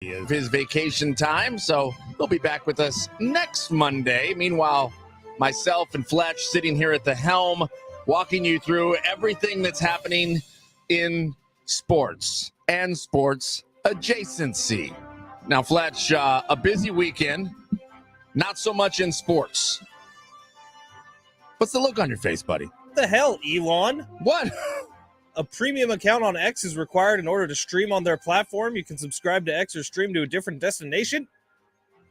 of his vacation time, so he'll be back with us next Monday. Meanwhile, myself and Fletch sitting here at the helm, walking you through everything that's happening in sports and sports adjacency. Now, Fletch, a busy weekend, not so much in sports. What's the look on your face, buddy? What the hell, Elon? What? A premium account on X is required in order to stream on their platform. You can subscribe to X or stream to a different destination.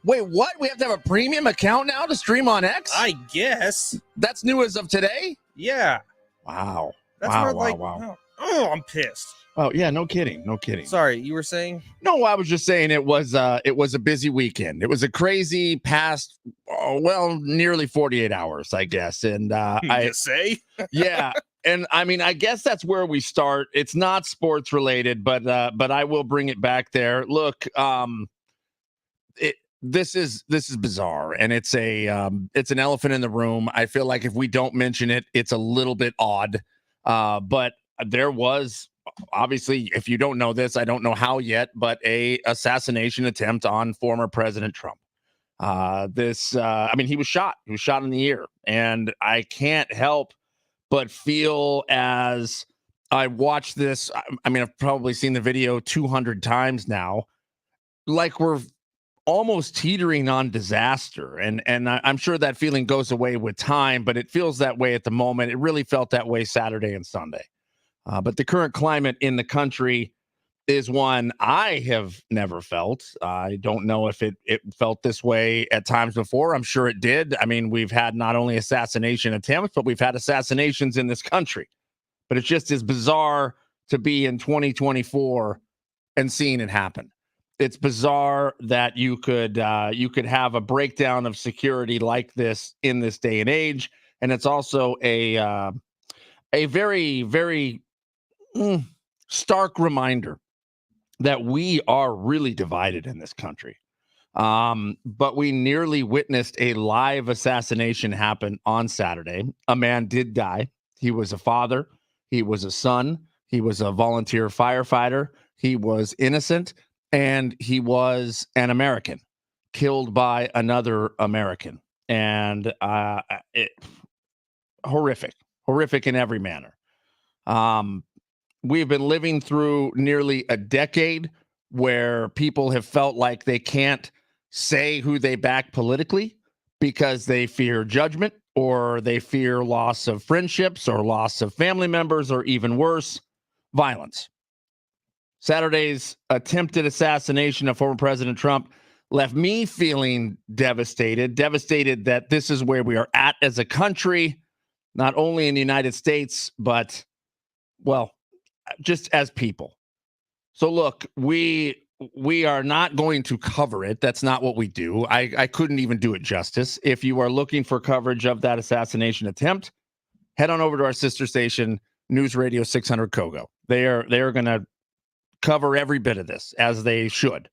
Wait, what? We have to have a premium account now to stream on X? I guess. That's new as of today? Yeah. Wow. That's Wow. Oh, I'm pissed. Oh, yeah, no kidding. Sorry, you were saying? No, I was just saying it was a busy weekend. It was a crazy past, nearly 48 hours, I guess. And I say? Yeah. And I mean, I guess that's where we start. It's not sports related, but I will bring it back there. Look, this is bizarre, and it's an elephant in the room. I feel like if we don't mention it, it's a little bit odd. But there was, obviously, if you don't know this, I don't know how yet, but a assassination attempt on former President Trump. He was shot. He was shot in the ear, and I can't help but feel as I watch this, I mean, I've probably seen the video 200 times now, like we're almost teetering on disaster. And I'm sure that feeling goes away with time, but it feels that way at the moment. It really felt that way Saturday and Sunday. But the current climate in the country is one I have never felt. I don't know if it felt this way at times before. I'm sure it did. I mean, we've had not only assassination attempts, but we've had assassinations in this country. But it's just as bizarre to be in 2024 and seeing it happen. It's bizarre that you could have a breakdown of security like this in this day and age. And it's also a very, very stark reminder that we are really divided in this country. But we nearly witnessed a live assassination happen on Saturday. A man did die. He was a father. He was a son. He was a volunteer firefighter. He was innocent. And he was an American killed by another American. And horrific in every manner. We've been living through nearly a decade where people have felt like they can't say who they back politically because they fear judgment, or they fear loss of friendships or loss of family members, or even worse, violence. Saturday's attempted assassination of former President Trump left me feeling devastated that this is where we are at as a country, not only in the United States, but, well, just as people. So look, we are not going to cover it. That's not what we do. I couldn't even do it justice. If you are looking for coverage of that assassination attempt, head on over to our sister station, News Radio 600 Kogo. They are going to cover every bit of this, as they should.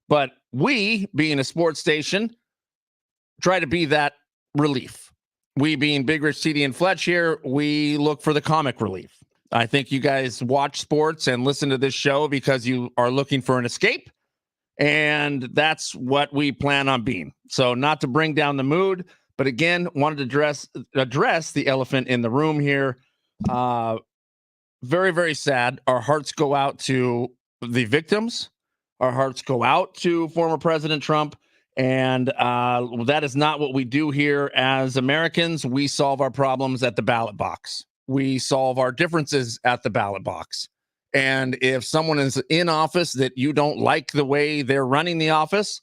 But we, being a sports station, try to be that relief. We, being Big Rich, CD, and Fletch here, we look for the comic relief. I think you guys watch sports and listen to this show because you are looking for an escape, and that's what we plan on being. So, not to bring down the mood, but again, wanted to address the elephant in the room here. Very, very sad. Our hearts go out to the victims. Our hearts go out to former President Trump. And that is not what we do here as Americans. We solve our problems at the ballot box. We solve our differences at the ballot box. And if someone is in office that you don't like the way they're running the office,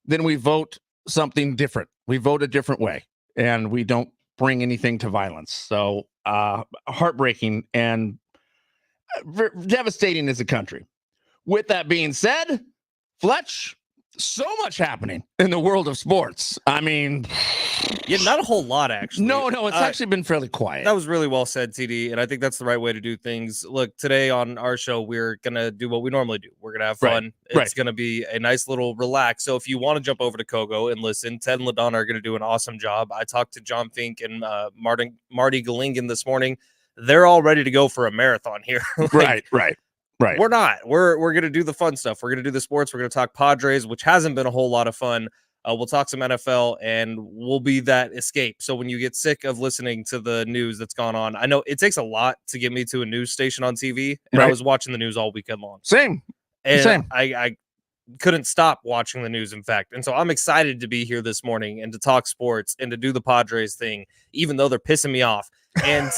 then we vote something different. We vote a different way, and we don't bring anything to violence. So heartbreaking and devastating as a country. With that being said, Fletch, so much happening in the world of sports. I mean, yeah, not a whole lot, actually. No, it's actually been fairly quiet. That was really well said, TD, and I think that's the right way to do things. Look, today on our show, we're going to do what we normally do. We're going to have fun. It's going to be a nice little relax. So if you want to jump over to Kogo and listen, Ted and LaDonna are going to do an awesome job. I talked to John Fink and Marty Galingen this morning. They're all ready to go for a marathon here. Right. Right. We're not. We're gonna do the fun stuff. We're gonna do the sports. We're gonna talk Padres, which hasn't been a whole lot of fun. We'll talk some NFL, and we'll be that escape. So when you get sick of listening to the news that's gone on, I know it takes a lot to get me to a news station on TV, and I was watching the news all weekend long. Same. I couldn't stop watching the news, in fact. And so I'm excited to be here this morning and to talk sports and to do the Padres thing, even though they're pissing me off. And,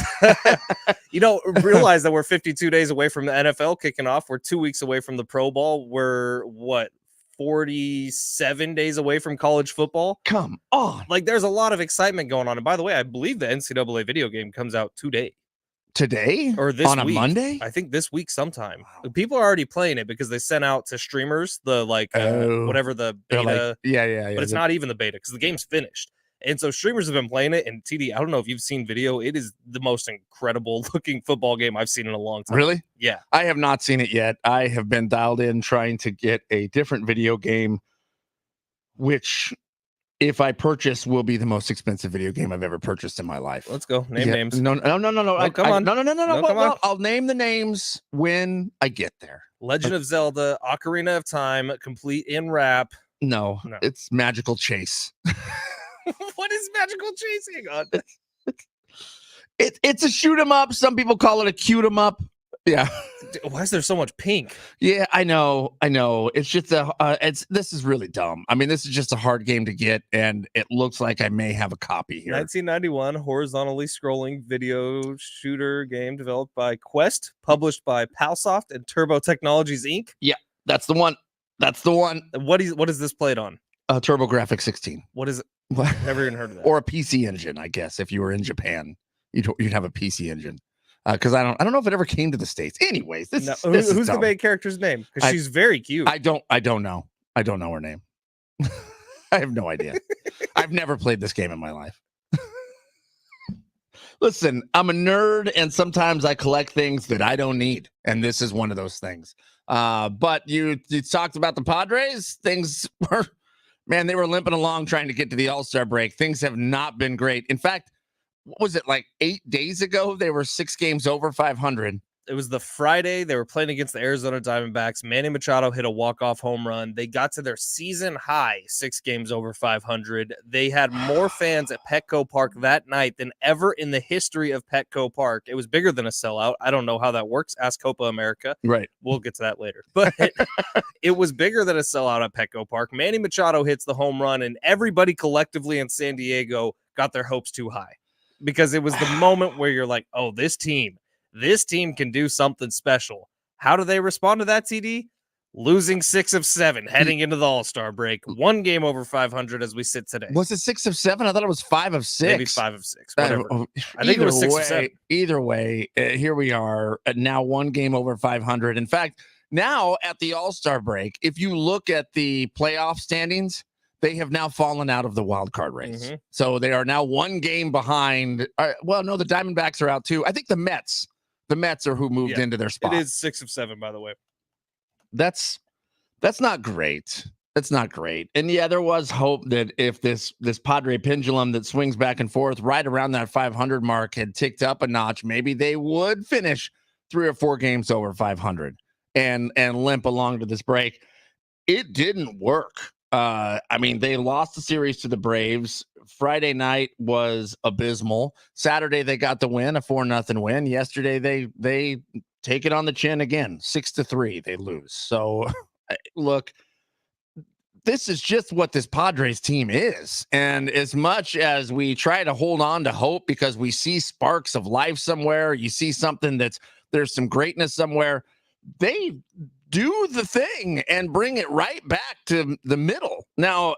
realize that we're 52 days away from the NFL kicking off. We're 2 weeks away from the Pro Bowl. We're 47 days away from college football. Come on. Like, there's a lot of excitement going on. And by the way, I believe the NCAA video game comes out today. Or this on week. A Monday? I think this week sometime. Wow. People are already playing it because they sent out to streamers the whatever the beta. But it's not even the beta because the game's finished. And so streamers have been playing it. And TD, I don't know if you've seen video. It is the most incredible looking football game I've seen in a long time. Really? Yeah. I have not seen it yet. I have been dialed in trying to get a different video game, which, if I purchase, will be the most expensive video game I've ever purchased in my life. Let's go. Name names. No. Come on. No. Well, I'll name the names when I get there. Legend of Zelda, Ocarina of Time, complete in wrap. No, it's Magical Chase. What is Magical Chase? Hang on. It's a shoot 'em up. Some people call it a cute 'em up. Yeah. Why is there so much pink? Yeah, I know. It's just this is really dumb. I mean, this is just a hard game to get, and it looks like I may have a copy here. 1991 horizontally scrolling video shooter game developed by Quest, published by Palsoft and Turbo Technologies Inc. Yeah, that's the one. What is this played on? TurboGrafx 16. What is it? Never even heard of that. Or a PC engine, I guess. If you were in Japan, you'd have a PC engine. Because I don't know if it ever came to the States. Anyways, who's the main character's name? Because she's very cute. I don't know. I don't know her name. I have no idea. I've never played this game in my life. Listen, I'm a nerd, and sometimes I collect things that I don't need, and this is one of those things. But you talked about the Padres. Things were, man, they were limping along trying to get to the All-Star break. Things have not been great. In fact, what was it, like 8 days ago? They were 6 games over 500. It was the Friday. They were playing against the Arizona Diamondbacks. Manny Machado hit a walk-off home run. They got to their season high 6 games over 500. They had more fans at Petco Park that night than ever in the history of Petco Park. It was bigger than a sellout. I don't know how that works. Ask Copa America. Right. We'll get to that later. But it was bigger than a sellout at Petco Park. Manny Machado hits the home run, and everybody collectively in San Diego got their hopes too high. Because it was the moment where you're like, oh, this team can do something special. How do they respond to that, TD? Losing 6 of 7, heading into the All-Star break. 1 game over 500 as we sit today. Was it 6 of 7? I thought it was 5 of 6. Maybe 5 of 6. Whatever. I think it was 6 of 7. Either way, here we are. Now 1 game over 500. In fact, now at the All-Star break, if you look at the playoff standings, they have now fallen out of the wild card race. Mm-hmm. So they are now 1 game behind. Well, no, the Diamondbacks are out too. I think the Mets are who moved into their spot. It is 6 of 7, by the way. That's not great. That's not great. And yeah, there was hope that if this Padre pendulum that swings back and forth right around that 500 mark had ticked up a notch, maybe they would finish 3 or 4 games over 500 and limp along to this break. It didn't work. I mean, they lost the series to the Braves. Friday night was abysmal. Saturday, they got the win, a 4-0 win. Yesterday, they take it on the chin again, 6-3. They lose. So, look, this is just what this Padres team is. And as much as we try to hold on to hope because we see sparks of life somewhere, you see something there's some greatness somewhere, they do the thing and bring it right back to the middle. Now,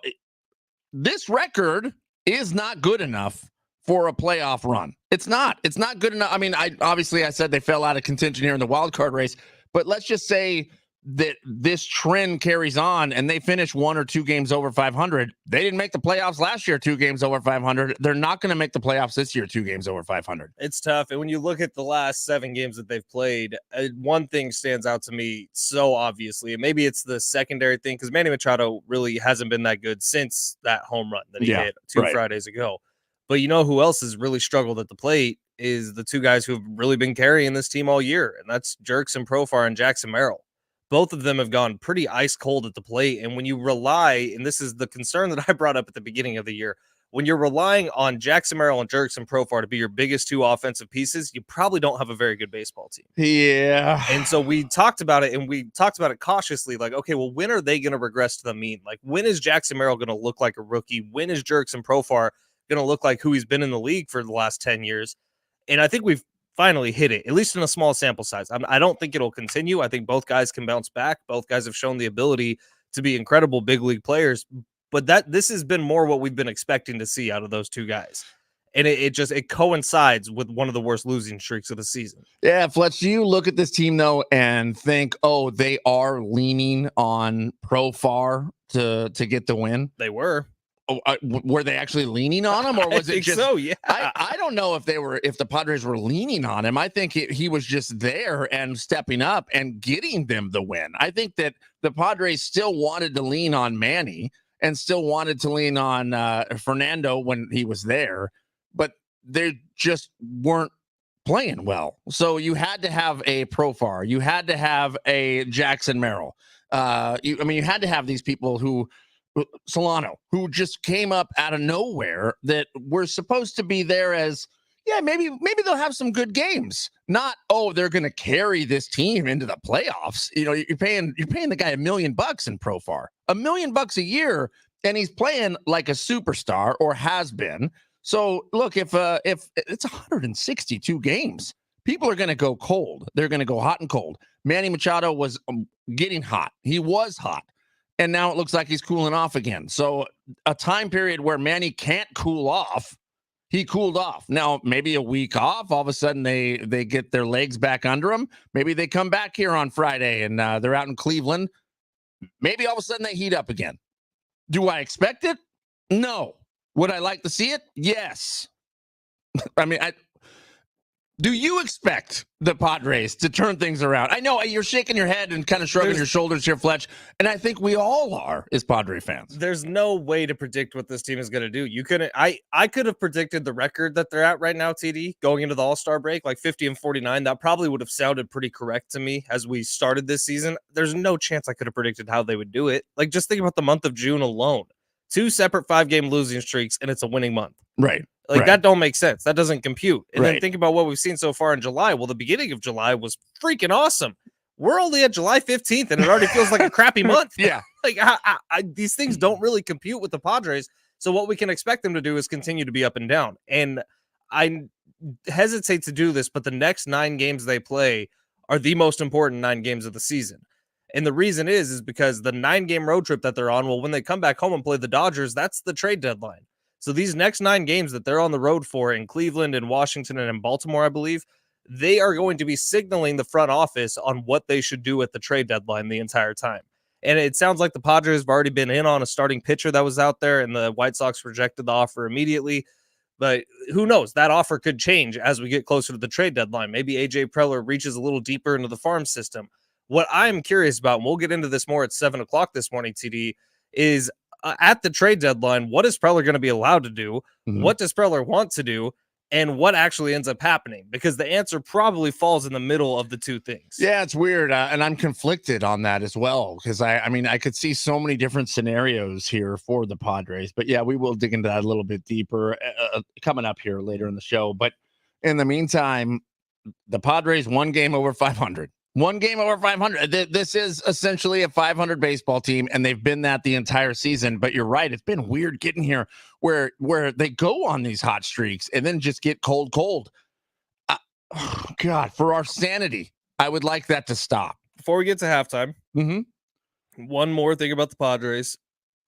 this record is not good enough for a playoff run. It's not good enough. I mean, I said they fell out of contention here in the wild card race, but let's just say that this trend carries on and they finish 1 or 2 games over 500. They didn't make the playoffs last year, 2 games over 500. They're not going to make the playoffs this year, 2 games over 500. It's tough. And when you look at the last 7 games that they've played, one thing stands out to me so obviously, and maybe it's the secondary thing because Manny Machado really hasn't been that good since that home run that he hit 2 Fridays ago. But you know who else has really struggled at the plate is the two guys who have really been carrying this team all year, and that's Jurickson Profar and Jackson Merrill. Both of them have gone pretty ice cold at the plate, and when you rely, and this is the concern that I brought up at the beginning of the year, when you're relying on Jackson Merrill and Jurickson Profar to be your biggest two offensive pieces, you probably don't have a very good baseball team. Yeah. And so we talked about it, and we talked about it cautiously, like, okay, well, when are they going to regress to the mean? Like, when is Jackson Merrill going to look like a rookie? When is Jurickson Profar going to look like who he's been in the league for the last 10 years? And I think we've finally hit it, at least in a small sample size. I don't think it'll continue. I think both guys can bounce back. Both guys have shown the ability to be incredible big league players, but this has been more what we've been expecting to see out of those two guys. And it coincides with one of the worst losing streaks of the season. Yeah, Fletch, do you look at this team, though, and think, oh, they are leaning on Profar to get the win? They were. Oh, were they actually leaning on him, or was it just so? Yeah, I don't know if the Padres were leaning on him. I think he was just there and stepping up and getting them the win. I think that the Padres still wanted to lean on Manny and still wanted to lean on Fernando when he was there, but they just weren't playing well. So you had to have a Profar, you had to have a Jackson Merrill. You had to have these people who. Solano, who just came up out of nowhere, that were supposed to be there as, yeah, maybe they'll have some good games. Not, oh, they're going to carry this team into the playoffs. You know, you're paying the guy $1 million in Profar, $1 million a year, and he's playing like a superstar, or has been. So look, if it's 162 games, people are going to go cold. They're going to go hot and cold. Manny Machado was getting hot. He was hot. And now it looks like he's cooling off again. So a time period where Manny can't cool off, he cooled off. Now, maybe a week off, all of a sudden they get their legs back under him. Maybe they come back here on Friday and they're out in Cleveland. Maybe all of a sudden they heat up again. Do I expect it? No. Would I like to see it? Yes. Do you expect the Padres to turn things around? I know you're shaking your head and kind of shrugging your shoulders here, Fletch, and I think we all are as Padre fans. There's no way to predict what this team is going to do. You couldn't. I could have predicted the record that they're at right now, TD, going into the All-Star break, like 50-49. That probably would have sounded pretty correct to me as we started this season. There's no chance I could have predicted how they would do it. Like, just think about the month of June alone. 2 separate 5-game losing streaks, and it's a winning month. Right. Like, that don't make sense. That doesn't compute. And right. Then think about what we've seen so far in July. Well, the beginning of July was freaking awesome. We're only at July 15th, and it already feels like a crappy month. Yeah. Like, these things don't really compute with the Padres. So what we can expect them to do is continue to be up and down. And I hesitate to do this, but the next 9 games they play are the most important 9 games of the season. And the reason is because the 9-game road trip that they're on, well, when they come back home and play the Dodgers, that's the trade deadline. So these next 9 games that they're on the road for in Cleveland and Washington and in Baltimore, I believe, they are going to be signaling the front office on what they should do at the trade deadline the entire time. And it sounds like the Padres have already been in on a starting pitcher that was out there, and the White Sox rejected the offer immediately. But who knows? That offer could change as we get closer to the trade deadline. Maybe A.J. Preller reaches a little deeper into the farm system. What I'm curious about, and we'll get into this more at 7 o'clock this morning, TD, is at the trade deadline, what is Preller going to be allowed to do? Mm-hmm. What does Preller want to do? And what actually ends up happening? Because the answer probably falls in the middle of the two things. Yeah, it's weird. And I'm conflicted on that as well. Because I could see so many different scenarios here for the Padres. But yeah, we will dig into that a little bit deeper coming up here later in the show. But in the meantime, the Padres 1 game over 500. 1 game over 500. This is essentially a 500 baseball team, and they've been that the entire season. But you're right. It's been weird getting here where they go on these hot streaks and then just get cold. Oh, God, for our sanity, I would like that to stop. Before we get to halftime, one more thing about the Padres.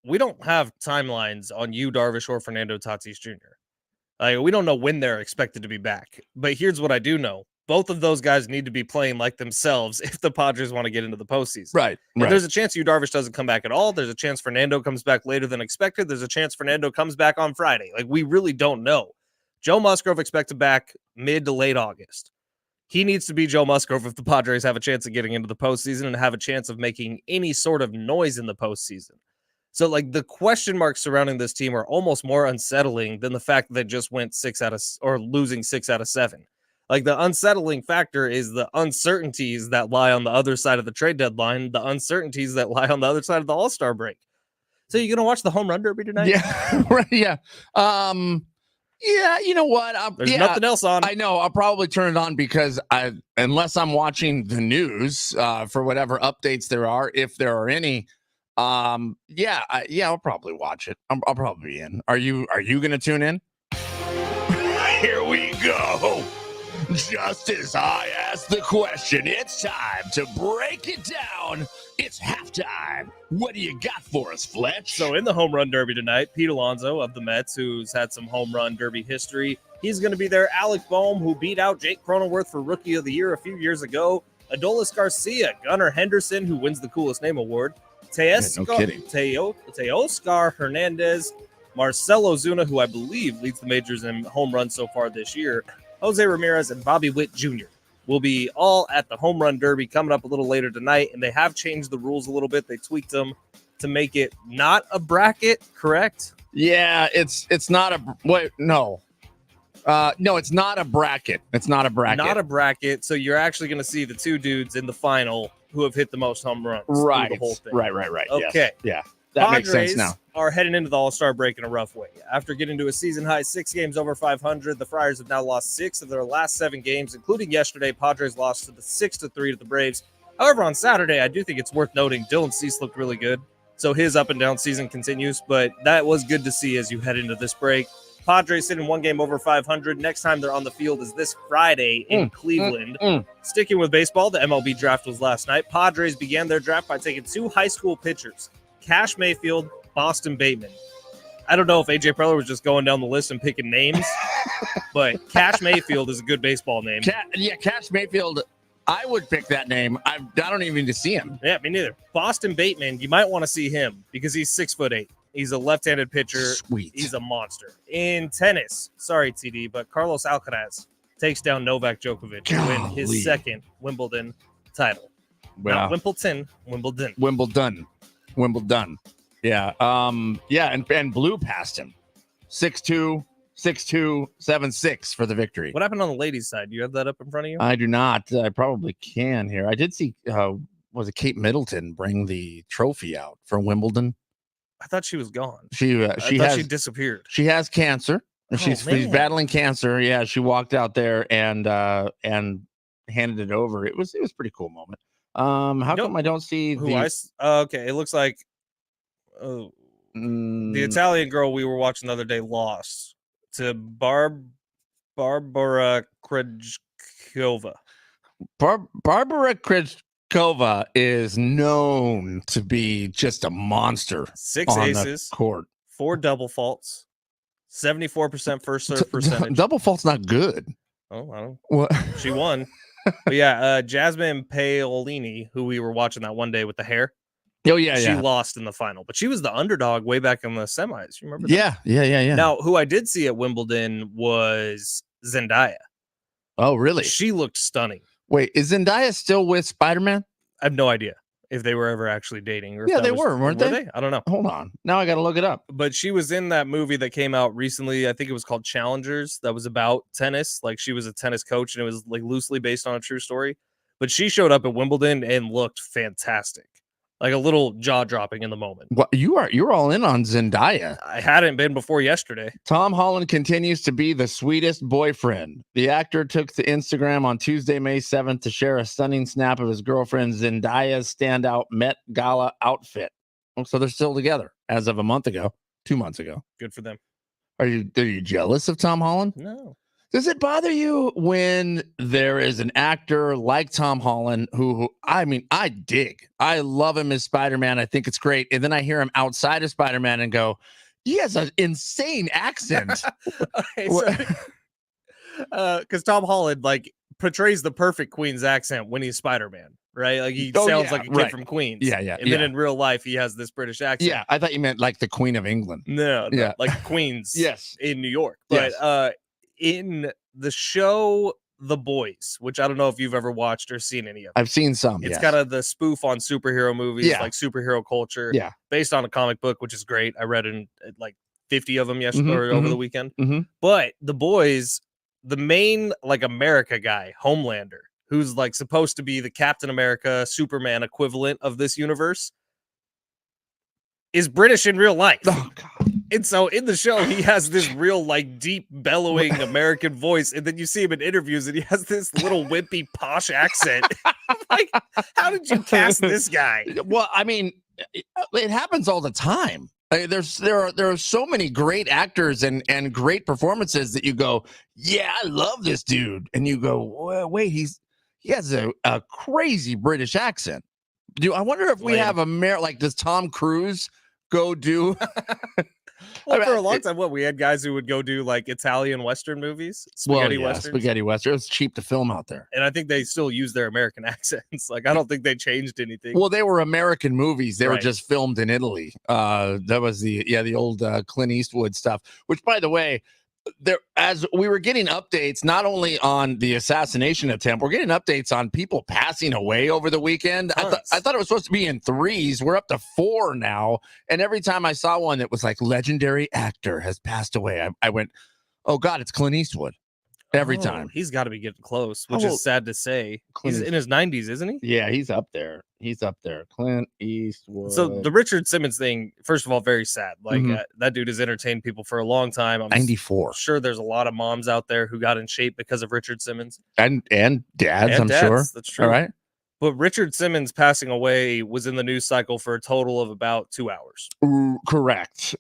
We don't have timelines on Yu Darvish or Fernando Tatis Jr. We don't know when they're expected to be back. But here's what I do know. Both of those guys need to be playing like themselves if the Padres want to get into the postseason. Right. There's a chance Yu Darvish doesn't come back at all. There's a chance Fernando comes back later than expected. There's a chance Fernando comes back on Friday. Like, we really don't know. Joe Musgrove expected back mid to late August. He needs to be Joe Musgrove if the Padres have a chance of getting into the postseason and have a chance of making any sort of noise in the postseason. So, like, the question marks surrounding this team are almost more unsettling than the fact that they just went losing 6 out of 7. Like, the unsettling factor is the uncertainties that lie on the other side of the trade deadline, the uncertainties that lie on the other side of the All-Star break. So, you gonna watch the home run derby tonight? Yeah, right. Yeah. Yeah, you know what? There's nothing else on. I know. I'll probably turn it on because unless I'm watching the news for whatever updates there are, if there are any. I'll probably watch it. I'll probably be in. Are you going to tune in? Here we go. Just as I ask the question, it's time to break it down. It's halftime. What do you got for us, Fletch? So in the home run derby tonight, Pete Alonso of the Mets, who's had some home run derby history, he's going to be there. Alec Boehm, who beat out Jake Cronenworth for Rookie of the Year a few years ago. Adolis Garcia, Gunnar Henderson, who wins the Coolest Name Award. Teoscar Hernandez, Marcelo Zuna, who I believe leads the majors in home runs so far this year, Jose Ramirez, and Bobby Witt Jr. will be all at the home run derby coming up a little later tonight, and they have changed the rules a little bit. They tweaked them to make it not a bracket, correct? Yeah, it's not a no, it's not a bracket. It's not a bracket. Not a bracket. So you're actually going to see the two dudes in the final who have hit the most home runs. Right. The whole thing. Right. Okay. Yes. Yeah. That Padres makes sense now. Are heading into the All-Star break in a rough way. After getting to a season-high 6 games over 500, the Friars have now lost 6 of their last 7 games, including yesterday. Padres lost to the 6-3 to the Braves. However, on Saturday, I do think it's worth noting Dylan Cease looked really good. So his up-and-down season continues, but that was good to see as you head into this break. Padres sitting 1 game over 500. Next time they're on the field is this Friday in Cleveland. Sticking with baseball, the MLB draft was last night. Padres began their draft by taking 2 high school pitchers, Cash Mayfield, Boston Bateman. I don't know if AJ Preller was just going down the list and picking names, but Cash Mayfield is a good baseball name. Cash Mayfield. I would pick that name. I don't even need to see him. Yeah, me neither. Boston Bateman, you might want to see him because he's 6'8". He's a left-handed pitcher. Sweet. He's a monster. In tennis, sorry, TD, but Carlos Alcaraz takes down Novak Djokovic to win his second Wimbledon title. Wow. Not Wimbledon, Wimbledon. Wimbledon. Yeah. And blew past him. 6-2, 6-2, 7-6 for the victory. What happened on the ladies' side? Do you have that up in front of you? I do not. I probably can here. I did see, was it Kate Middleton bring the trophy out for Wimbledon? I thought she was gone. She disappeared. She has cancer. She's battling cancer. Yeah, she walked out there and handed it over. It was a pretty cool moment. How come I don't see okay, it looks like the Italian girl we were watching the other day lost to Barbara Krejcikova. Barbara Krejcikova is known to be just a monster. 6 aces, the court, 4 double faults, 74% first serve percentage. Double fault's not good. Oh, I don't. What? She won. But yeah, Jasmine Paolini, who we were watching that one day with the hair. Oh yeah, she lost in the final, but she was the underdog way back in the semis. You remember that? Yeah. Now, who I did see at Wimbledon was Zendaya. Oh, really? She looked stunning. Wait, is Zendaya still with Spider-Man? I have no idea if they were ever actually dating. Or they were, weren't they? I don't know. Hold on. Now I got to look it up. But she was in that movie that came out recently. I think it was called Challengers. That was about tennis. Like she was a tennis coach and it was like loosely based on a true story. But she showed up at Wimbledon and looked fantastic. Like a little jaw dropping in the moment. What you're all in on Zendaya. I hadn't been before yesterday. Tom Holland continues to be the sweetest boyfriend. The actor took to Instagram on Tuesday, May 7th to share a stunning snap of his girlfriend Zendaya's standout Met Gala outfit. So they're still together as of 2 months ago. Good for them. Are you jealous of Tom Holland? No. Does it bother you when there is an actor like Tom Holland who I dig. I love him as Spider-Man. I think it's great. And then I hear him outside of Spider-Man and go, he has an insane accent. Because Tom Holland like portrays the perfect Queens accent when he's Spider-Man, right? Like he sounds like a kid from Queens. Yeah. And then in real life, he has this British accent. Yeah, I thought you meant like the Queen of England. No, like Queens yes. in New York. But in the show The Boys, which I don't know if you've ever watched or seen any of it. I've seen some. It's yes. kind of the spoof on superhero movies, Yeah. like superhero culture, Yeah. based on a comic book, which is great. I read in like 50 of them yesterday or over the weekend. But The Boys, the main like America guy, Homelander, who's like supposed to be the Captain America, Superman equivalent of this universe, is British in real life. Oh God. And so in the show, he has this real, like, deep, bellowing American voice. And then you see him in interviews and he has this little wimpy, posh accent. Like, how did you cast this guy? Well, I mean, it happens all the time. There are so many great actors and great performances that you go, yeah, I love this dude. And you go, wait, he has a crazy British accent. I wonder if we have like, does Tom Cruise go do? Well, for a long time, we had guys who would go do like Italian Western movies, spaghetti westerns. Spaghetti Western. It was cheap to film out there. And I think they still use their American accents. Like, I don't think they changed anything. Well, they were American movies. They were just filmed in Italy. That was the old Clint Eastwood stuff, which, by the way, as we were getting updates, not only on the assassination attempt, we're getting updates on people passing away over the weekend. I thought it was supposed to be in 3s. We're up to 4 now. And every time I saw one that was like legendary actor has passed away, I went, oh God, it's Clint Eastwood. Every time. He's got to be getting close, which is sad to say. He's in his 90s, isn't he? Yeah, he's up there. Clint Eastwood. So the Richard Simmons thing, first of all, very sad. Like, that dude has entertained people for a long time. I'm 94. Sure there's a lot of moms out there who got in shape because of Richard Simmons. And dads, I'm sure. That's true. All right. But Richard Simmons passing away was in the news cycle for a total of about 2 hours. Correct.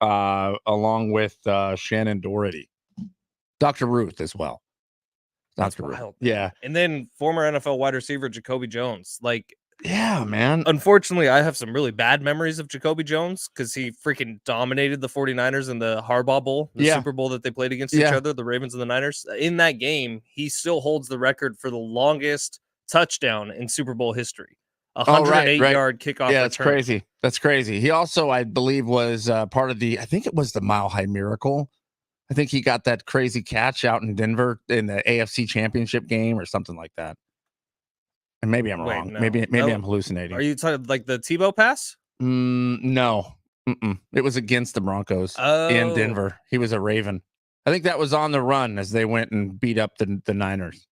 Along with Shannon Doherty. Dr. Ruth as well. That's wild. Yeah. And then former NFL wide receiver Jacoby Jones. Like, yeah, man. Unfortunately, I have some really bad memories of Jacoby Jones because he freaking dominated the 49ers in the Harbaugh Bowl, the Super Bowl that they played against each other, the Ravens and the Niners. In that game, he still holds the record for the longest touchdown in Super Bowl history. 108-yard kickoff Yeah, return. That's crazy. He also, I believe, was part of I think it was the Mile High Miracle. I think he got that crazy catch out in Denver in the AFC Championship game or something like that. And maybe I'm wrong. No. Maybe I'm hallucinating. Are you talking like the Tebow pass? No. It was against the Broncos in Denver. He was a Raven. I think that was on the run as they went and beat up the Niners.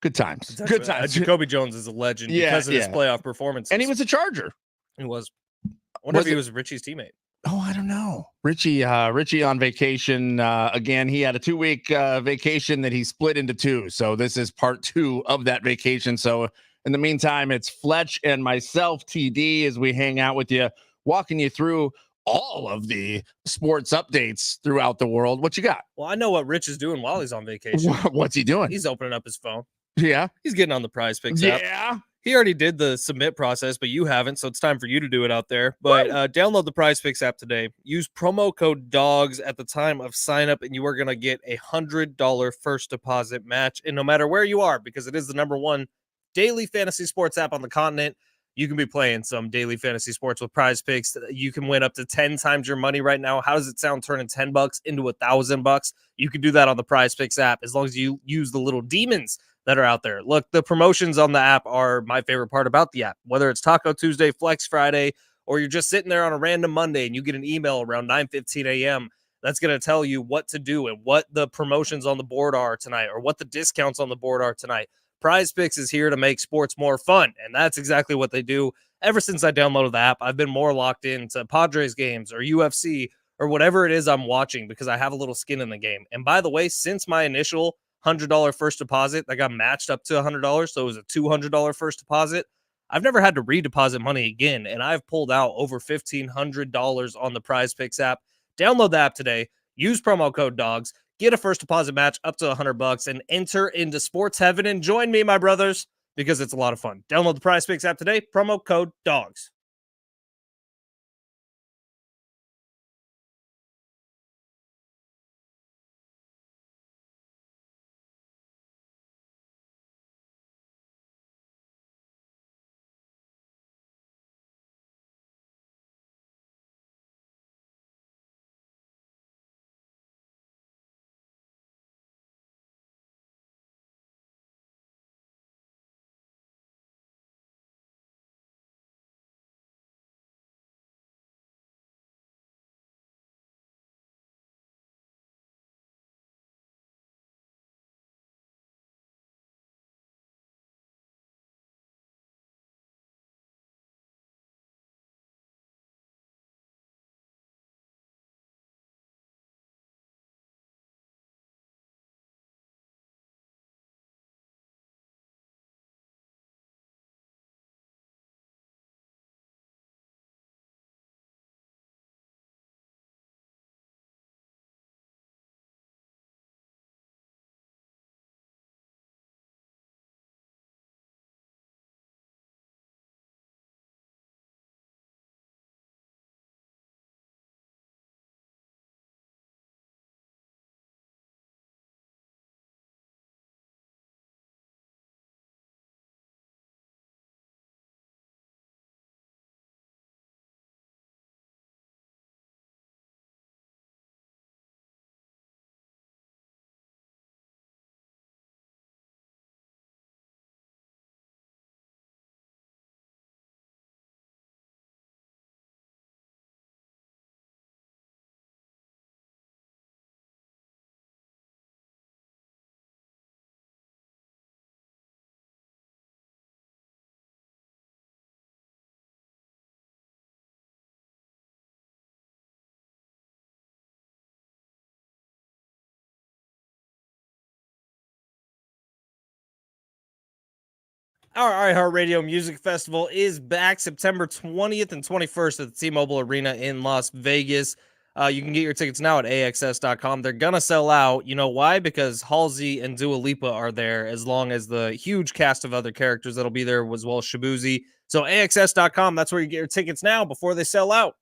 Good times. Good times. Jacoby Jones is a legend because of his playoff performances. And he was a Charger. He was. I wonder if he was Richie's teammate. Oh, I don't know. Richie on vacation. Again, he had a 2-week vacation that he split into 2. So this is part 2 of that vacation. So in the meantime, it's Fletch and myself, TD, as we hang out with you, walking you through all of the sports updates throughout the world. What you got? Well, I know what Rich is doing while he's on vacation. What's he doing? He's opening up his phone. Yeah. He's getting on the Prize Picks app. Yeah. He already did the submit process, but you haven't, so it's time for you to do it out there. But download the Prize Picks app today. Use promo code DOGS at the time of sign up, and you are going to get a $100 first deposit match. And no matter where you are, because it is the #1 daily fantasy sports app on the continent, you can be playing some daily fantasy sports with Prize Picks. You can win up to 10 times your money right now. How does it sound turning $10 into $1,000? You can do that on the Prize Picks app as long as you use the little demons that are out there. Look, the promotions on the app are my favorite part about the app, whether it's Taco Tuesday, Flex Friday, or you're just sitting there on a random Monday and you get an email around 9:15 a.m. that's going to tell you what to do and what the promotions on the board are tonight or what the discounts on the board are tonight. Prize Picks is here to make sports more fun, and that's exactly what they do. Ever since I downloaded the app, I've been more locked into Padres games or UFC or whatever it is I'm watching because I have a little skin in the game. And by the way, since my initial $100 first deposit that got matched up to $100, so it was a $200 first deposit, I've never had to redeposit money again, and I've pulled out over $1,500 on the Prize Picks app. Download the app today. Use promo code DOGS. Get a first deposit match up to $100 and enter into sports heaven and join me, my brothers, because it's a lot of fun. Download the Prize Picks app today. Promo code DOGS. Our iHeartRadio Music Festival is back September 20th and 21st at the T-Mobile Arena in Las Vegas. You can get your tickets now at AXS.com. They're going to sell out. You know why? Because Halsey and Dua Lipa are there, as long as the huge cast of other characters that'll be there, as well as Shabuzi. So AXS.com, that's where you get your tickets now before they sell out.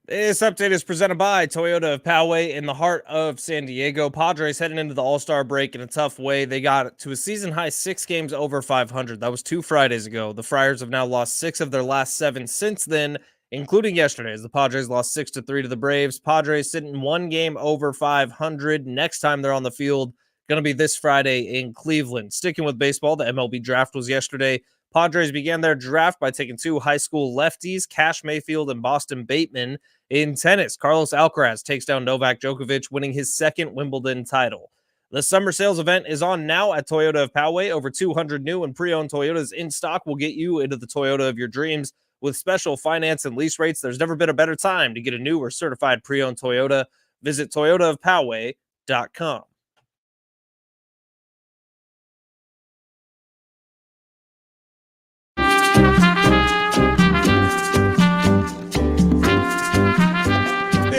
This update is presented by Toyota of Poway in the heart of San Diego. Padres heading into the All-Star break in a tough way. They got to a season-high 6 games over 500. That was 2 Fridays ago. The Friars have now lost 6 of their last 7 since then, including yesterday, as the Padres lost 6-3 to the Braves. Padres sitting 1 game over 500. Next time they're on the field, going to be this Friday in Cleveland. Sticking with baseball, the MLB draft was yesterday. Padres began their draft by taking 2 high school lefties, Cash Mayfield and Boston Bateman. In tennis, Carlos Alcaraz takes down Novak Djokovic, winning his 2nd Wimbledon title. The summer sales event is on now at Toyota of Poway. Over 200 new and pre-owned Toyotas in stock will get you into the Toyota of your dreams. With special finance and lease rates, there's never been a better time to get a new or certified pre-owned Toyota. Visit toyotaofpoway.com.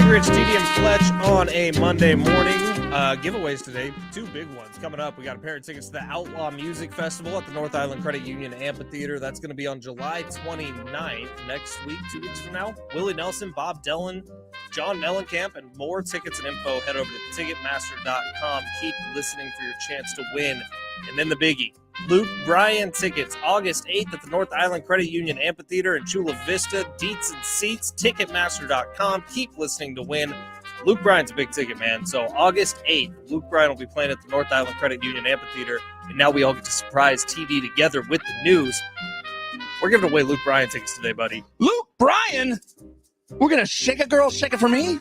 Rich, TD, and Fletch on a Monday morning. Giveaways today, 2 big ones coming up. We got a pair of tickets to the Outlaw Music Festival at the North Island Credit Union Amphitheater. That's going to be on July 29th, next week, 2 weeks from now. Willie Nelson, Bob Dylan, John Mellencamp, and more tickets and info. Head over to Ticketmaster.com. Keep listening for your chance to win. And then the biggie. Luke Bryan tickets, August 8th at the North Island Credit Union Amphitheater in Chula Vista. Deets and seats, Ticketmaster.com. Keep listening to win. Luke Bryan's a big ticket, man. So August 8th, Luke Bryan will be playing at the North Island Credit Union Amphitheater. And now we all get to surprise TD together with the news. We're giving away Luke Bryan tickets today, buddy. Luke Bryan? We're going to shake a girl, shake it for me?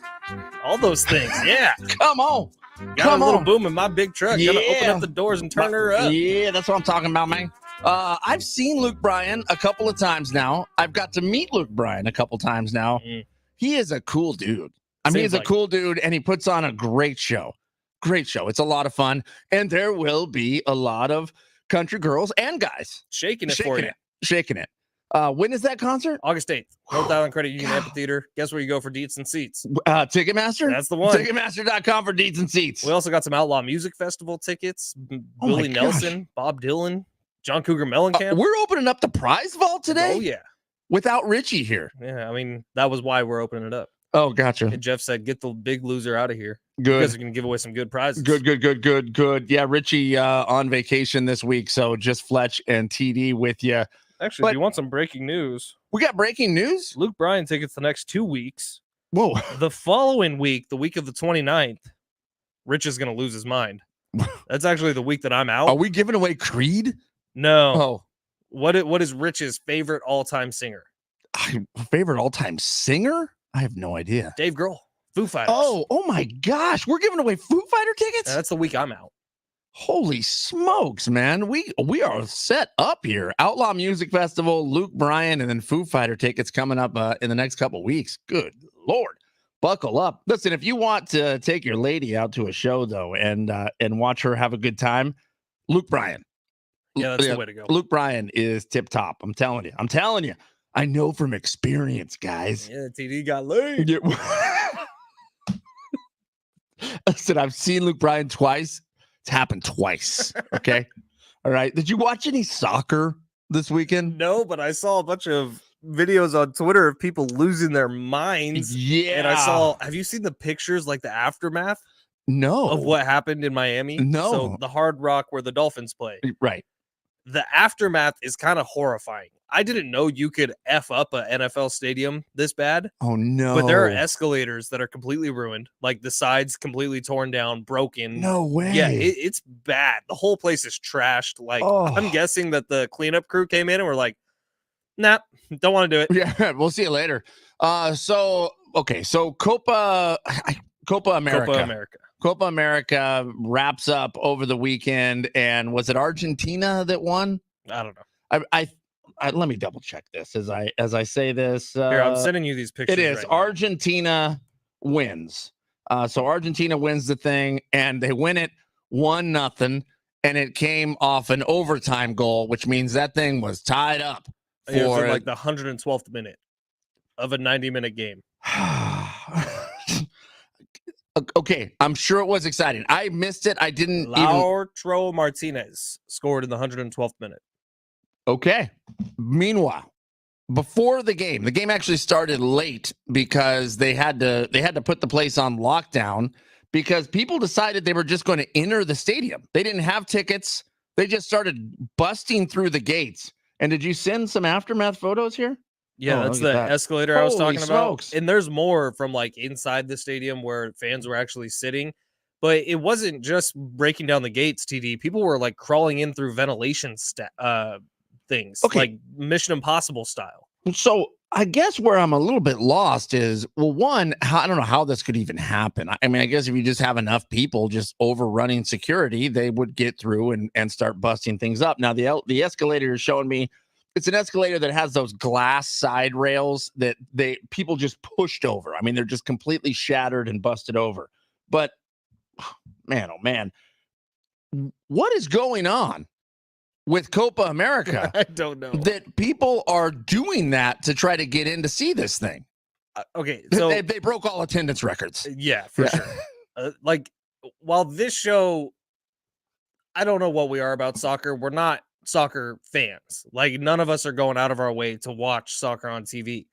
All those things, yeah. Come on. Got a little boom in my big truck. Yeah. Gotta open up the doors and turn her up. Yeah, that's what I'm talking about, man. I've seen Luke Bryan a couple of times now. I've got to meet Luke Bryan a couple times now. He is a cool dude. I mean, he's a cool dude, and he puts on a great show. Great show. It's a lot of fun, and there will be a lot of country girls and guys shaking it. When is that concert? August 8th. North Island Credit Union Amphitheater. Guess where you go for deets and seats? Ticketmaster? That's the one. Ticketmaster.com for deets and seats. We also got some Outlaw Music Festival tickets. Willie Nelson, Bob Dylan, John Cougar Mellencamp. We're opening up the prize vault today? Oh, yeah. Without Richie here. Yeah, I mean, that was why we're opening it up. Oh, gotcha. And Jeff said, "Get the big loser out of here. Good. You guys are going to give away some good prizes." Good. Yeah, Richie on vacation this week, so just Fletch and TD with you. Actually, if you want some breaking news, we got breaking news. Luke Bryan tickets the next 2 weeks. Whoa. The following week, the week of the 29th, Rich is going to lose his mind. That's actually the week that I'm out. Are we giving away Creed? No. Oh. What is Rich's favorite all-time singer? Favorite all-time singer? I have no idea. Dave Grohl, Foo Fighters. Oh my gosh. We're giving away Foo Fighter tickets? That's the week I'm out. Holy smokes, man. We are set up here. Outlaw Music Festival, Luke Bryan, and then Foo Fighter tickets coming up in the next couple weeks. Good Lord. Buckle up. Listen, if you want to take your lady out to a show, though, and watch her have a good time, Luke Bryan. Yeah, that's the way to go. Luke Bryan is tip top. I'm telling you. I know from experience, guys. Yeah, TD got laid. Yeah. Listen, I've seen Luke Bryan twice. It's happened twice. Okay. All right. Did you watch any soccer this weekend? No, but I saw a bunch of videos on Twitter of people losing their minds. Yeah. And have you seen the pictures, like the aftermath? No. Of what happened in Miami? No. So the Hard Rock where the Dolphins play. Right. The aftermath is kind of horrifying. I didn't know you could F up an NFL stadium this bad. Oh, no. But there are escalators that are completely ruined, like the sides completely torn down, broken. No way. Yeah, it's bad. The whole place is trashed. Like, I'm guessing that the cleanup crew came in and were like, nah, don't want to do it. Yeah, we'll see you later. So Copa America. Copa America wraps up over the weekend, and was it Argentina that won? I don't know. I let me double check this as I say this. Here, I'm sending you these pictures. It is Argentina wins. So Argentina wins the thing, and they win it 1-0, and it came off an overtime goal, which means that thing was tied up for like the 112th minute of a 90-minute game. Okay, I'm sure it was exciting. I missed it. I didn't Lautaro Martinez scored in the 112th minute. Okay. Meanwhile, before the game actually started late because they had to put the place on lockdown because people decided they were just going to enter the stadium. They didn't have tickets. They just started busting through the gates. And did you send some aftermath photos here? Yeah, that's the escalator I was talking smokes. about. And there's more from like inside the stadium where fans were actually sitting. But it wasn't just breaking down the gates, TD. People were like crawling in through ventilation things, like Mission Impossible style. So I guess where I'm a little bit lost is, well, one, I don't know how this could even happen. I mean, I guess if you just have enough people just overrunning security, they would get through and start busting things up. Now, the escalator is showing me it's an escalator that has those glass side rails that people just pushed over. I mean, they're just completely shattered and busted over. But man, oh man, what is going on with Copa America? I don't know. That people are doing that to try to get in to see this thing. Okay, so they broke all attendance records. Yeah, for sure. Like, while this show, I don't know what we are about soccer. We're not soccer fans. Like, none of us are going out of our way to watch soccer on TV.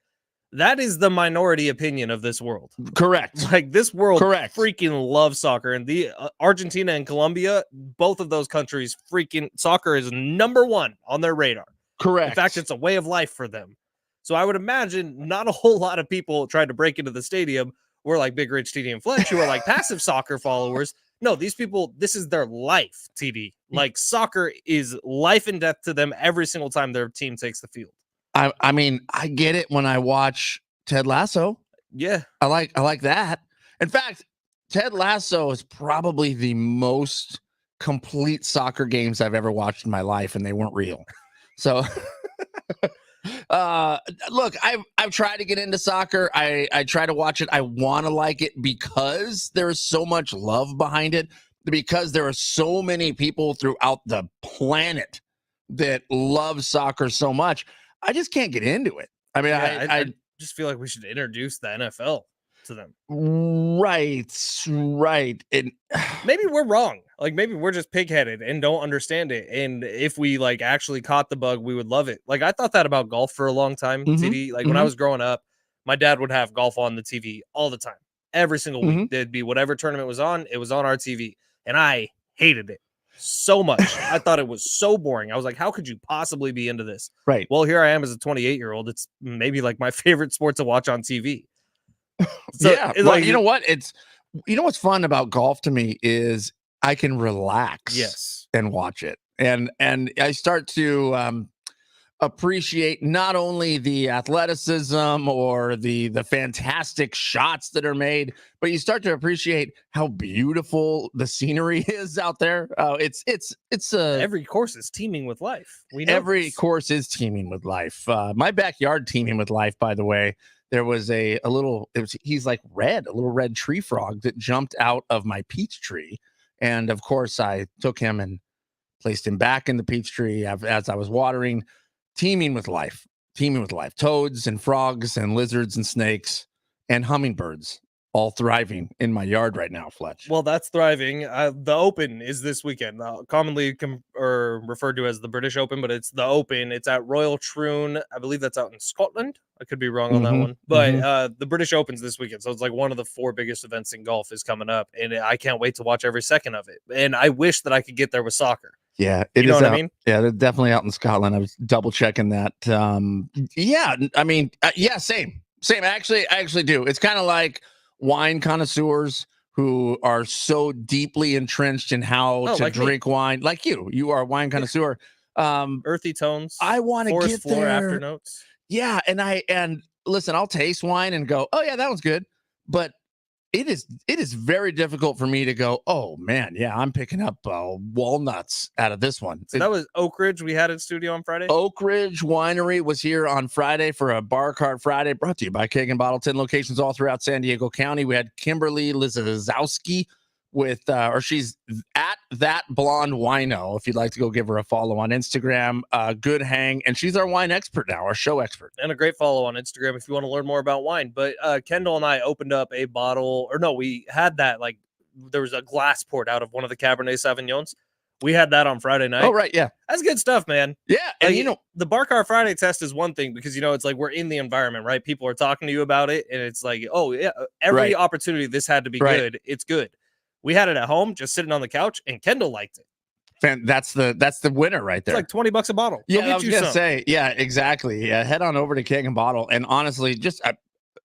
That is the minority opinion of this world. Correct. Like, this world freaking loves soccer. And the Argentina and Colombia, both of those countries, freaking soccer is number one on their radar. Correct. In fact, it's a way of life for them. So I would imagine not a whole lot of people tried to break into the stadium were like Big Rich, TD, and Fletch, who are like passive soccer followers. No, these people, this is their life, TD. Like, soccer is life and death to them every single time their team takes the field. I mean, I get it when I watch Ted Lasso. Yeah. I like that. In fact, Ted Lasso is probably the most complete soccer games I've ever watched in my life, and they weren't real. So look, I've tried to get into soccer. I try to watch it. I want to like it because there's so much love behind it, because there are so many people throughout the planet that love soccer so much. I just can't get into it. I mean, I just feel like we should introduce the NFL to them. Right. And maybe we're wrong. Like, maybe we're just pigheaded and don't understand it. And if we like actually caught the bug, we would love it. Like, I thought that about golf for a long time, TD. Like, when I was growing up, my dad would have golf on the TV all the time. Every single week. There'd be whatever tournament was on, it was on our TV. And I hated it so much. I thought it was so boring. I was like, how could you possibly be into this? Right. Well, here I am as a 28-year-old. It's maybe like my favorite sport to watch on TV. So, yeah. Well, you know what? What's fun about golf to me is I can relax and watch it. And I start to appreciate not only the athleticism or the fantastic shots that are made, but you start to appreciate how beautiful the scenery is out there. It's every course is teeming with life. Every course is teeming with life. My backyard teeming with life, by the way. There was he's like a little red tree frog that jumped out of my peach tree. And of course I took him and placed him back in the peach tree as I was watering. Teeming with life, toads and frogs and lizards and snakes and hummingbirds all thriving in my yard right now, Fletch. Well, that's thriving. The Open is this weekend, commonly referred to as the British Open, but it's the Open. It's at Royal Troon. I believe that's out in Scotland. I could be wrong on that one, but the British Open's this weekend. So it's like one of the 4 biggest events in golf is coming up, and I can't wait to watch every second of it. And I wish that I could get there with soccer. Yeah, you know what I mean? Yeah, they're definitely out in Scotland. I was double checking that. Yeah, I mean, same. I actually do. It's kind of like wine connoisseurs who are so deeply entrenched in how to drink wine. Like you are a wine connoisseur. Earthy tones. I want to get floor there. After notes. Yeah, and listen, I'll taste wine and go, oh yeah, that one's good, but it is very difficult for me to go, oh man, yeah, I'm picking up walnuts out of this one. So that was Oak Ridge we had in studio on Friday. Oak Ridge Winery was here on Friday for a Bar Cart Friday, brought to you by Keg and Bottle, 10 locations all throughout San Diego County. We had Kimberly Lizazowski with she's at That Blonde Wino, if you'd like to go give her a follow on Instagram. Good hang, and she's our wine expert now, our show expert, and a great follow on Instagram if you want to learn more about wine. But Kendall and I opened up a bottle, or no, we had that, like there was a glass poured out of one of the Cabernet Sauvignons. We had that on Friday night. Oh right, yeah, that's good stuff, man. Yeah, and like, the Bar Car Friday test is one thing because it's like we're in the environment, right? People are talking to you about it, and it's like, oh yeah, every opportunity this had to be good. It's good. We had it at home, just sitting on the couch, and Kendall liked it. That's the winner right there. It's like $20 a bottle. Yeah, I was gonna say, yeah, exactly. Yeah, head on over to Keg and Bottle, and honestly, just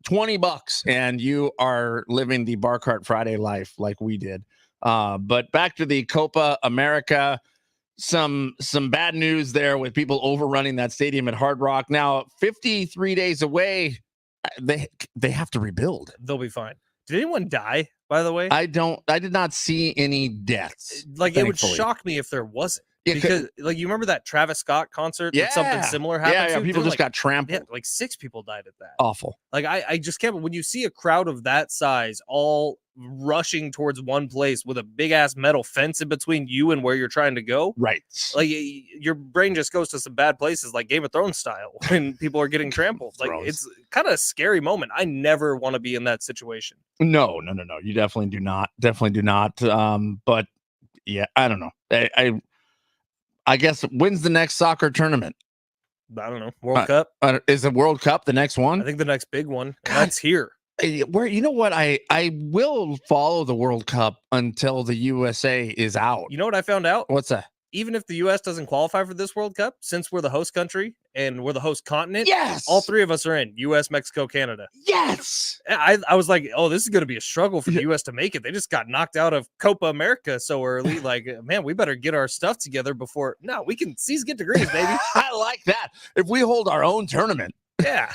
$20, and you are living the Bar Cart Friday life like we did. But back to the Copa America, some bad news there with people overrunning that stadium at Hard Rock. Now, 53 days away, they have to rebuild. They'll be fine. Did anyone die, by the way? I did not see any deaths. Like, it would shock me if there wasn't. Because, like, you remember that Travis Scott concert that something similar happened to? People just got trampled. Yeah, like 6 people died at that. Awful. Like, I just can't. When you see a crowd of that size all rushing towards one place with a big-ass metal fence in between you and where you're trying to go. Right. Like, your brain just goes to some bad places, like Game of Thrones style, when people are getting trampled. Like, it's kind of a scary moment. I never want to be in that situation. No. You definitely do not. But, yeah, I don't know. I guess when's the next soccer tournament? I don't know. World Cup? Is the World Cup the next one? I think the next big one. That's here. Where you know what? I will follow the World Cup until the USA is out. You know what I found out? What's that? Even if the U.S. doesn't qualify for this World Cup, since we're the host country and we're the host continent, yes, all 3 of us are in. U.S., Mexico, Canada. Yes. I was like, oh, this is going to be a struggle for the U.S. to make it. They just got knocked out of Copa America so early. Like, man, we better get our stuff together before. No, we can seize get degrees, baby. I like that. If we hold our own tournament. Yeah.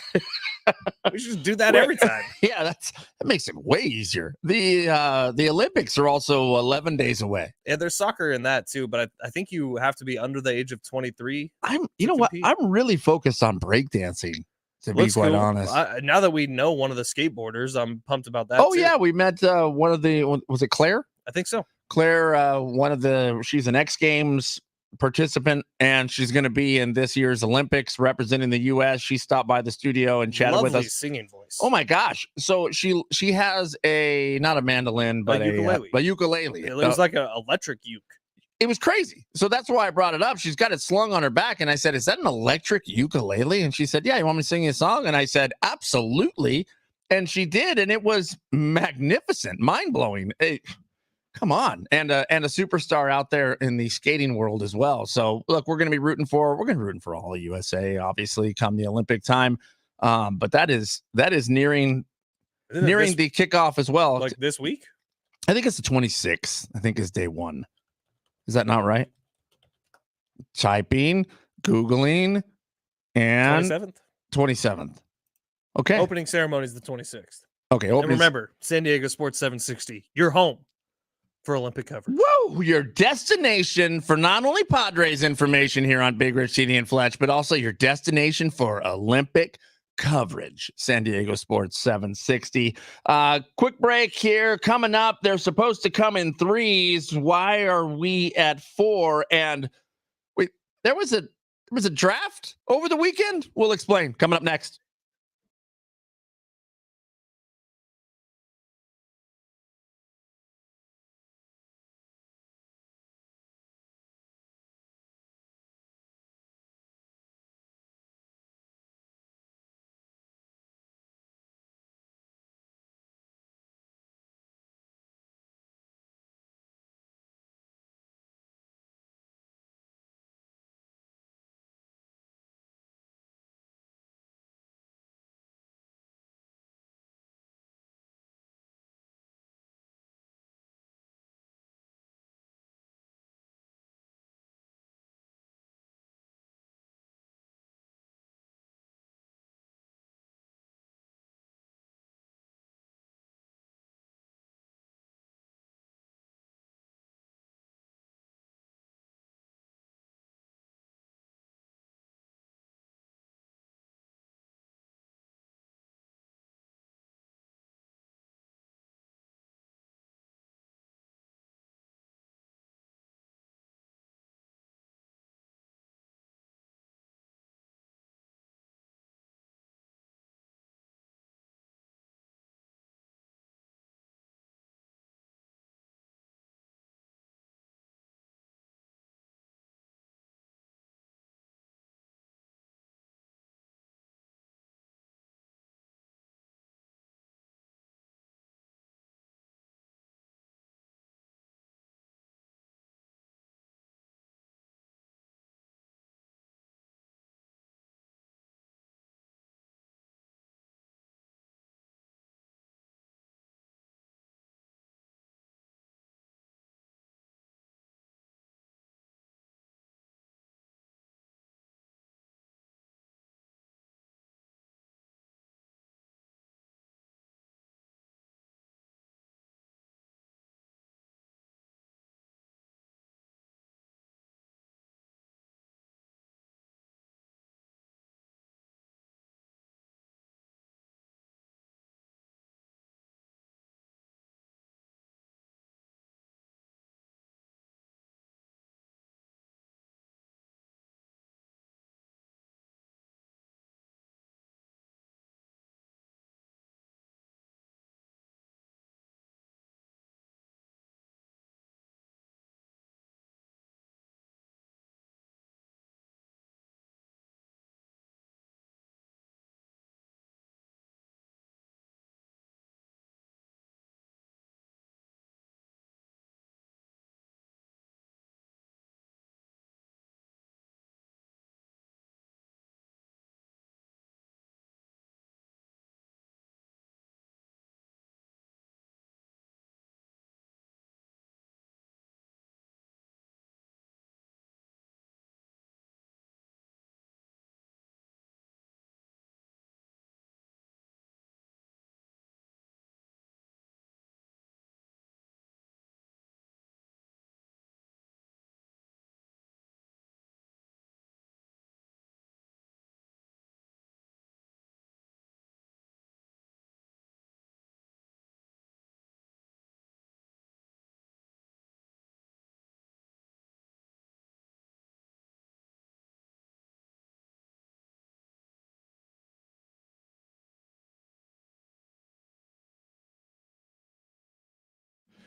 We should do that every time. Yeah, that makes it way easier. The Olympics are also 11 days away. Yeah, there's soccer in that too, but I think you have to be under the age of 23. I'm really focused on breakdancing, to be quite honest. Now that we know one of the skateboarders, I'm pumped about that. Oh, yeah, we met one of the, was it Claire? I think so. Claire, she's an X Games participant, and she's going to be in this year's Olympics representing the U.S. She stopped by the studio and chatted with us. Singing voice. Oh my gosh! So she has not a mandolin, but a ukulele. It looks like an electric uke. it was crazy. So that's why I brought it up. She's got it slung on her back. And I said, is that an electric ukulele? And she said, yeah, you want me to sing you a song? And I said, absolutely. And she did. And it was magnificent, mind blowing. Come on. And a superstar out there in the skating world as well. So look, we're going to be rooting for all of USA, obviously, come the Olympic time. But that is nearing the kickoff as well. Like this week? I think it's the 26th. I think is day one. Is that not right? Typing, Googling, and 27th. Okay. Opening ceremony is the 26th. Okay. And remember, San Diego Sports 760, you're home for Olympic coverage. Whoa, your destination for not only Padres information here on Big Rich, CD, and Fletch, but also your destination for Olympic coverage. San Diego Sports 760. Quick break here coming up. They're supposed to come in threes. Why are we at 4? And wait, there was a draft over the weekend. We'll explain coming up next.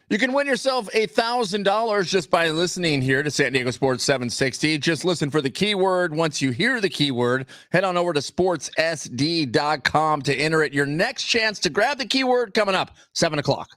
You can win yourself $1,000 just by listening here to San Diego Sports 760. Just listen for the keyword. Once you hear the keyword, head on over to sportssd.com to enter it. Your next chance to grab the keyword coming up, 7 o'clock.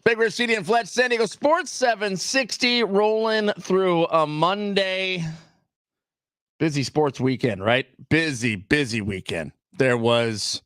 Big Rich, CD, and Fletch, San Diego Sports 760, rolling through a Monday. Busy sports weekend, right? Busy weekend. There was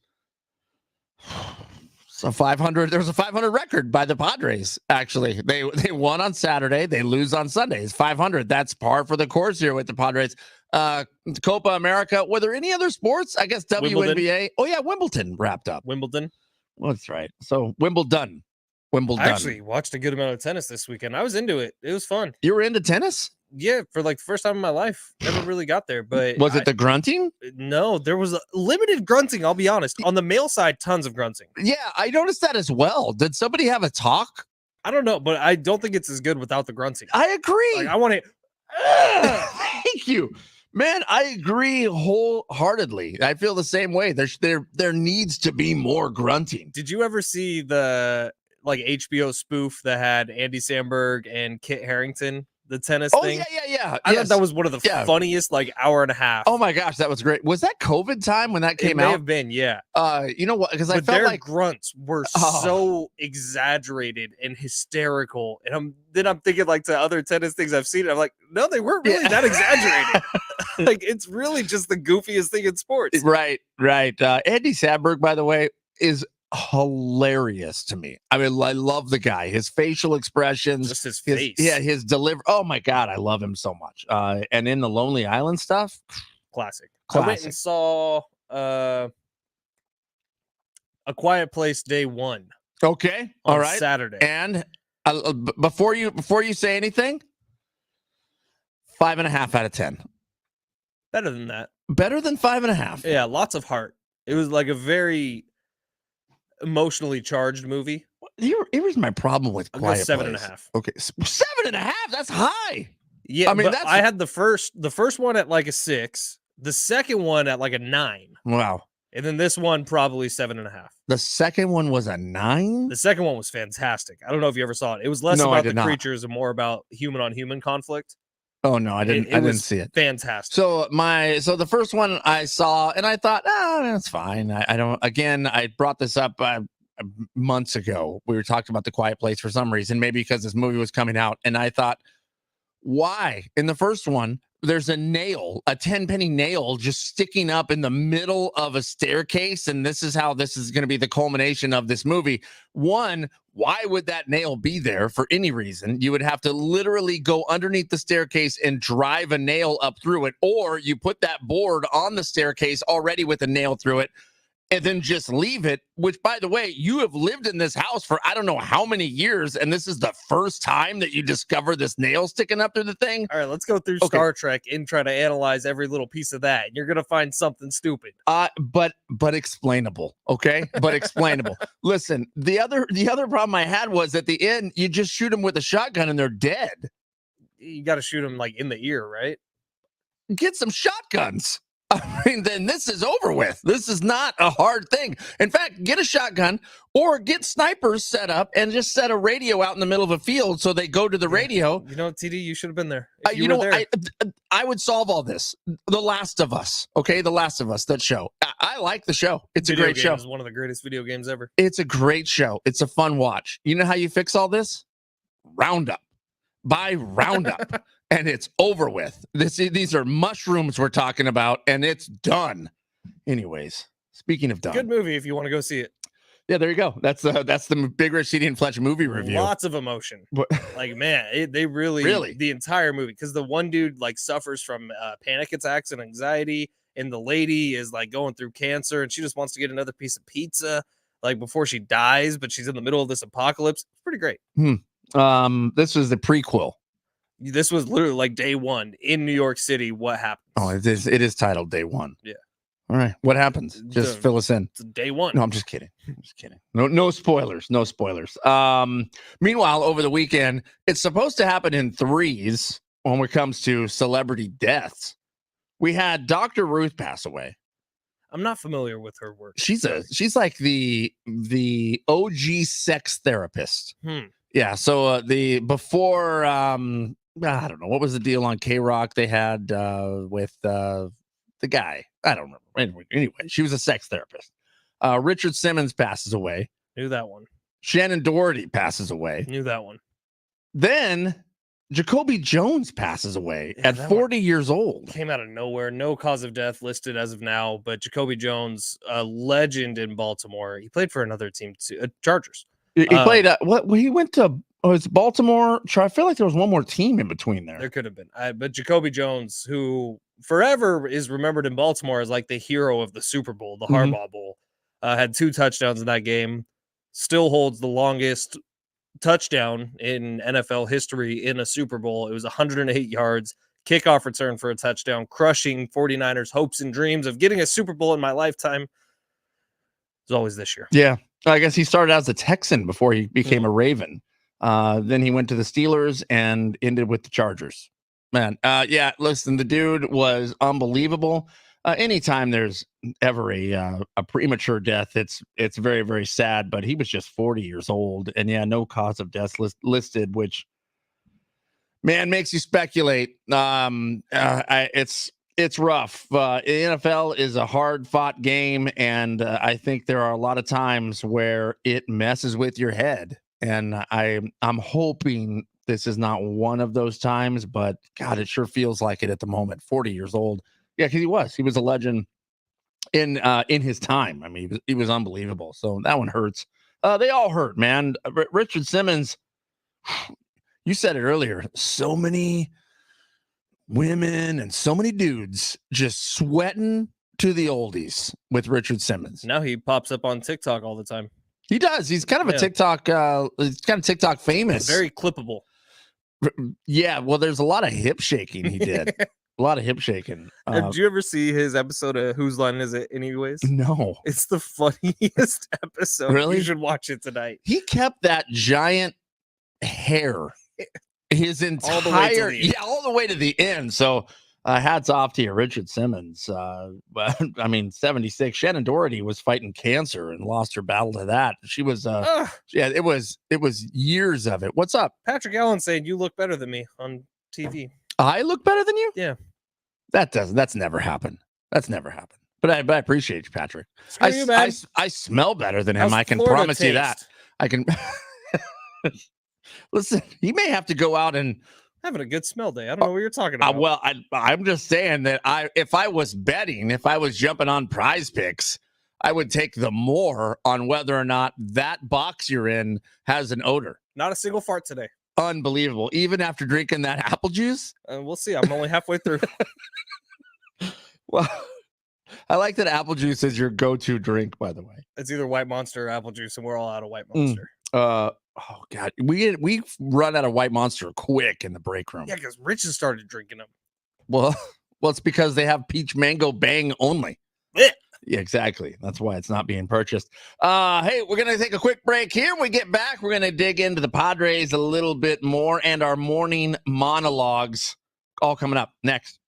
a 500. There was a 500 record by the Padres. Actually, they won on Saturday. They lose on Sundays. 500. That's par for the course here with the Padres. Copa America. Were there any other sports? I guess WNBA. Wimbledon. Oh yeah, Wimbledon wrapped up. Wimbledon. Well, that's right. So Wimbledon. I actually watched a good amount of tennis this weekend. I was into it. It was fun. You were into tennis? Yeah, for like the first time in my life. Never really got there, but was it the grunting? No, there was a limited grunting, I'll be honest. On the male side, tons of grunting. Yeah, I noticed that as well. Did somebody have a talk? I don't know, but I don't think it's as good without the grunting. I agree. Like, I want to Thank you. Man, I agree wholeheartedly. I feel the same way. There needs to be more grunting. Did you ever see the like HBO spoof that had Andy Samberg and Kit Harington, the tennis thing? Yeah. I thought that was one of the funniest like hour and a half. Oh my gosh, that was great. Was that COVID time when that came out? It may have been, yeah. You know what? Because I felt like grunts were so exaggerated and hysterical. And I'm thinking like to other tennis things I've seen. I'm like, no, they weren't really that exaggerated. Like it's really just the goofiest thing in sports. Right. Andy Samberg, by the way, is hilarious to me. I mean, I love the guy. His facial expressions, just his face. His delivery. Oh my god, I love him so much. And in the Lonely Island stuff, classic. I went and saw A Quiet Place Day 1. Okay, all right, Saturday. And before you say anything, 5.5 out of 10. Better than that. Better than 5.5. Yeah, lots of heart. It was like a very emotionally charged movie. Here's my problem with Quiet Place. 7.5. Okay, 7.5. That's high. Yeah, I mean, I had the first one at like a 6, the second one at like a 9. Wow. And then this one probably 7.5. The second one was a 9. The second one was fantastic. I don't know if you ever saw it. It was less about the creatures and more about human on human conflict. Oh no, I didn't see it. Fantastic. So the first one I saw and I thought, that's fine. I don't. Again, I brought this up months ago. We were talking about The Quiet Place for some reason, maybe because this movie was coming out, and I thought, why? In the first one, there's a nail, a 10-penny nail, just sticking up in the middle of a staircase, and this is how this is going to be the culmination of this movie. One, why would that nail be there for any reason? You would have to literally go underneath the staircase and drive a nail up through it, or you put that board on the staircase already with a nail through it, and then just leave it, which, by the way, you have lived in this house for I don't know how many years, and this is the first time that you discover this nail sticking up through the thing. All right, let's go through Star Trek and try to analyze every little piece of that. You're going to find something stupid. But explainable, okay? But explainable. Listen, the other problem I had was at the end, you just shoot them with a shotgun and they're dead. You got to shoot them like in the ear, right? Get some shotguns. I mean, then this is over with. This is not a hard thing. In fact, get a shotgun or get snipers set up and just set a radio out in the middle of a field so they go to the radio. You know, TD, you should have been there. I would solve all this. The Last of Us, okay? The Last of Us, that show. I like the show. It's a great show. It's one of the greatest video games ever. It's a great show. It's a fun watch. You know how you fix all this? Roundup. Buy Roundup. And it's over with. These are mushrooms we're talking about, and it's done. Anyways, speaking of done, good movie if you want to go see it. Yeah, there you go. That's the Big Rich City and Fletch movie review. Lots of emotion. Like, man, they really the entire movie, because the one dude like suffers from panic attacks and anxiety, and the lady is like going through cancer, and she just wants to get another piece of pizza like before she dies, but she's in the middle of this apocalypse. It's pretty great. This was the prequel. This was literally like day one in New York City. What happens? Oh, it is titled Day One. Yeah. All right. What happens? Just fill us in. It's day one. No, I'm just kidding. No spoilers. No spoilers. Meanwhile, over the weekend, it's supposed to happen in threes when it comes to celebrity deaths. We had Dr. Ruth pass away. I'm not familiar with her work. She's like the OG sex therapist. Yeah. So before I don't know what was the deal on K-Rock they had with the guy. I don't remember. Anyway, she was a sex therapist. Richard Simmons passes away. Knew that one. Shannon Doherty passes away. Knew that one. Then Jacoby Jones passes away at 40 years old. Came out of nowhere. No cause of death listed as of now, but Jacoby Jones, a legend in Baltimore. He played for another team too, Chargers. He played he went to it's Baltimore. I feel like there was one more team in between there. There could have been. But Jacoby Jones, who forever is remembered in Baltimore as like the hero of the Super Bowl, the Harbaugh Bowl, had 2 touchdowns in that game. Still holds the longest touchdown in NFL history in a Super Bowl. It was 108 yards, kickoff return for a touchdown, crushing 49ers' hopes and dreams of getting a Super Bowl in my lifetime. It's always this year. Yeah. I guess he started as a Texan before he became a Raven. Then he went to the Steelers and ended with the Chargers. Man, yeah, listen, the dude was unbelievable. Anytime there's ever a premature death, it's very, very sad, but he was just 40 years old. And yeah, no cause of death listed, which, man, makes you speculate. It's rough. NFL is a hard-fought game, and I think there are a lot of times where it messes with your head. And I'm hoping this is not one of those times, but God, it sure feels like it at the moment. 40 years old, yeah, because he was a legend in his time. I mean, he was unbelievable. So that one hurts. They all hurt, man. Richard Simmons, you said it earlier. So many women and so many dudes just sweating to the oldies with Richard Simmons. Now he pops up on TikTok all the time. He does. He's kind of a TikTok. He's kind of TikTok famous. Very clippable. Yeah. Well, there's a lot of hip shaking he did. A lot of hip shaking. Did you ever see his episode of Whose Line Is It Anyways? No. It's the funniest episode. Really? You should watch it tonight. He kept that giant hair his entire all the way to the end. So hats off to you, Richard Simmons. But I mean, 76. Shannon Doherty was fighting cancer and lost her battle to that. She was yeah, it was years of it. What's up? Patrick Allen saying you look better than me on TV. I look better than you? Yeah. That's never happened. That's never happened. But I appreciate you, Patrick. Screw you, man. I smell better than him. How's I can Florida promise you that. taste? I can listen. He may have to go out and having a good smell day. I don't know what you're talking about. Well, I'm just saying that if I was betting, if I was jumping on Prize Picks, I would take the more on whether or not that box you're in has an odor. Not a single fart today. Unbelievable. Even after drinking that apple juice? We'll see. I'm only halfway through. Well, I like that apple juice is your go-to drink, by the way. It's either White Monster or apple juice, and we're all out of White Monster. Oh God, we run out of White Monster quick in the break room. Yeah, because Rich has started drinking them. Well, it's because they have peach mango bang only. Yeah, exactly. That's why it's not being purchased. Hey, we're gonna take a quick break here. When we get back, we're gonna dig into the Padres a little bit more and our morning monologues. All coming up next.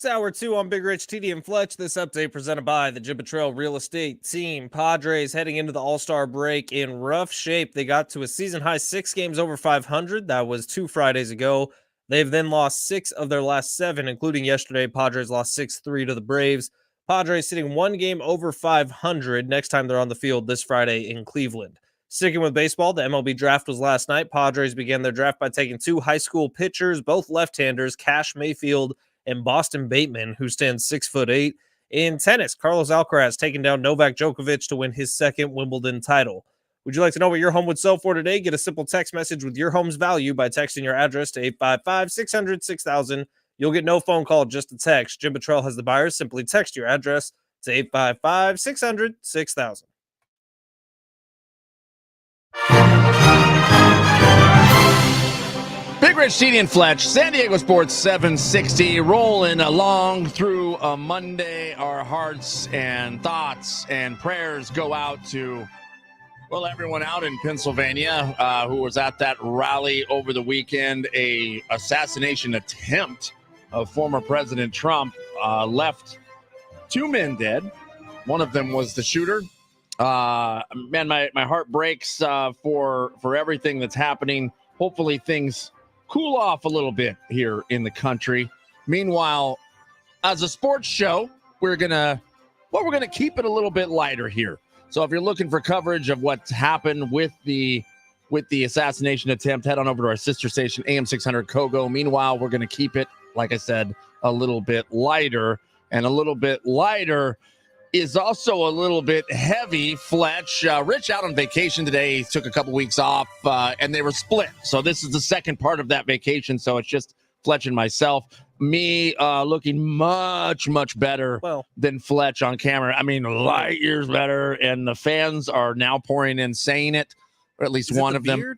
It's hour 2 on Big Rich, TD, and Fletch. This update presented by the Jibba Trail Real Estate Team. Padres heading into the All-Star break in rough shape. They got to a season-high 6 games over 500. That was 2 Fridays ago. They've then lost 6 of their last 7, including yesterday. Padres lost 6-3 to the Braves. Padres sitting 1 game over 500 next time they're on the field this Friday in Cleveland. Sticking with baseball, the MLB draft was last night. Padres began their draft by taking 2 high school pitchers, both left-handers, Cash Mayfield and Boston Bateman, who stands 6'8". In tennis, Carlos Alcaraz taking down Novak Djokovic to win his 2nd Wimbledon title. Would you like to know what your home would sell for today? Get a simple text message with your home's value by texting your address to 855-600-6000. You'll get no phone call, just a text. Jim Buttrell has the buyers. Simply text your address to 855-600-6000. Big Rich, TD, and Fletch, San Diego Sports 760, rolling along through a Monday. Our hearts and thoughts and prayers go out to, well, everyone out in Pennsylvania who was at that rally over the weekend. A assassination attempt of former President Trump left 2 men dead. One of them was the shooter. Man, my heart breaks for everything that's happening. Hopefully things cool off a little bit here in the country. Meanwhile, as a sports show, we're gonna keep it a little bit lighter here. So if you're looking for coverage of what's happened with the assassination attempt, head on over to our sister station, AM 600 Kogo. Meanwhile, we're gonna keep it, like I said, a little bit lighter, and a little bit lighter is also a little bit heavy. Fletch, Rich out on vacation today. He took a couple weeks off, and they were split. So this is the second part of that vacation. So it's just Fletch and myself. Me looking much, much better than Fletch on camera. I mean, light years better. And the fans are now pouring in saying it, or at least one of them.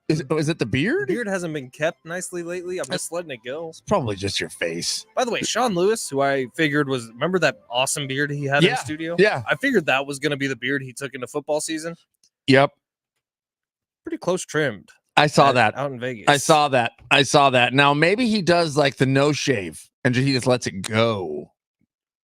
Is it the beard? The beard hasn't been kept nicely lately. I'm just letting it go. It's probably just your face. By the way, Sean Lewis, who I figured was, remember that awesome beard he had in the studio? Yeah. I figured that was going to be the beard he took into football season. Yep. Pretty close trimmed. I saw that. Out in Vegas. I saw that. Now, maybe he does like the no shave and he just lets it go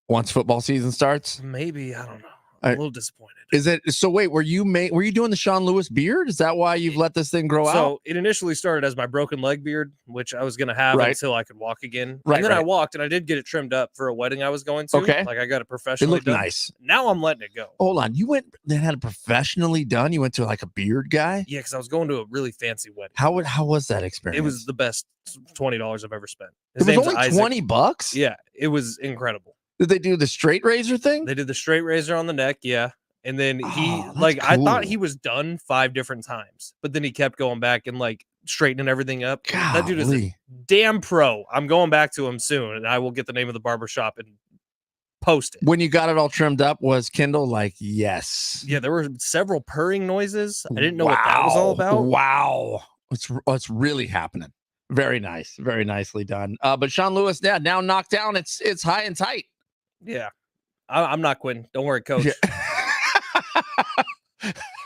once football season starts. Maybe. I don't know. I'm a little disappointed. Is it so? Wait, were you doing the Sean Lewis beard? Is that why you've let this thing grow out? So it initially started as my broken leg beard, which I was going to have until I could walk again. And then I walked, and I did get it trimmed up for a wedding I was going to. Okay, like I got it professionally. It looked nice. Now I'm letting it go. Hold on, you went and had it professionally done. You went to like a beard guy. Yeah, because I was going to a really fancy wedding. How was that experience? It was the best $20 I've ever spent. It was only $20. Yeah, it was incredible. Did they do the straight razor thing? They did the straight razor on the neck. Yeah. And then he, cool. I thought he was done 5 different times, but then he kept going back and straightening everything up. Golly. That dude is a damn pro. I'm going back to him soon, and I will get the name of the barbershop and post it. When you got it all trimmed up, was Kendall like, yes? Yeah, there were several purring noises. I didn't know what that was all about. Wow. It's really happening. Very nice. Very nicely done. But Sean Lewis, now knocked down. It's high and tight. Yeah. I'm not quitting. Don't worry, coach. Yeah.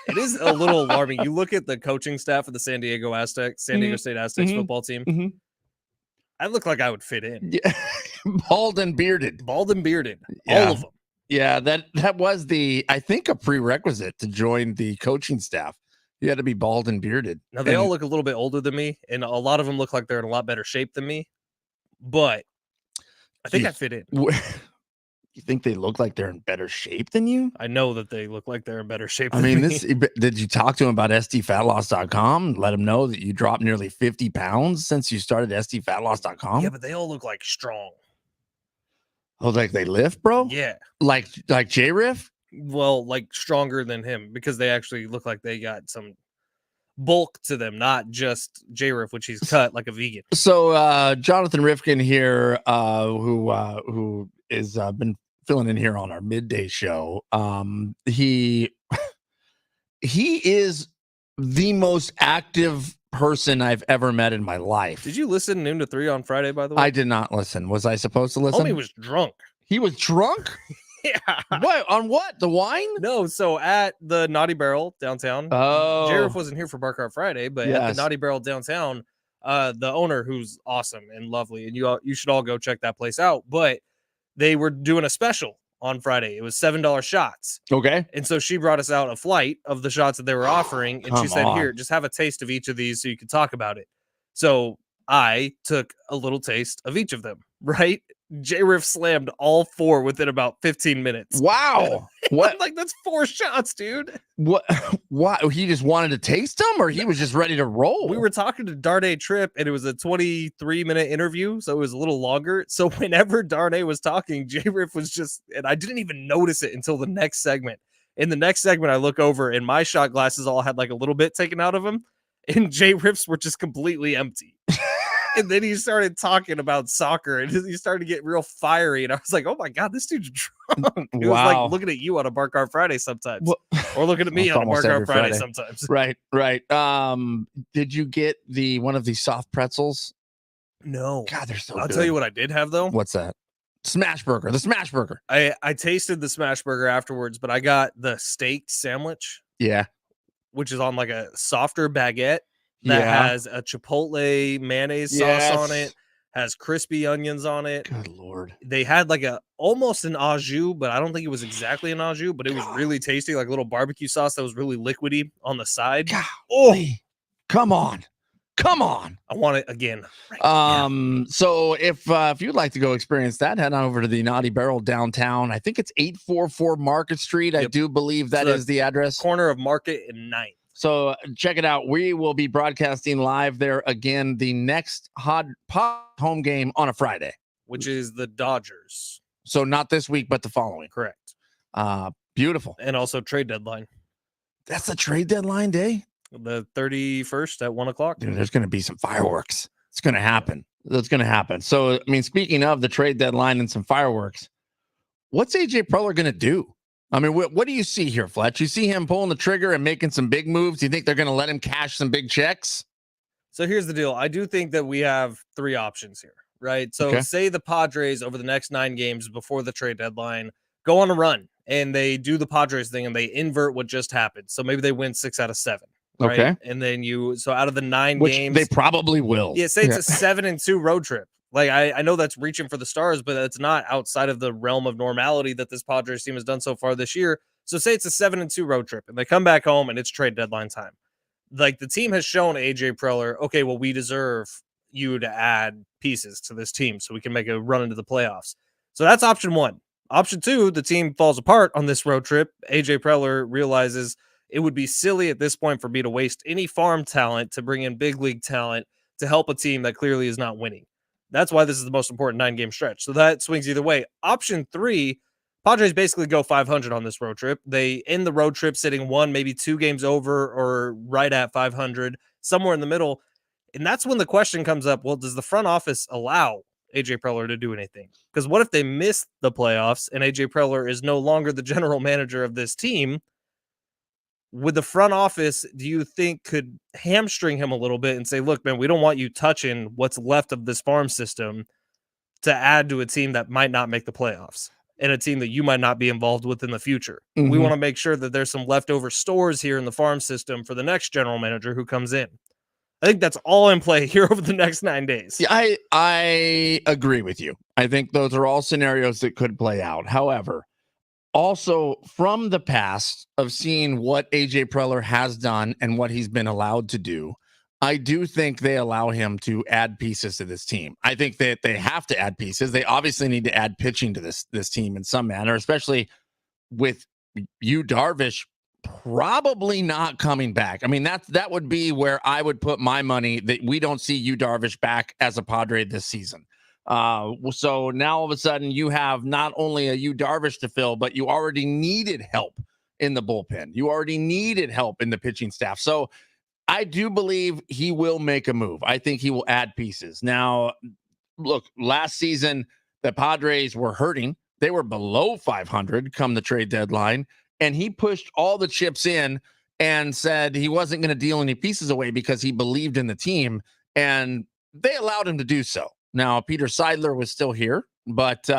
It is a little alarming. You look at the coaching staff of the San Diego State Aztecs football team. Mm-hmm. I look like I would fit in. Yeah. Bald and bearded. Yeah. All of them. Yeah, that was I think a prerequisite to join the coaching staff. You had to be bald and bearded. Now they all look a little bit older than me, and a lot of them look like they're in a lot better shape than me. But I think I fit in. You think they look like they're in better shape than you? I know that they look like they're in better shape than me. Did you talk to them about SDFatLoss.com? Let them know that you dropped nearly 50 pounds since you started SDFatLoss.com? Yeah, but they all look like strong. Oh, like they lift, bro? Yeah. Like J-Riff? Well, stronger than him, because they actually look like they got some bulk to them, not just J-Riff, which he's cut like a vegan. So Jonathan Rifkin here, who is been filling in here on our midday show. He is the most active person I've ever met in my life. Did you listen noon to 3 on Friday, by the way? I did not listen. Was I supposed to listen? Homie was drunk. He was drunk? Yeah. What? On what? The wine? No, so at the Naughty Barrel downtown. Oh. J-Riff wasn't here for Bar Cart Friday, but at the Naughty Barrel downtown, the owner, who's awesome and lovely, and you should all go check that place out. But they were doing a special on Friday. It was $7 shots. Okay. And so she brought us out a flight of the shots that they were offering. And she said, here, just have a taste of each of these so you can talk about it. So I took a little taste of each of them, right? J-Riff slammed all 4 within about 15 minutes. Wow. What? Like, that's 4 shots, dude. What? Why? He just wanted to taste them, or he was just ready to roll? We were talking to Darnay Tripp, and it was a 23-minute interview, so it was a little longer. So whenever Darnay was talking, J-Riff was just, and I didn't even notice it until the next segment. In the next segment, I look over, and my shot glasses all had like a little bit taken out of them, and J-Riff's were just completely empty. And then he started talking about soccer, and he started to get real fiery. And I was like, "Oh my god, this dude's drunk." It was like looking at you on a Bar Car Friday sometimes, or looking at me on a Bar Car Friday sometimes. Right. Did you get one of the soft pretzels? No. God, they're so good. I'll tell you what I did have though. What's that? Smash burger. The smash burger. I tasted the smash burger afterwards, but I got the steak sandwich. Yeah. Which is on like a softer baguette. That has a chipotle mayonnaise sauce on it, has crispy onions on it. Good Lord. They had like almost an au jus, but I don't think it was exactly an au jus, but it was really tasty, like a little barbecue sauce that was really liquidy on the side. Golly. Come on. I want it again. Right so if you'd like to go experience that, head on over to the Naughty Barrel downtown. I think it's 844 Market Street. Yep. I do believe that is the address. Corner of Market and 9th. So check it out. We will be broadcasting live there again. The next hot home game on a Friday, which is the Dodgers. So not this week, but the following. Correct. Beautiful. And also trade deadline. That's the trade deadline day. The 31st at 1:00. Dude, there's going to be some fireworks. It's going to happen. That's going to happen. So, I mean, speaking of the trade deadline and some fireworks, what's AJ Preller going to do? I mean, what do you see here, Fletch? You see him pulling the trigger and making some big moves? Do you think they're going to let him cash some big checks? So here's the deal. I do think that we have 3 options here, right? So say the Padres over the next 9 games before the trade deadline go on a run and they do the Padres thing and they invert what just happened. So maybe they win 6 out of 7. Right? Okay. And then so out of the 9 Which games, they probably will. Yeah, say it's a 7-2 road trip. Like, I know that's reaching for the stars, but it's not outside of the realm of normality that this Padres team has done so far this year. So say it's a 7-2 road trip and they come back home and it's trade deadline time. Like, the team has shown AJ Preller, okay, well, we deserve you to add pieces to this team so we can make a run into the playoffs. So that's option 1. Option 2, the team falls apart on this road trip. AJ Preller realizes it would be silly at this point for me to waste any farm talent to bring in big league talent to help a team that clearly is not winning. That's why this is the most important 9-game stretch. So that swings either way. Option 3, Padres basically go 500 on this road trip. They end the road trip sitting 1, maybe 2 games over or right at 500, somewhere in the middle. And that's when the question comes up, well, does the front office allow AJ Preller to do anything? Because what if they miss the playoffs and AJ Preller is no longer the general manager of this team? With the front office, do you think could hamstring him a little bit and say, look, man, we don't want you touching what's left of this farm system to add to a team that might not make the playoffs and a team that you might not be involved with in the future. Mm-hmm. We want to make sure that there's some leftover stores here in the farm system for the next general manager who comes in. I think that's all in play here over the next 9 days. Yeah, I agree with you. I think those are all scenarios that could play out. However, also, from the past of seeing what AJ Preller has done and what he's been allowed to do, I do think they allow him to add pieces to this team. I think that they have to add pieces. They obviously need to add pitching to this team in some manner, especially with Yu Darvish probably not coming back. I mean, that would be where I would put my money that we don't see Yu Darvish back as a Padre this season. So now all of a sudden you have not only a Yu Darvish to fill, but you already needed help in the bullpen. You already needed help in the pitching staff. So I do believe he will make a move. I think he will add pieces. Now, look, last season, the Padres were hurting. They were below 500 come the trade deadline, and he pushed all the chips in and said he wasn't going to deal any pieces away because he believed in the team, and they allowed him to do so. Now, Peter Seidler was still here, but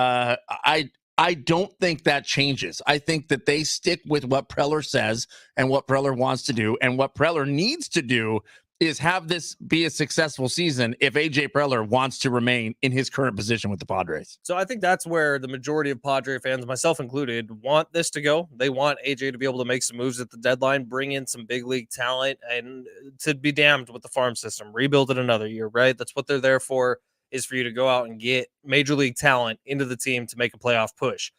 I don't think that changes. I think that they stick with what Preller says and what Preller wants to do and what Preller needs to do is have this be a successful season if AJ Preller wants to remain in his current position with the Padres. So I think that's where the majority of Padre fans, myself included, want this to go. They want AJ to be able to make some moves at the deadline, bring in some big league talent, and to be damned with the farm system, rebuild it another year, right? That's what they're there for, is for you to go out and get major league talent into the team to make a playoff push.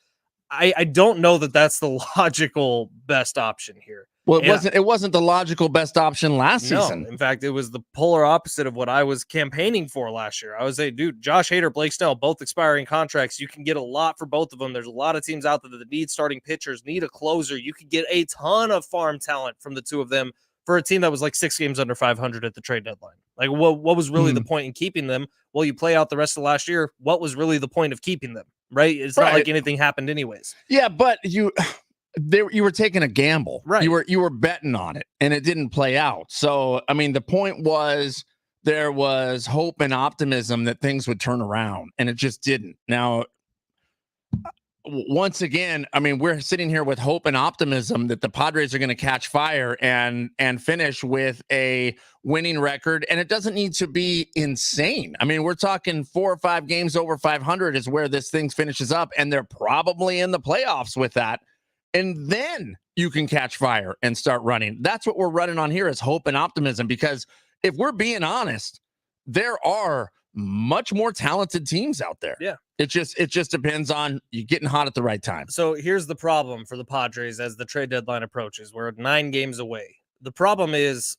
I don't know that that's the logical best option here. Well, it wasn't the logical best option last season. In fact, it was the polar opposite of what I was campaigning for last year. I was saying, dude, Josh Hader, Blake Snell, both expiring contracts. You can get a lot for both of them. There's a lot of teams out there that need starting pitchers, need a closer. You could get a ton of farm talent from the two of them for a team that was like 6 games under 500 at the trade deadline. Like, what was really the point in keeping them? Well, you play out the rest of last year. What was really the point of keeping them? Right? It's not like anything happened anyways. Yeah, but you were taking a gamble. Right. You were betting on it, and it didn't play out. So, I mean, the point was there was hope and optimism that things would turn around, and it just didn't. Now, once again, I mean, we're sitting here with hope and optimism that the Padres are going to catch fire and finish with a winning record. And it doesn't need to be insane. I mean, we're talking 4 or 5 games over 500 is where this thing finishes up. And they're probably in the playoffs with that. And then you can catch fire and start running. That's what we're running on here is hope and optimism. Because if we're being honest, there are much more talented teams out there. Yeah. It just depends on you getting hot at the right time. So here's the problem for the Padres as the trade deadline approaches. We're 9 games away. The problem is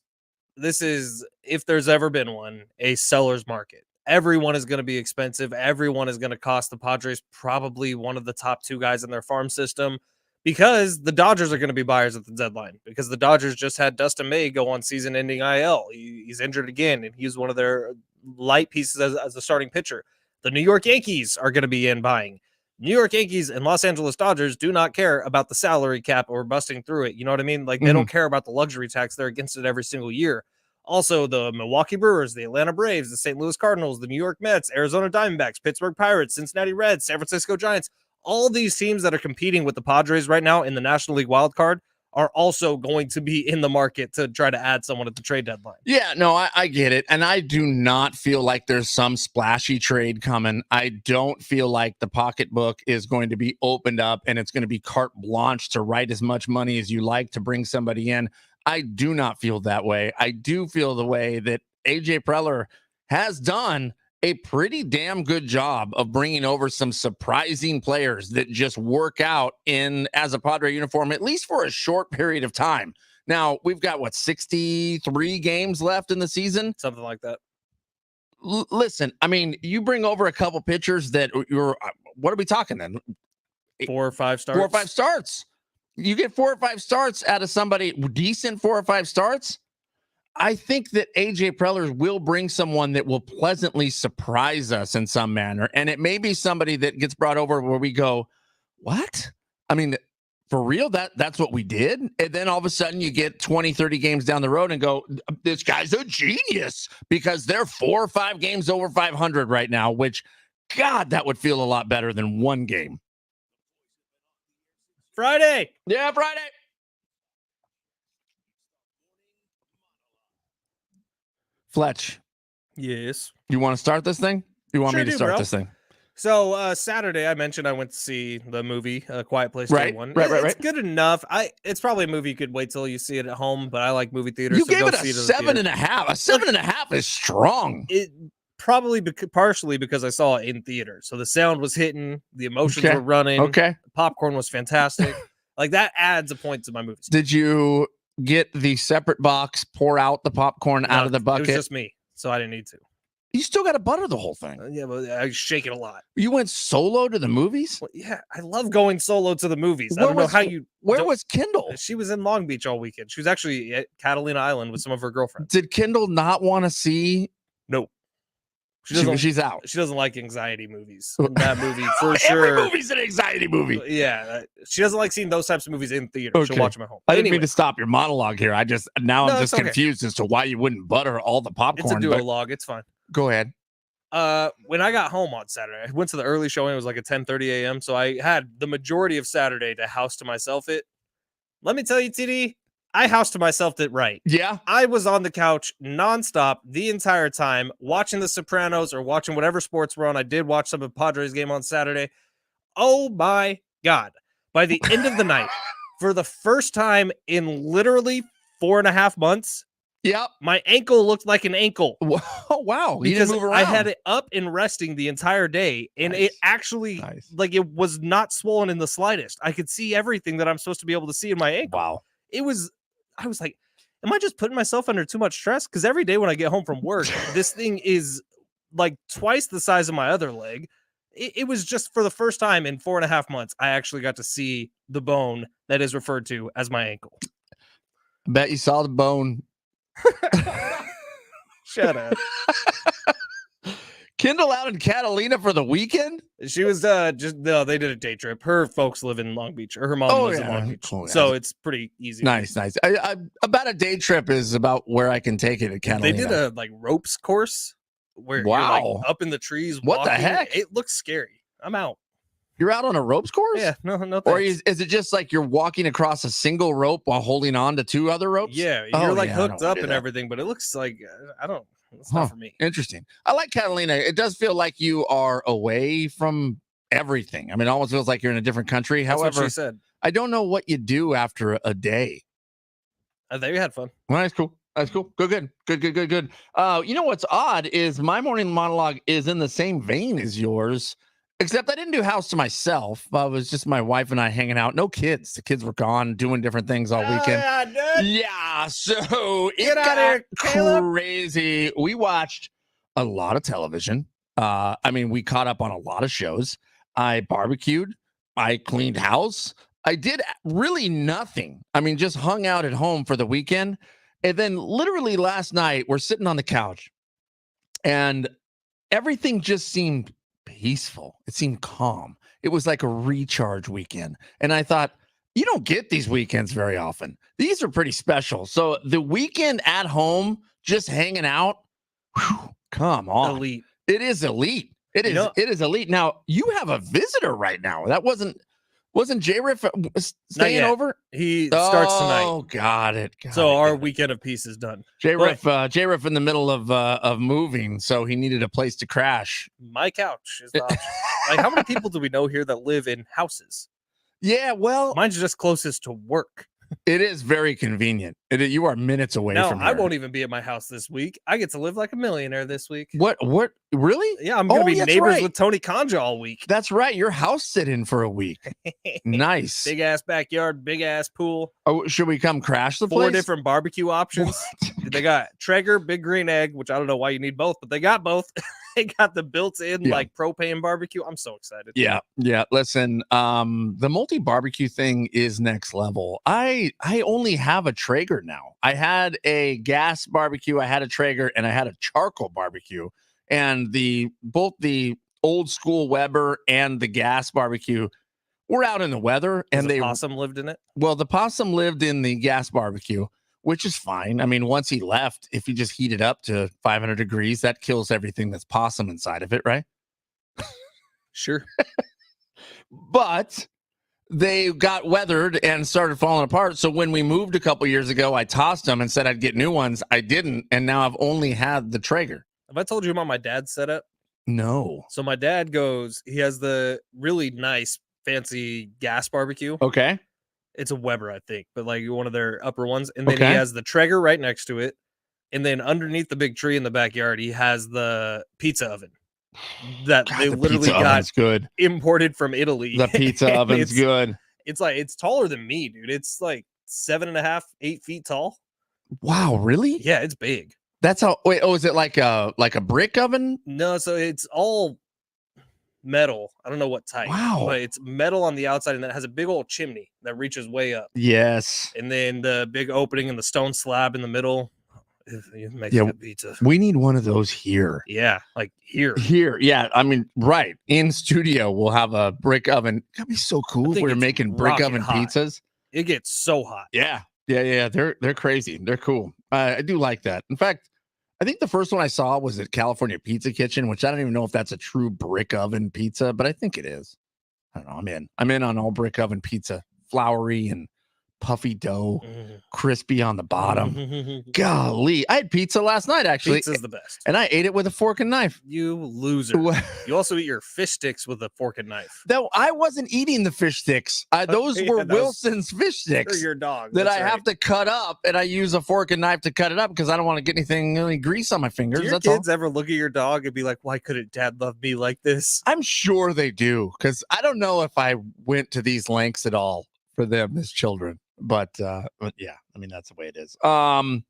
this is, if there's ever been one, a seller's market. Everyone is going to be expensive. Everyone is going to cost the Padres probably one of the top 2 guys in their farm system because the Dodgers are going to be buyers at the deadline because the Dodgers just had Dustin May go on season-ending IL. He's injured again, and he's one of their light pieces as a starting pitcher. The New York Yankees are going to be in buying. New York Yankees and Los Angeles Dodgers do not care about the salary cap or busting through it. You know what I mean? Like, they don't care about the luxury tax. They're against it every single year. Also, the Milwaukee Brewers, the Atlanta Braves, the St. Louis Cardinals, the New York Mets, Arizona Diamondbacks, Pittsburgh Pirates, Cincinnati Reds, San Francisco Giants, all these teams that are competing with the Padres right now in the National League wild card are also going to be in the market to try to add someone at the trade deadline. Yeah, no, I get it. And I do not feel like there's some splashy trade coming. I don't feel like the pocketbook is going to be opened up and it's going to be carte blanche to write as much money as you like to bring somebody in. I do not feel that way. I do feel the way that AJ Preller has done a pretty damn good job of bringing over some surprising players that just work out in as a Padre uniform, at least for a short period of time. Now, we've got, 63 games left in the season? Something like that. Listen, I mean, you bring over a couple pitchers that what are we talking then? 4 or 5 starts? 4 or 5 starts. You get 4 or 5 starts out of somebody decent 4 or 5 starts. I think that AJ Preller will bring someone that will pleasantly surprise us in some manner. And it may be somebody that gets brought over where we go, what? I mean, for real, that's what we did. And then all of a sudden you get 20, 30 games down the road and go, this guy's a genius because they're 4 or 5 games over 500 right now, which, God, that would feel a lot better than 1 game. Friday. Yeah, Friday. Fletch. Yes. You want to start this thing? You want me to start this thing? So Saturday, I mentioned I went to see the movie Quiet Place Day 1. Right. It's good enough. It's probably a movie you could wait till you see it at home, but I like movie theaters. You gave it a 7.5. A 7.5 is strong. It probably partially because I saw it in theater. So the sound was hitting, the emotions were running. Okay. The popcorn was fantastic. Like, that adds a point to my movies. Did you get the separate box, pour out the popcorn out of the bucket? It was just me, so I didn't need to. You still got to butter the whole thing. Yeah, but I shake it a lot. You went solo to the movies? Well, yeah, I love going solo to the movies. I don't know how you... Where was Kendall? She was in Long Beach all weekend. She was actually at Catalina Island with some of her girlfriends. Did Kendall not want to see? Nope. She's out. She doesn't like anxiety movies. That movie, for sure. Every movie's an anxiety movie. Yeah. She doesn't like seeing those types of movies in theater. Okay. She'll watch them at home. I didn't mean to stop your monologue here. I'm just confused as to why you wouldn't butter all the popcorn. It's a duologue. It's fine. Go ahead. When I got home on Saturday, I went to the early showing. It was like at 10:30 a.m. So I had the majority of Saturday to house to myself it. Let me tell you, TD, I housed to myself that right. Yeah. I was on the couch nonstop the entire time watching The Sopranos or watching whatever sports were on. I did watch some of Padres game on Saturday. Oh my God. By the end of the night, for the first time in literally 4.5 months, Yep. my ankle looked like an ankle. Oh, wow. Because didn't move around. I had it up and resting the entire day, and it actually, like, it was not swollen in the slightest. I could see everything that I'm supposed to be able to see in my ankle. Wow. I was like, am I just putting myself under too much stress? Because every day when I get home from work, this thing is like twice the size of my other leg. It was just for the first time in 4.5 months, I actually got to see the bone that is referred to as my ankle. I bet you saw the bone. Shut up. Kendall out in Catalina for the weekend? She was they did a day trip. Her folks live in Long Beach, or her mom lives in Long Beach. Cool, so it's pretty easy. Nice. About a day trip is about where I can take it at Catalina. They did a ropes course where you're like up in the trees. What the heck? It looks scary. I'm out. You're out on a ropes course? Yeah, no. Thanks. Or is it just like you're walking across a single rope while holding on to two other ropes? Yeah, you're hooked up and everything, but it looks like it's not for me. Interesting. I like Catalina. It does feel like you are away from everything. I mean, it almost feels like you're in a different country. That's However, what she said. I don't know what you do after a day. They had fun. Well, that's cool. That's cool. Good. You know what's odd is my morning monologue is in the same vein as yours, except I didn't do house to myself. It was just my wife and I hanging out. No kids. The kids were gone doing different things all weekend. Yeah, dude. Yeah, so Get out of here, Caleb. Crazy. We watched a lot of television. We caught up on a lot of shows. I barbecued. I cleaned house. I did really nothing. Just hung out at home for the weekend. And then literally last night, we're sitting on the couch and everything just seemed peaceful. It seemed calm. It was like a recharge weekend. And I thought, you don't get these weekends very often. These are pretty special. So the weekend at home, just hanging out, come on. Elite. It is elite. It is elite. Now, you have a visitor right now. That wasn't J-Riff staying over? He starts tonight. Oh, got it. So our weekend of peace is done. J-Riff in the middle of moving, so he needed a place to crash. My couch is the option. Like, how many people do we know here that live in houses? Yeah, well, mine's just closest to work. It is very convenient. You are minutes away from here. I won't even be at my house this week. I get to live like a millionaire this week. What? Really? Yeah, I'm going to be neighbors with Tony Conja all week. That's right. Your house sitting for a week. Nice. Big ass backyard, big ass pool. Oh, should we come crash the place? 4 different barbecue options. They got Traeger, Big Green Egg, which I don't know why you need both, but they got both. They got the built-in like propane barbecue. I'm so excited. Yeah. Listen, the multi-barbecue thing is next level. I only have a Traeger now. I had a gas barbecue, I had a Traeger, and I had a charcoal barbecue. And both the old school Weber and the gas barbecue were out in the weather. And the possum lived in it? Well, the possum lived in the gas barbecue, which is fine. Once he left, if you just heat it up to 500 degrees, that kills everything that's possum inside of it, right? Sure. But they got weathered and started falling apart. So when we moved a couple years ago, I tossed them and said I'd get new ones. I didn't. And now I've only had the Traeger. Have I told you about my dad's setup? No. So my dad he has the really nice, fancy gas barbecue. Okay. It's a Weber, I think, but like one of their upper ones. And then he has the Traeger right next to it. And then underneath the big tree in the backyard, he has the pizza oven that they literally got imported from Italy. The pizza oven's good. It's taller than me, dude. It's like 7.5, 8 feet tall. Wow, really? Yeah, it's big. That's how. Wait, is it like a brick oven? No, so it's all metal. I don't know what type. Wow. But it's metal on the outside, and then it has a big old chimney that reaches way up. Yes. And then the big opening and the stone slab in the middle. It makes good pizza. We need one of those here. Yeah, like here. Yeah, right. In studio, we'll have a brick oven. That'd be so cool if we were making brick oven pizzas. It gets so hot. Yeah. They're crazy. They're cool. I do like that. In fact, I think the first one I saw was at California Pizza Kitchen, which I don't even know if that's a true brick oven pizza, but I think it is. I don't know. I'm in on all brick oven pizza, floury and puffy dough, crispy on the bottom. Golly, I had pizza last night, actually. Pizza's the best. And I ate it with a fork and knife. You loser. You also eat your fish sticks with a fork and knife. Though I wasn't eating the fish sticks. Those were Wilson's fish sticks. For your dog. That I have to cut up, and I use a fork and knife to cut it up because I don't want to get any grease on my fingers. Do your kids ever look at your dog and be like, why couldn't dad love me like this? I'm sure they do, because I don't know if I went to these lengths at all for them as children. But yeah, I mean, that's the way it is. Going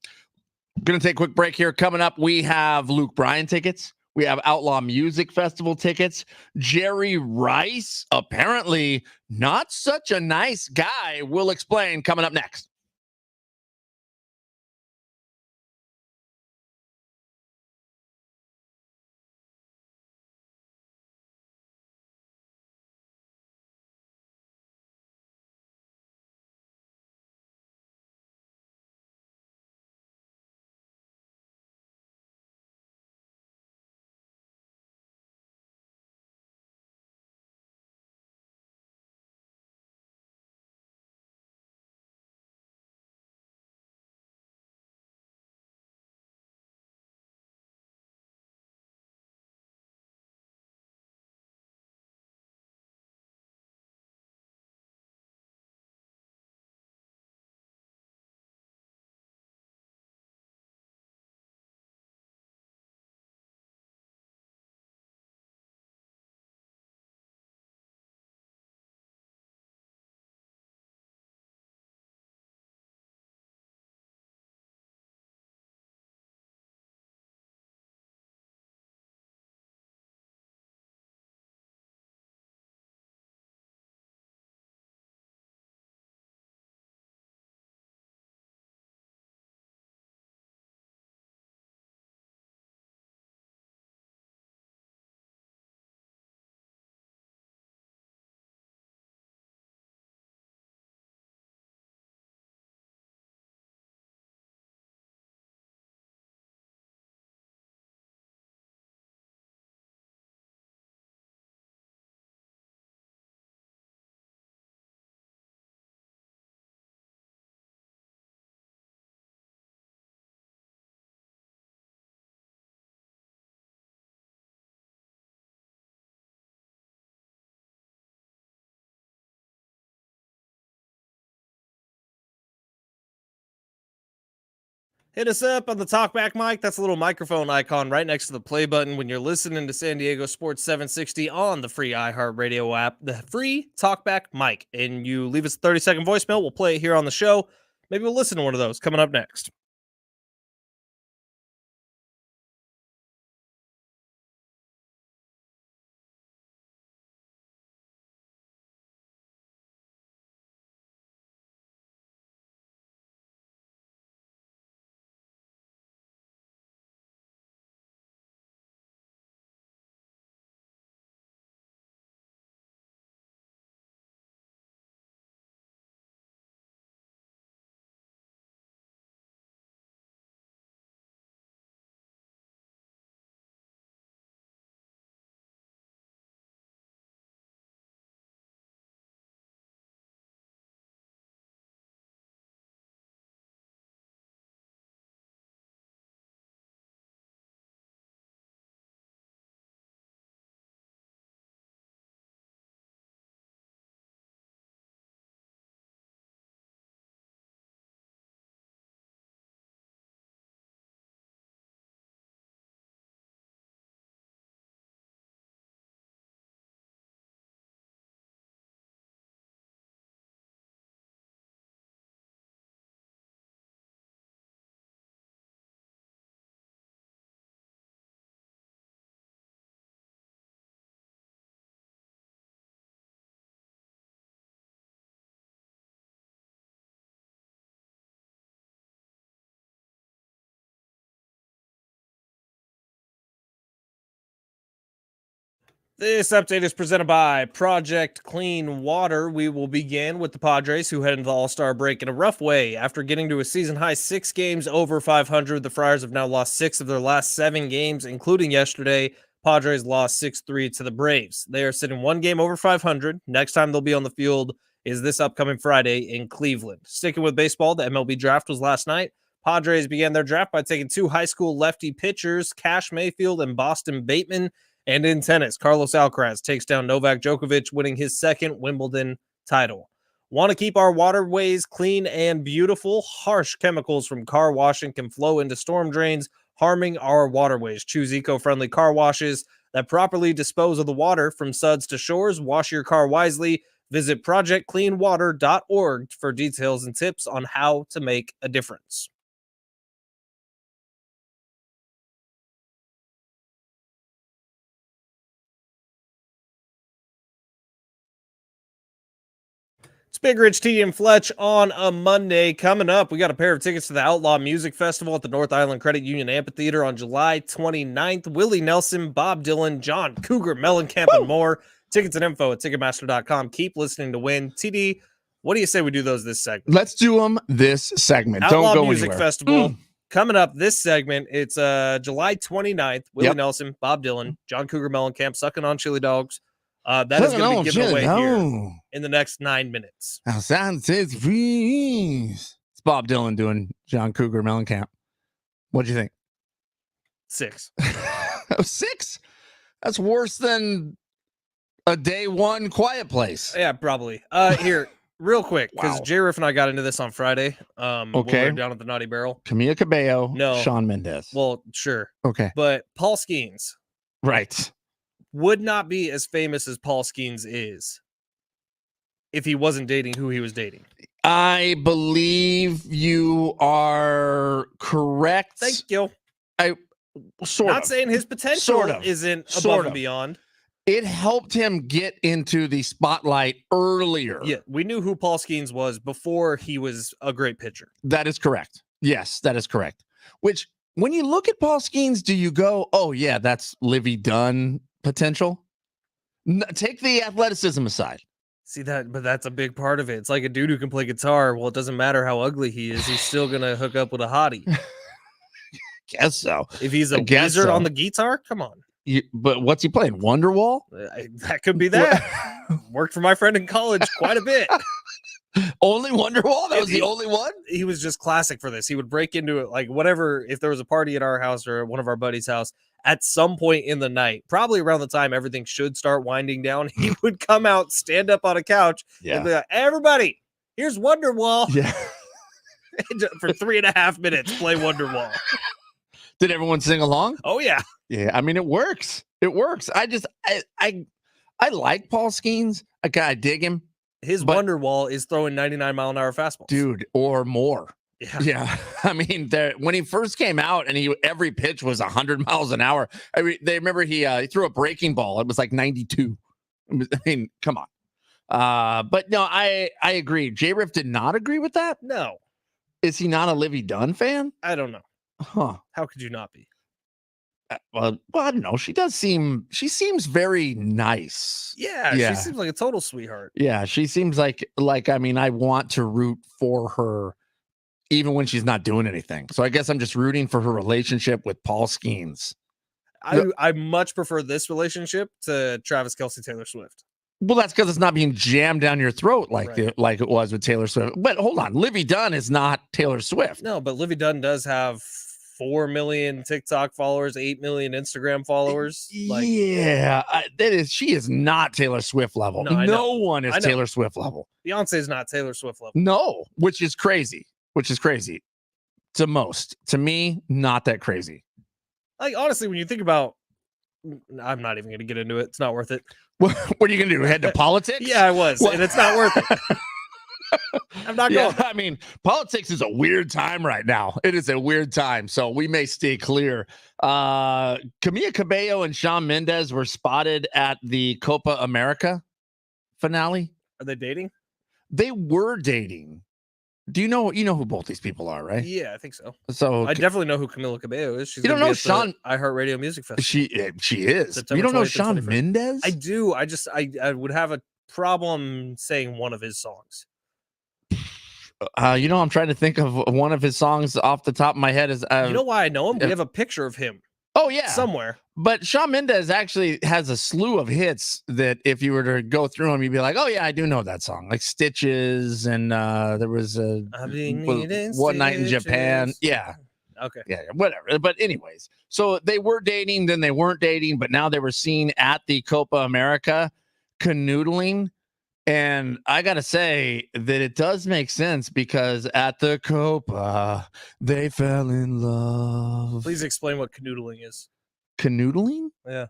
to take a quick break here. Coming up, we have Luke Bryan tickets. We have Outlaw Music Festival tickets. Jerry Rice, apparently not such a nice guy. We'll explain coming up next. Hit us up on the talkback mic. That's a little microphone icon right next to the play button when you're listening to San Diego Sports 760 on the free iHeartRadio app, the free talkback mic. And you leave us a 30-second voicemail. We'll play it here on the show. Maybe we'll listen to one of those coming up next. This update is presented by Project Clean Water. We will begin with the Padres, who head into the All-Star break in a rough way. After getting to a season-high 6 games over 500, the Friars have now lost 6 of their last 7 games, including yesterday. Padres lost 6-3 to the Braves. They are sitting 1 game over 500. Next time they'll be on the field is this upcoming Friday in Cleveland. Sticking with baseball, the MLB draft was last night. Padres began their draft by taking 2 high school lefty pitchers, Cash Mayfield and Boston Bateman. And in tennis, Carlos Alcaraz takes down Novak Djokovic, winning his 2nd Wimbledon title. Want to keep our waterways clean and beautiful? Harsh chemicals from car washing can flow into storm drains, harming our waterways. Choose eco-friendly car washes that properly dispose of the water from suds to shores. Wash your car wisely. Visit projectcleanwater.org for details and tips on how to make a difference. It's Big Rich T and Fletch on a Monday. Coming up, we got a pair of tickets to the Outlaw Music Festival at the North Island Credit Union Amphitheater on July 29th. Willie Nelson, Bob Dylan, John Cougar Mellencamp, and more. Tickets and info at Ticketmaster.com. Keep listening to win. TD, what do you say we do those this segment? Let's do them this segment. Outlaw Don't go Music anywhere. Festival. Coming up this segment, it's July 29th. Willie Nelson, Bob Dylan, John Cougar Mellencamp, Sucking on Chili Dogs. That is going to be given away here in the next 9 minutes. It's Bob Dylan doing John Cougar Mellencamp. What'd you think? 6. 6? That's worse than a day one Quiet Place. Yeah, probably. Here, real quick, because J-Riff and I got into this on Friday. When we were down at the Naughty Barrel. Camila Cabello, no. Shawn Mendes. Well, sure. Okay. But Paul Skeens. Right. Would not be as famous as Paul Skeens is if he wasn't dating who he was dating. I believe you are correct. Thank you. Not saying his potential isn't above and beyond. It helped him get into the spotlight earlier. Yeah, we knew who Paul Skeens was before he was a great pitcher. That is correct. Yes, that is correct. Which, when you look at Paul Skeens, do you go, oh, yeah, that's Livy Dunn potential? Take the athleticism aside. See that, but that's a big part of it. It's like a dude who can play guitar. Well, it doesn't matter how ugly he is. He's still going to hook up with a hottie. Guess so. If he's a wizard on the guitar, come on. But what's he playing? Wonderwall? That could be that. Worked for my friend in college quite a bit. Only Wonderwall? That was the only one? He was just classic for this. He would break into it, like whatever, if there was a party at our house or one of our buddies' house, at some point in the night, probably around the time everything should start winding down, he would come out, stand up on a couch, and be like, everybody, here's Wonderwall. Yeah. For 3.5 minutes, play Wonderwall. Did everyone sing along? Oh, yeah. Yeah, I mean, it works. It works. I like Paul Skeens. I dig him. His Wonderwall is throwing 99-mile-an-hour fastballs. Dude, or more. Yeah. I mean, when he first came out and every pitch was 100 miles an hour. I mean, they remember he threw a breaking ball. It was like 92. I mean, come on. But no, I agree. J-Riff did not agree with that. No. Is he not a Livy Dunn fan? I don't know. Huh. How could you not be? Well, I don't know. She seems very nice. Yeah, she seems like a total sweetheart. Yeah, she seems like, I mean, I want to root for her even when she's not doing anything. So I guess I'm just rooting for her relationship with Paul Skeens. I much prefer this relationship to Travis Kelce, Taylor Swift. Well, that's because it's not being jammed down your throat like it was with Taylor Swift. But hold on, Livy Dunn is not Taylor Swift. No, but Livy Dunn does have 4 million TikTok followers, 8 million Instagram followers. She is not Taylor Swift level. No one is Taylor Swift level. Beyonce is not Taylor Swift level. No, which is crazy. To me, not that crazy. Like, honestly, when you think about, I'm not even going to get into it. It's not worth it. What are you going to do? Head to politics? Yeah, I was. And it's not worth it. I'm not going. I mean, politics is a weird time right now. It is a weird time. So we may stay clear. Camila Cabello and Shawn Mendes were spotted at the Copa America finale. Are they dating? They were dating. Do you know who both these people are, right? Yeah, I think so. So I definitely know who Camila Cabello is. She's you don't know Shawn iHeartRadio Music Festival. She is. September you don't know 20th Shawn Mendes? I do. I would have a problem saying one of his songs. I'm trying to think of one of his songs off the top of my head. Is you know why I know him? We have a picture of him Oh, yeah. Somewhere. But Shawn Mendes actually has a slew of hits that if you were to go through them, you'd be like, oh, yeah, I do know that song. Like Stitches, and there was a One Night in Japan. Yeah. Okay. Yeah, whatever. But anyways, so they were dating, then they weren't dating, but now they were seen at the Copa America canoodling. And I got to say that it does make sense because at the Copa, they fell in love. Please explain what canoodling is. Canoodling? Yeah.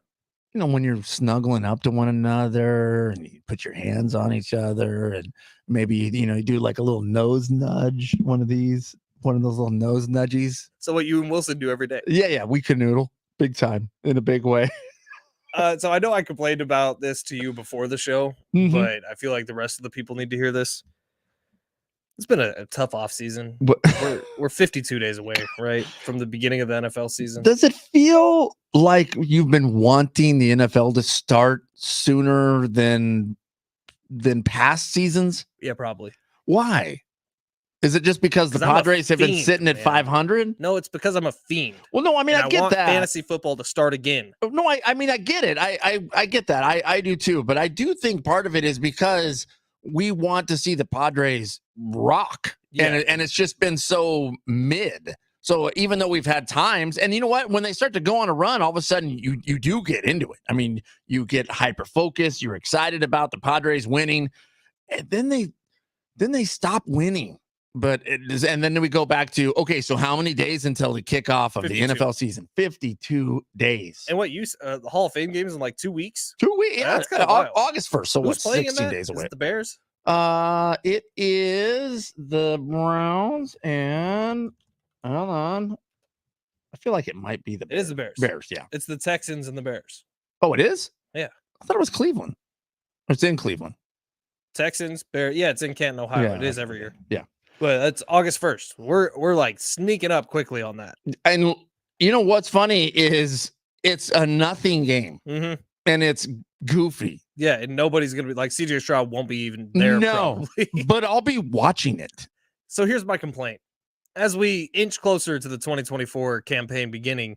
You know, when you're snuggling up to one another and you put your hands on each other and maybe, you do like a little nose nudge, one of those little nose nudgies. So what you and Wilson do every day. Yeah. We canoodle big time in a big way. So I know I complained about this to you before the show, but I feel like the rest of the people need to hear this. It's been a tough off season. We're 52 days away, right, from the beginning of the NFL season. Does it feel like you've been wanting the NFL to start sooner than past seasons? Yeah, probably. Why? Is it just because the Padres have been sitting at 500? No, it's because I'm a fiend. Well, no, I mean, I get that. Fantasy football to start again. No, I mean, I get it. I get that. I do too. But I do think part of it is because we want to see the Padres rock. Yeah. And it's just been so mid. So even though we've had times, and you know what? When they start to go on a run, all of a sudden you do get into it. I mean, you get hyper-focused. You're excited about the Padres winning. And then they stop winning. But and then we go back to, okay, so how many days until the kickoff of 52. The NFL season? 52 days. And what the Hall of Fame games in like 2 weeks? 2 weeks, yeah. That's kind of August 1st. So what's 16 days away? Is it the Bears? It is the Browns and hold on. I feel like it might be the Bears. It is the Bears. Bears, yeah. It's the Texans and the Bears. Oh, it is? Yeah. I thought it was Cleveland. It's in Cleveland. Texans, Bears. Yeah, it's in Canton, Ohio. Yeah, it is every year. Yeah. But it's August 1st. We're like sneaking up quickly on that. And you know what's funny is it's a nothing game. Mm-hmm. And it's goofy. Yeah, and nobody's going to be like CJ Stroud won't be even there. No, but I'll be watching it. So here's my complaint. As we inch closer to the 2024 campaign beginning,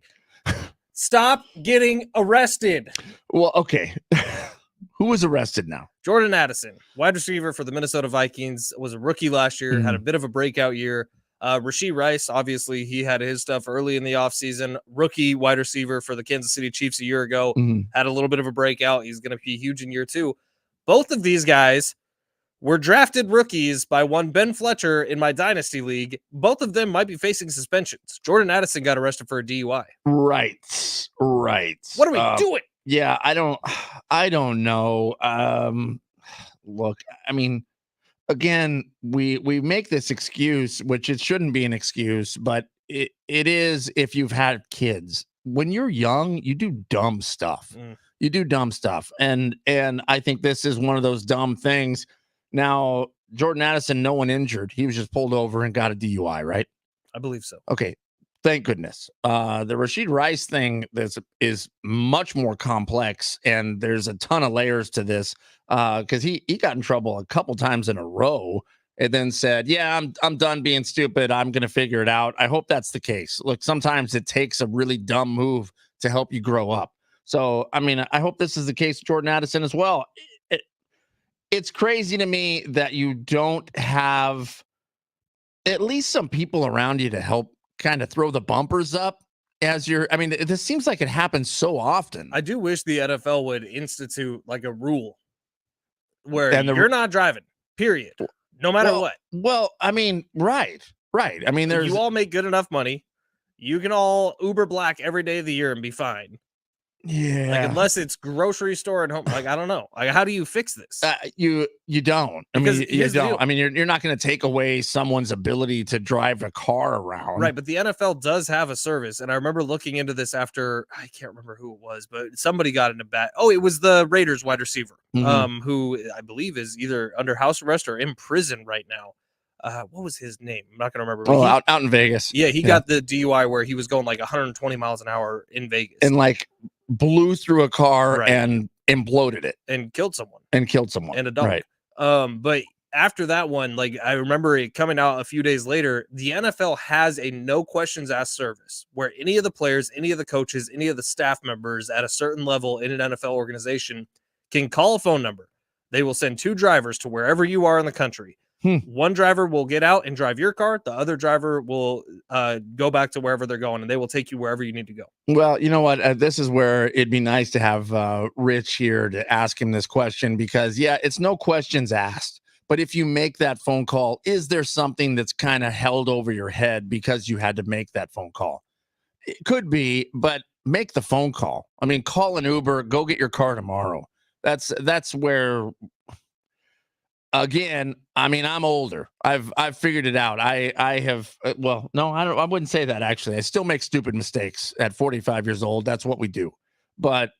stop getting arrested. Well, okay. Who was arrested now? Jordan Addison, wide receiver for the Minnesota Vikings, was a rookie last year, had a bit of a breakout year. Rashee Rice, obviously, he had his stuff early in the offseason. Rookie wide receiver for the Kansas City Chiefs a year ago, had a little bit of a breakout. He's going to be huge in year 2. Both of these guys were drafted rookies by one Ben Fletcher in my Dynasty League. Both of them might be facing suspensions. Jordan Addison got arrested for a DUI. Right. What are we doing? Yeah, I don't know. Look, I mean, again, we make this excuse, which it shouldn't be an excuse, but it is if you've had kids. When you're young, you do dumb stuff. You do dumb stuff. And I think this is one of those dumb things. Now, Jordan Addison, no one injured. He was just pulled over and got a DUI, right? I believe so. Okay. Thank goodness. The Rashee Rice thing is much more complex, and there's a ton of layers to this because he got in trouble a couple times in a row and then said, yeah, I'm done being stupid. I'm going to figure it out. I hope that's the case. Look, sometimes it takes a really dumb move to help you grow up. So, I mean, I hope this is the case with Jordan Addison as well. It's crazy to me that you don't have at least some people around you to help kind of throw the bumpers up as this seems like it happens so often. I do wish the NFL would institute like a rule where you're not driving, period. No matter what. Well, I mean, right. I mean, you all make good enough money. You can all Uber Black every day of the year and be fine. Yeah. Like, unless it's grocery store and home. Like, I don't know. Like, how do you fix this? You don't. I mean, you don't. I mean, you're not going to take away someone's ability to drive a car around. Right. But the NFL does have a service. And I remember looking into this after, I can't remember who it was, but somebody got in a bad. Oh, it was the Raiders wide receiver, who I believe is either under house arrest or in prison right now. What was his name? I'm not going to remember. Oh, out in Vegas. Yeah, he got the DUI where he was going like 120 miles an hour in Vegas. And like blew through a car and imploded it. And killed someone. And a dog. Right. But after that one, like I remember it coming out a few days later, the NFL has a no questions asked service where any of the players, any of the coaches, any of the staff members at a certain level in an NFL organization can call a phone number. They will send 2 drivers to wherever you are in the country. One driver will get out and drive your car. The other driver will go back to wherever they're going, and they will take you wherever you need to go. Well, you know what? This is where it'd be nice to have Rich here to ask him this question because, yeah, it's no questions asked. But if you make that phone call, is there something that's kind of held over your head because you had to make that phone call? It could be, but make the phone call. I mean, call an Uber, go get your car tomorrow. That's where, again, I mean, I'm older. I've figured it out. I have well, no, I wouldn't say that actually. I still make stupid mistakes at 45 years old. That's what we do. But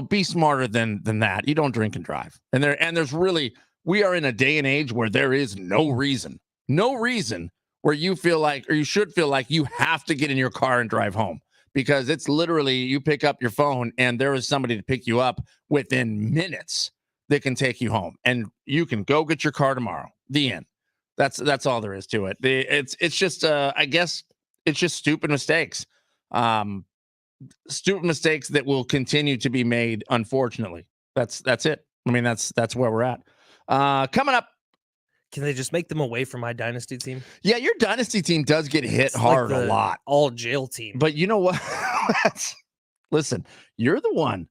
be smarter than that. You don't drink and drive. And there's really, we are in a day and age where there is no reason where you feel like, or you should feel like you have to get in your car and drive home because it's literally you pick up your phone and there is somebody to pick you up within minutes that can take you home and you can go get your car tomorrow. The end. That's all there is to it. It's just I guess it's just stupid mistakes. Stupid mistakes that will continue to be made, unfortunately. That's it. I mean, that's where we're at. Coming up. Can they just make them away from my dynasty team? Yeah, your dynasty team does get hit hard a lot. All jail team. But you know what? Listen, you're the one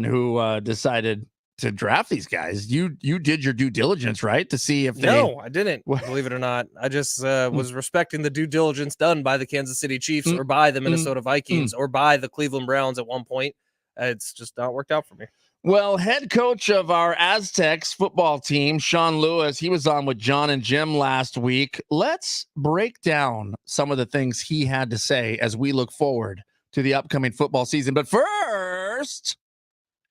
who decided to draft these guys. You did your due diligence, right? To see if No, I didn't. Believe it or not. I just was respecting the due diligence done by the Kansas City Chiefs or by the Minnesota Vikings or by the Cleveland Browns at one point. It's just not worked out for me. Well, head coach of our Aztecs football team, Sean Lewis, he was on with John and Jim last week. Let's break down some of the things he had to say as we look forward to the upcoming football season. But first,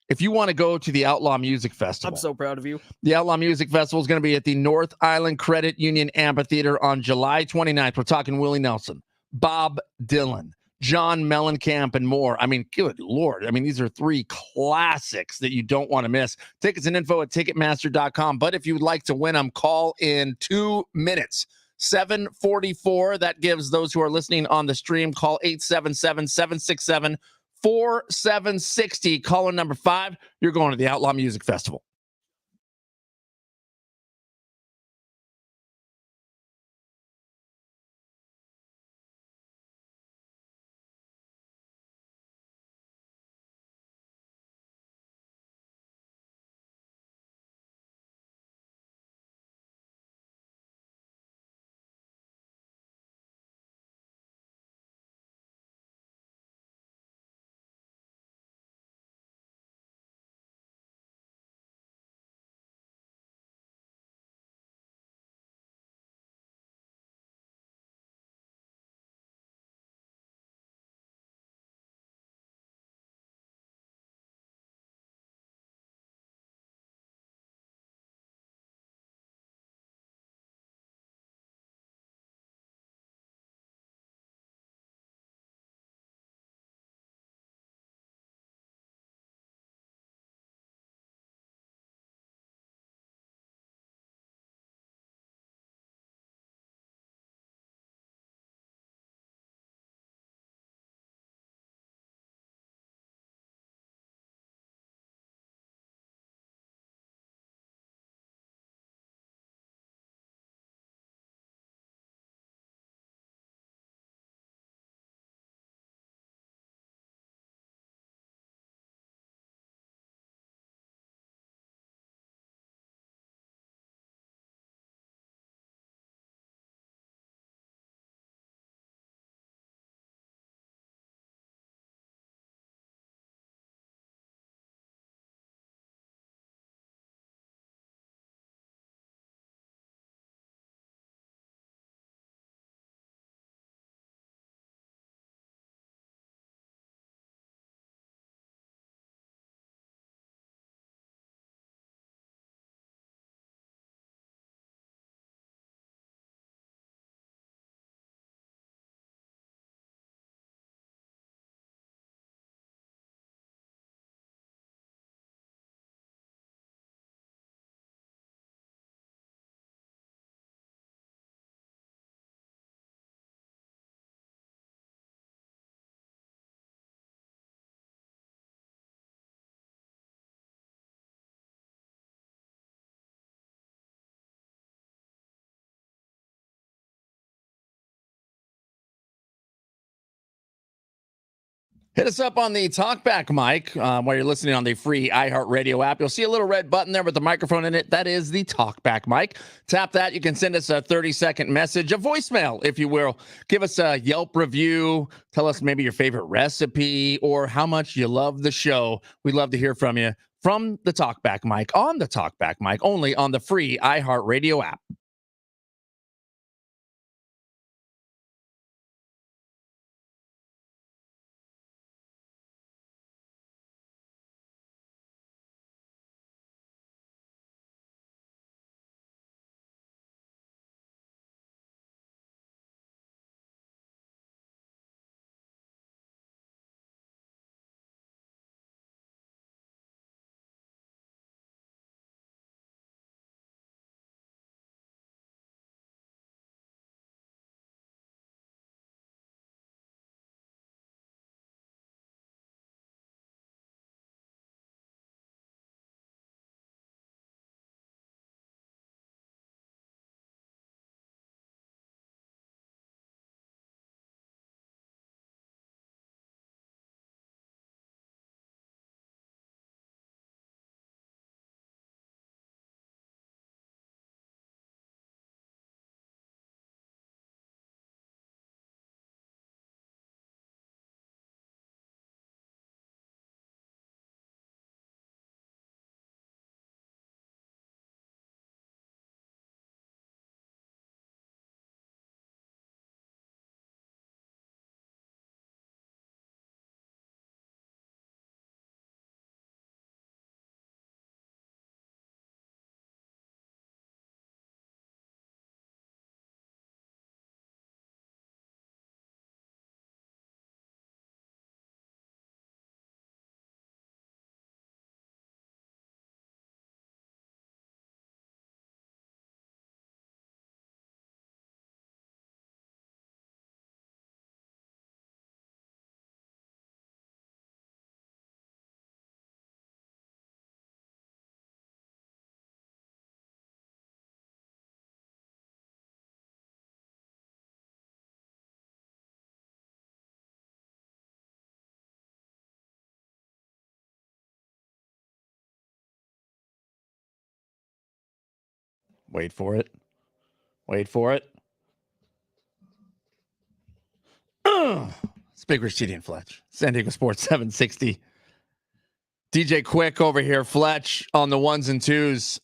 if you want to go to the Outlaw Music Festival. I'm so proud of you. The Outlaw Music Festival is going to be at the North Island Credit Union Amphitheater on July 29th. We're talking Willie Nelson, Bob Dylan, John Mellencamp, and more. I mean, good Lord. I mean, these are 3 classics that you don't want to miss. Tickets and info at Ticketmaster.com. But if you would like to win them, call in 2 minutes. 744. That gives those who are listening on the stream, call 877-767-4760. Caller number 5. You're going to the Outlaw Music Festival. Hit us up on the TalkBack mic while you're listening on the free iHeartRadio app. You'll see a little red button there with the microphone in it. That is the TalkBack mic. Tap that. You can send us a 30-second message, a voicemail, if you will. Give us a Yelp review. Tell us maybe your favorite recipe or how much you love the show. We'd love to hear from you from the TalkBack mic, on the TalkBack mic, only on the free iHeartRadio app. Wait for it. Wait for it. It's Big Rich, TD, and Fletch. San Diego Sports 760. DJ Quick over here. Fletch on the ones and twos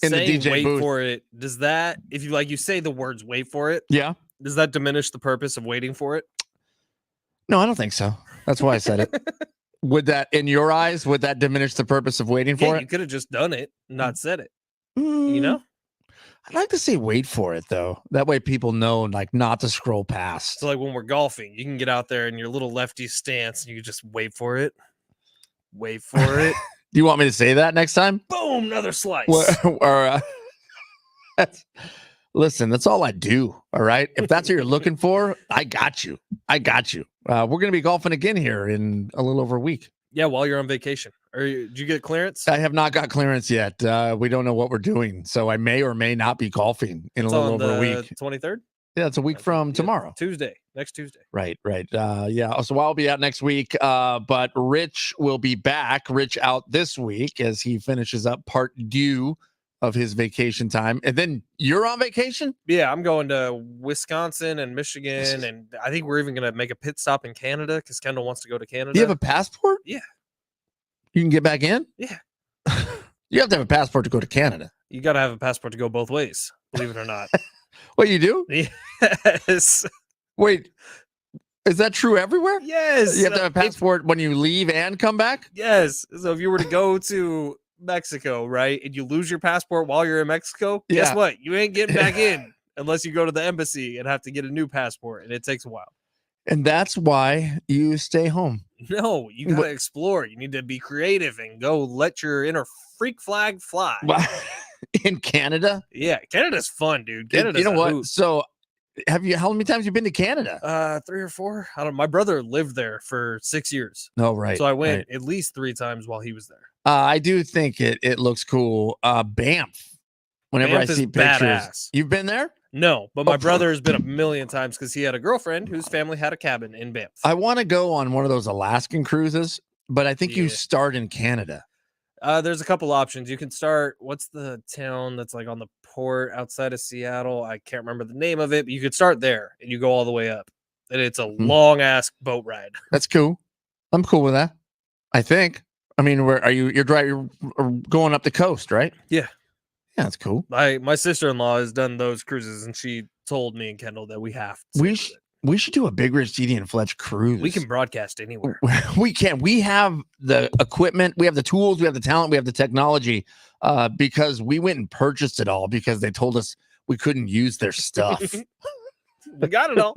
in Saying the DJ wait booth. for it, does that, if you say the words wait for it, Yeah. does that diminish the purpose of waiting for it? No, I don't think so. That's why I said it. Would that, in your eyes, would that diminish the purpose of waiting for it? You could have just done it, not said it. You know? I'd like to say wait for it, though. That way people know, like, not to scroll past. So, like, when we're golfing, you can get out there in your little lefty stance and you just wait for it. Wait for it. Do you want me to say that next time? Boom, another slice. Listen, that's all I do. All right. If that's what you're looking for, I got you. I got you. We're going to be golfing again here in a little over a week. Yeah, while you're on vacation. Did you get clearance? I have not got clearance yet. We don't know what we're doing. So I may or may not be golfing in a little over a week. 23rd? Yeah, it's a week from tomorrow. Next Tuesday. Right. Yeah. So I'll be out next week. But Rich will be back. Rich out this week as he finishes up part due of his vacation time. And then you're on vacation? Yeah, I'm going to Wisconsin and Michigan. And I think we're even going to make a pit stop in Canada because Kendall wants to go to Canada. Do you have a passport? Yeah. You can get back in? Yeah. You have to have a passport to go to Canada. You got to have a passport to go both ways, believe it or not. What, you do? Yes. Wait, is that true everywhere? Yes. You have to have a passport when you leave and come back? Yes. So if you were to go to Mexico, right, and you lose your passport while you're in Mexico, guess what? You ain't getting back in unless you go to the embassy and have to get a new passport, and it takes a while. And that's why you stay home. No, you got to explore. You need to be creative and go let your inner freak flag fly. In Canada? Yeah, Canada's fun, dude. Canada's you know what? Hoot. So how many times have you been to Canada? 3 or 4. I don't know. My brother lived there for 6 years. Oh, right. So I went at least 3 times while he was there. I do think it looks cool. Banff. Whenever Banff I see pictures. badass. You've been there? No, but my brother has been a million times because he had a girlfriend whose family had a cabin in Banff. I want to go on one of those Alaskan cruises, but I think you start in Canada. There's a couple options. You can start, what's the town that's like on the port outside of Seattle? I can't remember the name of it, but you could start there and you go all the way up. And it's a long ass boat ride. That's cool. I'm cool with that. I think. I mean, you're going up the coast, right? Yeah. Yeah, that's cool. My sister-in-law has done those cruises, and she told me and Kendall that we have to. We should do a Big Rich, Didi, and Fletch cruise. We can broadcast anywhere. We can. We have the equipment. We have the tools. We have the talent. We have the technology. Because we went and purchased it all because they told us we couldn't use their stuff. We got it all.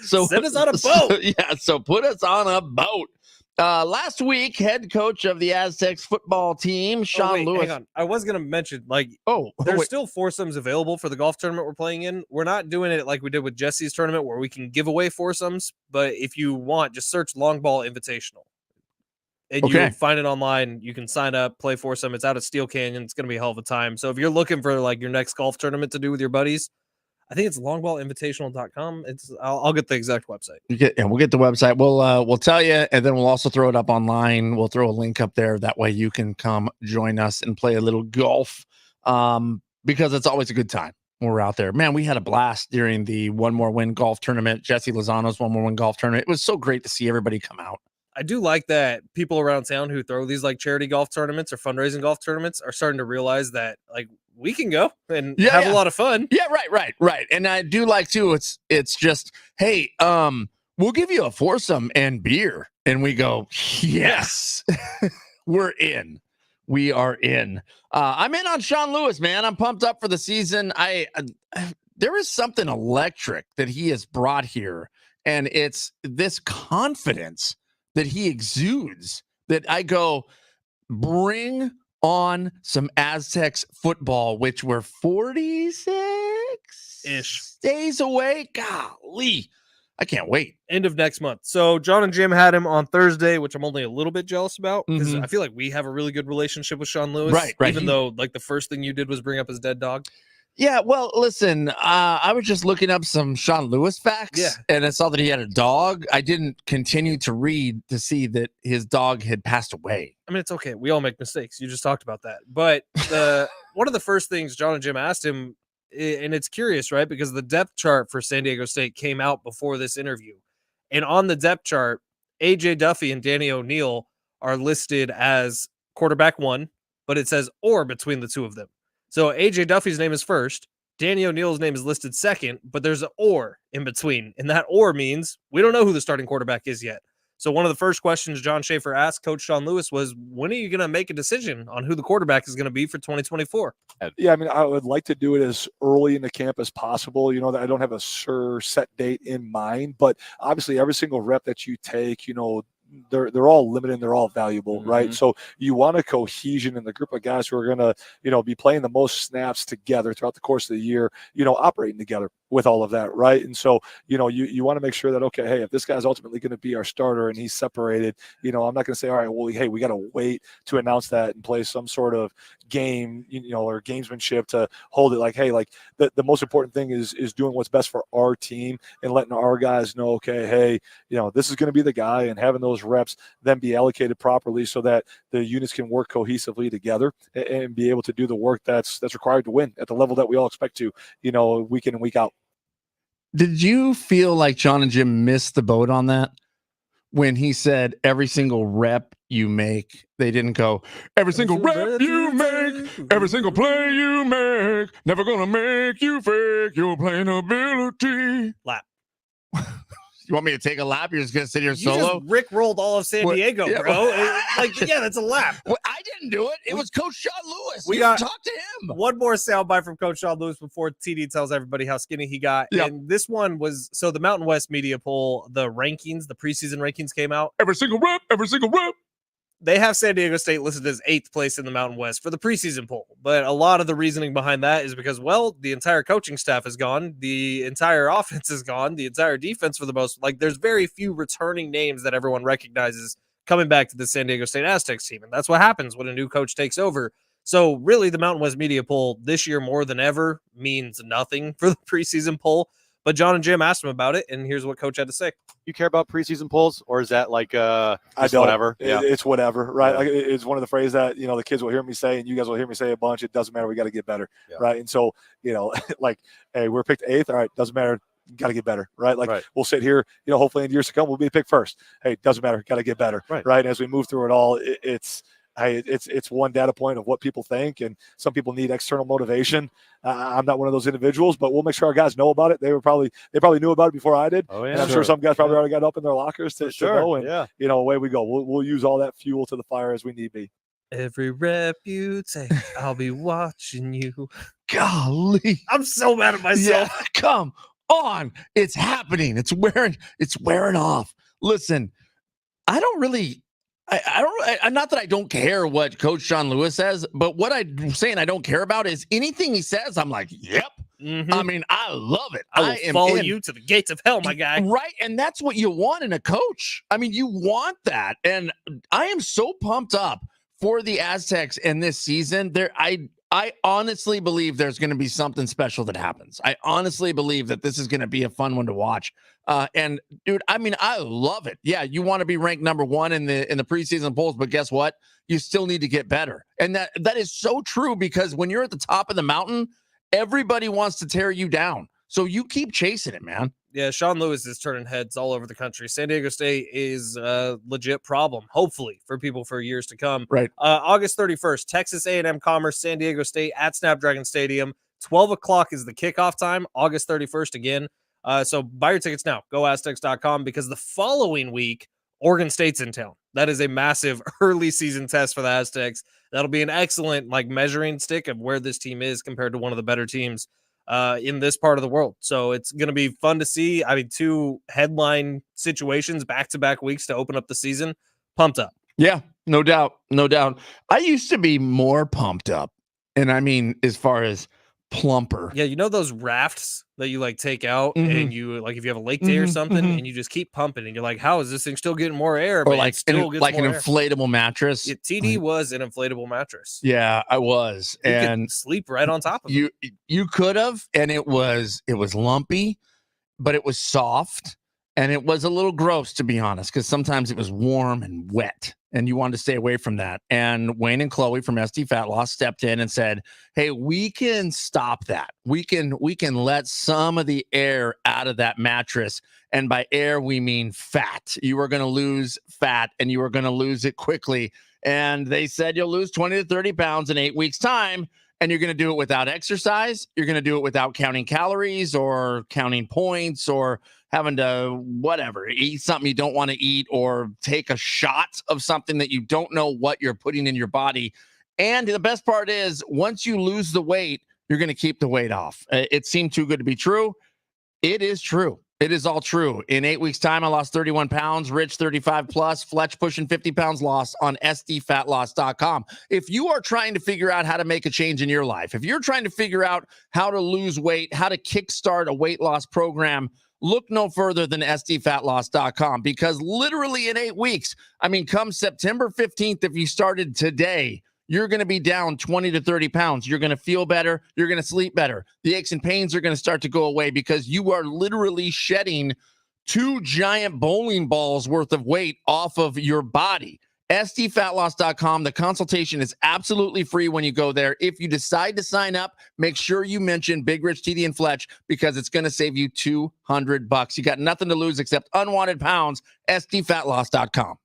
So send us on a boat. So put us on a boat. Last week, head coach of the Aztecs football team, Sean Lewis. Hang on. I was going to mention, there's still foursomes available for the golf tournament we're playing in. We're not doing it like we did with Jesse's tournament where we can give away foursomes. But if you want, just search Long Ball Invitational. And you find it online. You can sign up, play foursome. It's out at Steel Canyon. It's going to be a hell of a time. So if you're looking for like your next golf tournament to do with your buddies, I think it's longballinvitational.com. I'll get the exact website. We'll get the website. We'll tell you, and then we'll also throw it up online. We'll throw a link up there. That way you can come join us and play a little golf. Because it's always a good time when we're out there. Man, we had a blast during the One More Win golf tournament. Jesse Lozano's One More Win golf tournament. It was so great to see everybody come out. I do like that people around town who throw these like charity golf tournaments or fundraising golf tournaments are starting to realize that like we can go and have a lot of fun. Yeah, right. And I do like too. It's just, hey, we'll give you a foursome and beer, and we go, yes, we're in. We are in. I'm in on Sean Lewis, man. I'm pumped up for the season. There is something electric that he has brought here, and it's this confidence that he exudes that I go, bring on some Aztecs football, which we're 46-ish days away. Golly, I can't wait. End of next month. So John and Jim had him on Thursday, which I'm only a little bit jealous about because I feel like we have a really good relationship with Sean Lewis. Right. Even though like the first thing you did was bring up his dead dog. Yeah, well, listen, I was just looking up some Sean Lewis facts, and I saw that he had a dog. I didn't continue to read to see that his dog had passed away. I mean, it's okay. We all make mistakes. You just talked about that. But one of the first things John and Jim asked him, and it's curious, right? Because the depth chart for San Diego State came out before this interview. And on the depth chart, A.J. Duffy and Danny O'Neal are listed as quarterback 1, but it says or between the two of them. So A.J. Duffy's name is first. Danny O'Neal's name is listed second, but there's an or in between. And that or means we don't know who the starting quarterback is yet. So one of the first questions John Schaefer asked Coach Sean Lewis was, when are you going to make a decision on who the quarterback is going to be for 2024? Yeah, I mean, I would like to do it as early in the camp as possible. You know, I don't have a set date in mind, but obviously every single rep that you take, you know, they're all limited and they're all valuable, right? So you want a cohesion in the group of guys who are going to, you know, be playing the most snaps together throughout the course of the year, you know, operating together with all of that, right? And so, you know, you want to make sure that, okay, hey, if this guy's ultimately going to be our starter and he's separated, you know, I'm not going to say, all right, well, hey, we got to wait to announce that and play some sort of game, you know, or gamesmanship to hold it like, hey, like the most important thing is doing what's best for our team and letting our guys know, okay, hey, you know, this is going to be the guy, and having those reps then be allocated properly so that the units can work cohesively together and be able to do the work that's required to win at the level that we all expect to, you know, week in and week out. Did you feel like John and Jim missed the boat on that when he said every single rep you make? They didn't go, every single rep you make, every single play you make, never gonna make you fake your playing ability. Lap. You want me to take a lap? You're just gonna sit here solo? Just Rick rolled all of San Diego, bro. That's a lap. Well, I didn't do it. It was Coach Sean Lewis. We got talk to him. One more soundbite from Coach Sean Lewis before TD tells everybody how skinny he got. Yep. And this one was, so the Mountain West media poll, the rankings, the preseason rankings came out. Every single rep. They have San Diego State listed as 8th place in the Mountain West for the preseason poll. But a lot of the reasoning behind that is because, well, the entire coaching staff is gone. The entire offense is gone. The entire defense, for the most, like, there's very few returning names that everyone recognizes coming back to the San Diego State Aztecs team. And that's what happens when a new coach takes over. So really, the Mountain West Media Poll this year more than ever means nothing for the preseason poll. But John and Jim asked him about it, and here's what Coach had to say. You care about preseason polls, or is that like I don't. whatever? It's whatever, right? Yeah. Like, it's one of the phrases that the kids will hear me say, and you guys will hear me say a bunch. It doesn't matter. We got to get better, right? And so like, hey, we're picked 8th. All right, doesn't matter. Got to get better, right? Like we'll sit here, hopefully in years to come we'll be picked first. Hey, doesn't matter. Got to get better, right? And as we move through it all, it's one data point of what people think, and some people need external motivation. I'm not one of those individuals, but we'll make sure our guys know about it. They probably knew about it before I did. Oh, yeah. And I'm sure some guys probably already got up in their lockers to know. And away we go. We'll use all that fuel to the fire as we need be. Every rep you take, I'll be watching you. Golly, I'm so mad at myself. Yeah, come on, it's happening. It's wearing off. Listen, I don't really. Not that I don't care what Coach Sean Lewis says, but what I'm saying I don't care about is anything he says. I'm like, yep. Mm-hmm. I mean, I love it. I will follow you to the gates of hell, my guy. Right, and that's what you want in a coach. I mean, you want that, and I am so pumped up for the Aztecs in this season. I honestly believe there's going to be something special that happens. I honestly believe that this is going to be a fun one to watch. And dude, I mean, I love it. Yeah, you want to be ranked number 1 in the preseason polls, but guess what? You still need to get better. And that is so true, because when you're at the top of the mountain, everybody wants to tear you down. So you keep chasing it, man. Yeah, Sean Lewis is turning heads all over the country. San Diego State is a legit problem, hopefully, for people for years to come. Right. August 31st, Texas A&M Commerce, San Diego State at Snapdragon Stadium. 12 o'clock is the kickoff time, August 31st again. So buy your tickets now. GoAztecs.com, because the following week, Oregon State's in town. That is a massive early season test for the Aztecs. That'll be an excellent measuring stick of where this team is compared to one of the better teams in this part of the world. So it's going to be fun to see. I mean, 2 headline situations back-to-back weeks to open up the season. Pumped up. Yeah, no doubt. No doubt. I used to be more pumped up. And I mean, as far as plumper. Yeah, you know those rafts that you take out, and you if you have a lake day or something, and you just keep pumping, and you're like, how is this thing still getting more air? Or But like an inflatable mattress. TD was an inflatable mattress. Yeah, I was. You and could sleep right on top of it. You could have, and it was lumpy, but it was soft, and it was a little gross, to be honest, because sometimes it was warm and wet, and you wanted to stay away from that. And Wayne and Chloe from SD Fat Loss stepped in and said, hey, we can stop that. We can let some of the air out of that mattress. And by air, we mean fat. You are going to lose fat, and you are going to lose it quickly. And they said you'll lose 20 to 30 pounds in 8 weeks' time. And you're going to do it without exercise. You're going to do it without counting calories or counting points or having to eat something you don't want to eat, or take a shot of something that you don't know what you're putting in your body. And the best part is, once you lose the weight, you're going to keep the weight off. It seemed too good to be true. It is true. It is all true. In 8 weeks' time, I lost 31 pounds, Rich 35 plus, Fletch pushing 50 pounds lost on sdfatloss.com. If you are trying to figure out how to make a change in your life, if you're trying to figure out how to lose weight, how to kickstart a weight loss program, look no further than sdfatloss.com, because literally in 8 weeks, come September 15th, if you started today, you're going to be down 20 to 30 pounds. You're going to feel better. You're going to sleep better. The aches and pains are going to start to go away, because you are literally shedding 2 giant bowling balls worth of weight off of your body. sdfatloss.com. The consultation is absolutely free when you go there. If you decide to sign up, make sure you mention Big Rich, TD, and Fletch, because it's going to save you $200. You got nothing to lose except unwanted pounds. sdfatloss.com.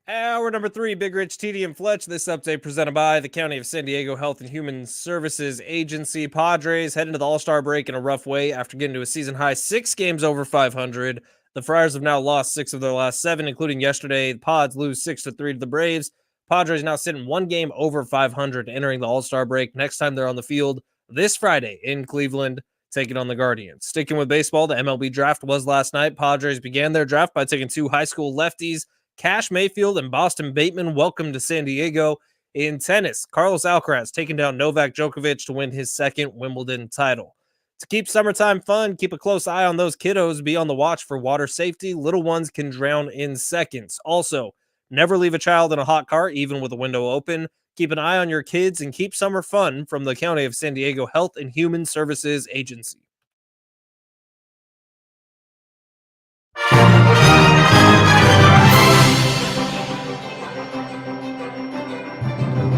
Hour number 3, Big Rich, TD, and Fletch. This update presented by the County of San Diego Health and Human Services Agency. Padres head into the All-Star break in a rough way after getting to a season-high 6 games over 500. The Friars have now lost 6 of their last 7, including yesterday. The Pods lose 6-3 to the Braves. Padres now sitting 1 game over 500 entering the All-Star break. Next time they're on the field this Friday in Cleveland, taking on the Guardians. Sticking with baseball, the MLB draft was last night. Padres began their draft by taking 2 high school lefties, Cash Mayfield and Boston Bateman. Welcome to San Diego. In tennis, Carlos Alcaraz taking down Novak Djokovic to win his 2nd Wimbledon title. To keep summertime fun, keep a close eye on those kiddos. Be on the watch for water safety. Little ones can drown in seconds. Also, never leave a child in a hot car, even with a window open. Keep an eye on your kids and keep summer fun from the County of San Diego Health and Human Services Agency.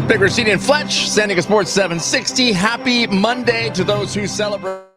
Big Rich, TD, and Fletch, San Diego Sports 760. Happy Monday to those who celebrate.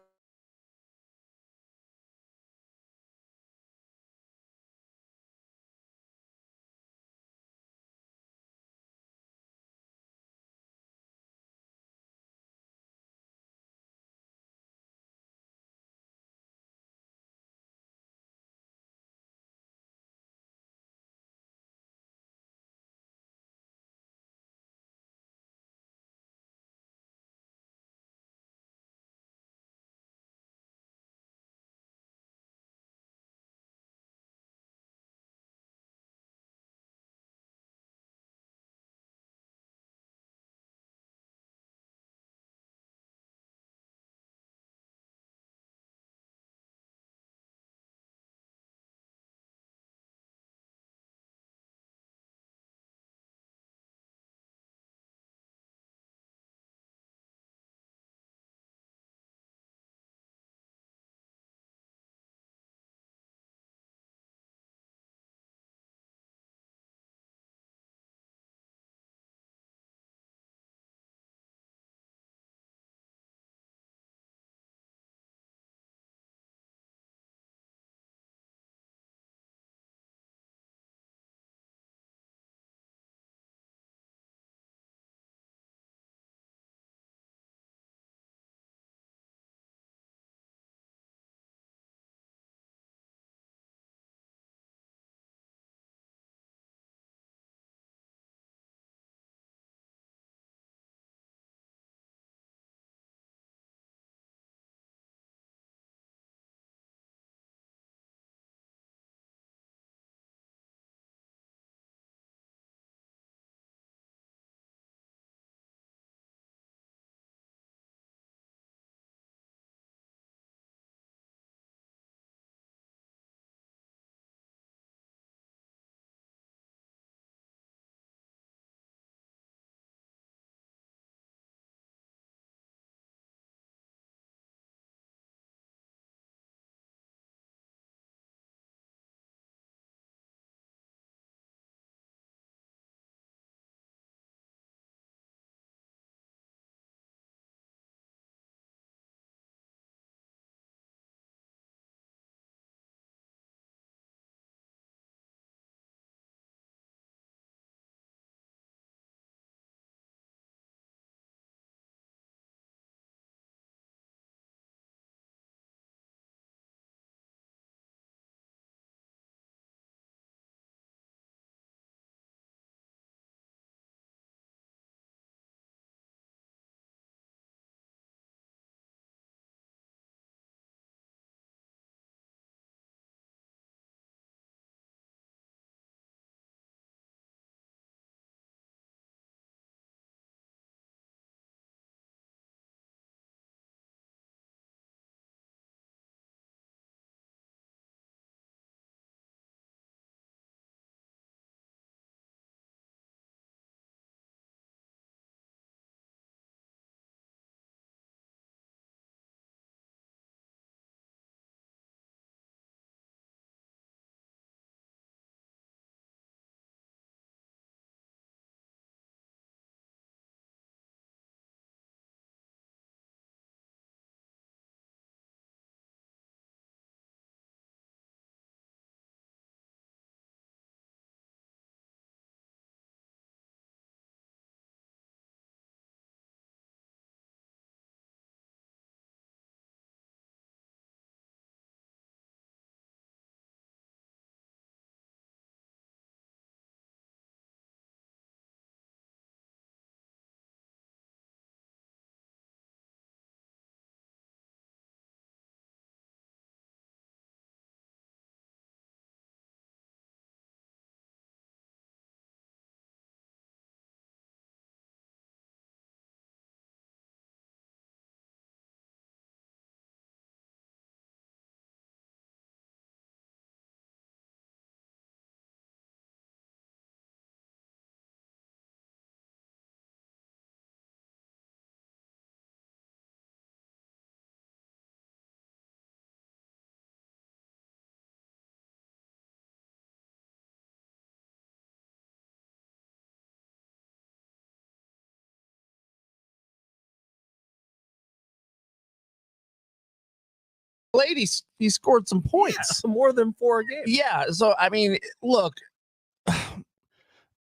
played, he scored some points. Yeah, more than 4 games. Yeah. So, I mean, look,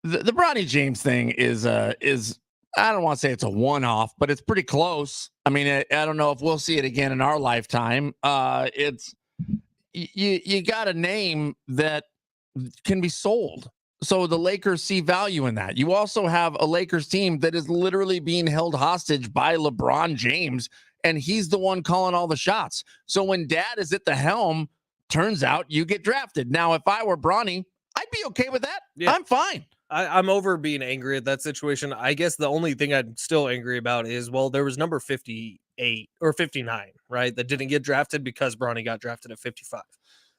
the Bronny James thing is I don't want to say it's a one-off, but it's pretty close. I mean, I don't know if we'll see it again in our lifetime. It's you got a name that can be sold. So the Lakers see value in that. You also have a Lakers team that is literally being held hostage by LeBron James, and he's the one calling all the shots. So when dad is at the helm, turns out you get drafted. Now, if I were Bronny, I'd be okay with that. Yeah. I'm fine. I'm over being angry at that situation. I guess the only thing I'm still angry about is, well, there was number 58 or 59, right? That didn't get drafted because Bronny got drafted at 55.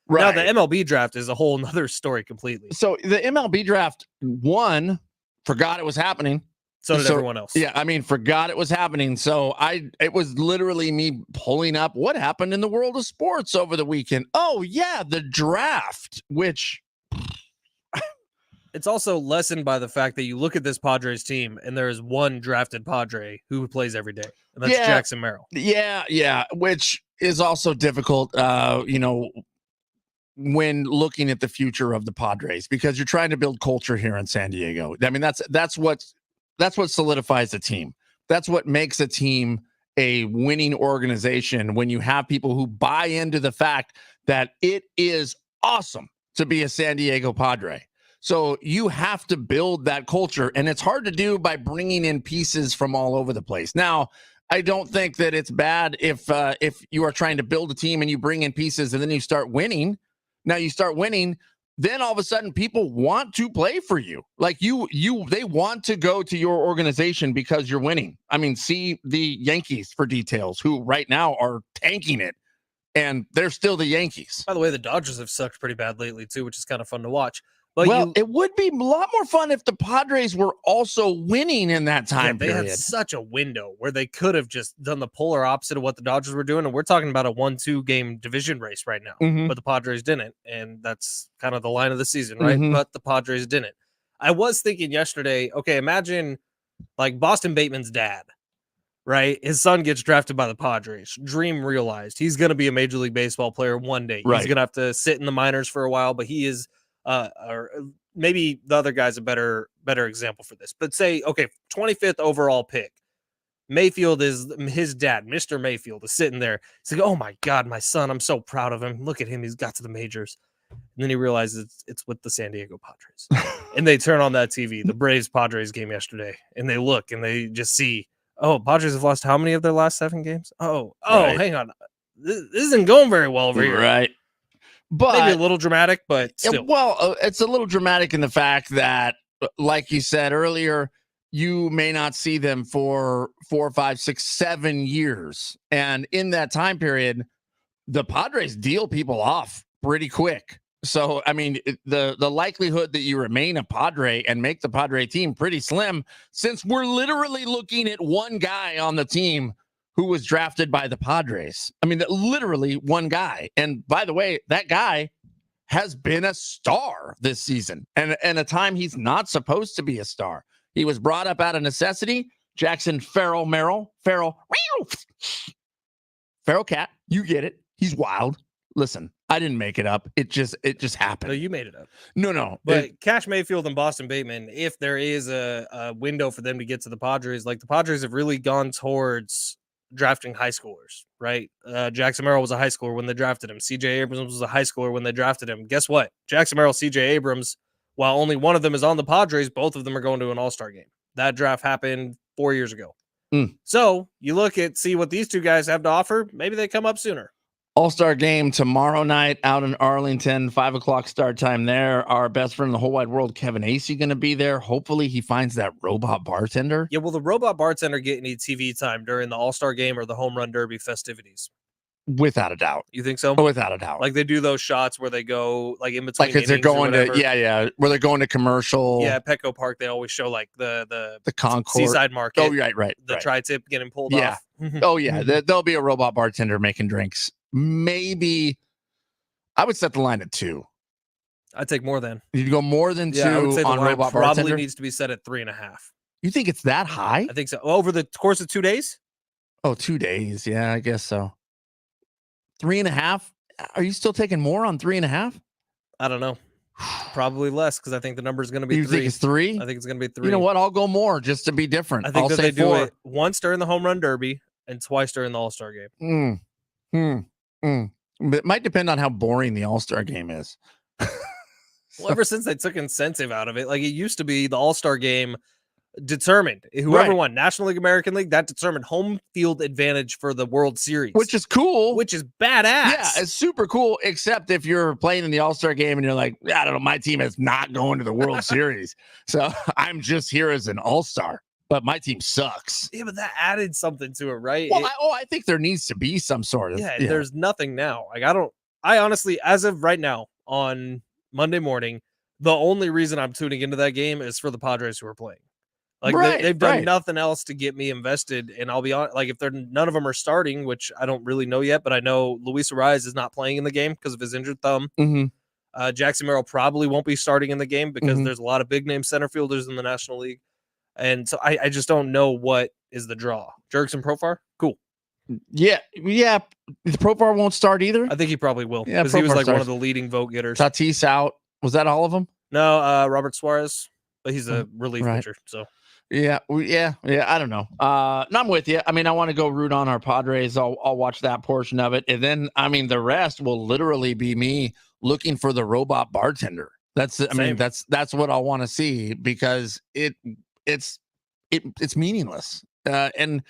Right. Now, the MLB draft is a whole nother story completely. So the MLB draft, one, forgot it was happening. So did everyone else. Yeah, I mean, forgot it was happening. So it was literally me pulling up what happened in the world of sports over the weekend. Oh, yeah, the draft, which... It's also lessened by the fact that you look at this Padres team and there is one drafted Padre who plays every day, and that's Jackson Merrill. Yeah, which is also difficult, when looking at the future of the Padres, because you're trying to build culture here in San Diego. I mean, that's what solidifies a team. That's what makes a team a winning organization, when you have people who buy into the fact that it is awesome to be a San Diego Padre. So you have to build that culture, and it's hard to do by bringing in pieces from all over the place. Now, I don't think that it's bad if you are trying to build a team and you bring in pieces and then you start winning. Now you start winning, then all of a sudden people want to play for you. Like they want to go to your organization because you're winning. I mean, see the Yankees for details, who right now are tanking it, and they're still the Yankees. By the way, the Dodgers have sucked pretty bad lately too, which is kind of fun to watch. But it would be a lot more fun if the Padres were also winning in that time period. They had such a window where they could have just done the polar opposite of what the Dodgers were doing. And we're talking about a 1-2 game division race right now. Mm-hmm. But the Padres didn't. And that's kind of the line of the season, right? Mm-hmm. But the Padres didn't. I was thinking yesterday, okay, imagine like Boston Bateman's dad, right? His son gets drafted by the Padres. Dream realized. He's going to be a Major League Baseball player one day. Right. He's going to have to sit in the minors for a while, but he is... or maybe the other guy's a better example for this, but say, okay, 25th overall pick, Mayfield is his dad. Mr. Mayfield is sitting there. He's like, oh my God, my son, I'm so proud of him. Look at him. He's got to the majors. And then he realizes it's with the San Diego Padres. And they turn on that TV, the Braves Padres game yesterday, and they look and they just see, oh, Padres have lost how many of their last 7 games? Oh, right. Hang on. This isn't going very well over here. Right. But maybe a little dramatic, but still. Well, it's a little dramatic in the fact that, like you said earlier, you may not see them for 4, 5, 6, 7 years. And in that time period, the Padres deal people off pretty quick. So, I mean, the likelihood that you remain a Padre and make the Padre team pretty slim, since we're literally looking at one guy on the team who was drafted by the Padres. I mean, literally one guy. And by the way, that guy has been a star this season, and a time he's not supposed to be a star. He was brought up out of necessity. Jackson Feral Cat. You get it. He's wild. Listen, I didn't make it up. It just happened. No, you made it up. No. But Cash Mayfield and Boston Bateman, if there is a window for them to get to the Padres, like the Padres have really gone towards drafting high schoolers, right? Jackson Merrill was a high schooler when they drafted him. CJ Abrams was a high schooler when they drafted him. Guess what? Jackson Merrill, CJ Abrams, while only one of them is on the Padres, both of them are going to an all-star game. That draft happened 4 years ago. So you see what these two guys have to offer. Maybe they come up sooner. All-star game tomorrow night out in Arlington, 5:00 start time there. Our best friend in the whole wide world, Kevin Acey, going to be there. Hopefully he finds that robot bartender. Yeah, will the robot bartender get any TV time during the All-Star game or the Home Run Derby festivities? Without a doubt. You think so? Without a doubt. Like they do those shots where they go like in between. Like they're going to, where they're going to commercial. Yeah, Petco Park. They always show like the Concourse. Seaside Market. Oh, right. The tri-tip getting pulled off. Oh, yeah. There'll be a robot bartender making drinks. Maybe I would set the line at 2. I'd take more than. You'd go more than 2 I would say the on line robot probably bartender? needs to be set at 3.5. You think it's that high? I think so. Over the course of 2 days? Oh, 2 days. Yeah, I guess so. 3.5. Are you still taking more on 3.5? I don't know. Probably less because I think the number is going to be You 3. think it's 3? I think it's going to be 3. You know what? I'll go more just to be different. I think I'll that say they do 4. it once during the home run derby and twice during the All-Star game. But it might depend on how boring the All-Star game is. Well, ever since they took incentive out of it, like it used to be the All-Star game determined whoever won National League, American League, that determined home field advantage for the World Series, which is cool, which is badass. Yeah, it's super cool, except if you're playing in the All-Star game and you're like, I don't know, my team is not going to the World Series, so I'm just here as an All-Star, but my team sucks. Yeah, but that added something to it, right? Well, I think there needs to be some sort of there's nothing now. Like I honestly, as of right now on Monday morning, the only reason I'm tuning into that game is for the Padres who are playing. Like they've done nothing else to get me invested, and I'll be honest. Like if none of them are starting, which I don't really know yet, but I know Luis Ariz is not playing in the game because of his injured thumb. Mm-hmm. Jackson Merrill probably won't be starting in the game because there's a lot of big name center fielders in the National League, and so I just don't know what is the draw. Jurickson Profar, cool. Yeah. The Profar won't start either. I think he probably will because he was like one of the leading vote getters. Tatis out. Was that all of them? No, Robert Suarez, but he's a relief pitcher, so. Yeah. I don't know. No, I'm with you. I mean, I want to go root on our Padres. I'll watch that portion of it, and then the rest will literally be me looking for the robot bartender. That's what I want to see because it's meaningless. And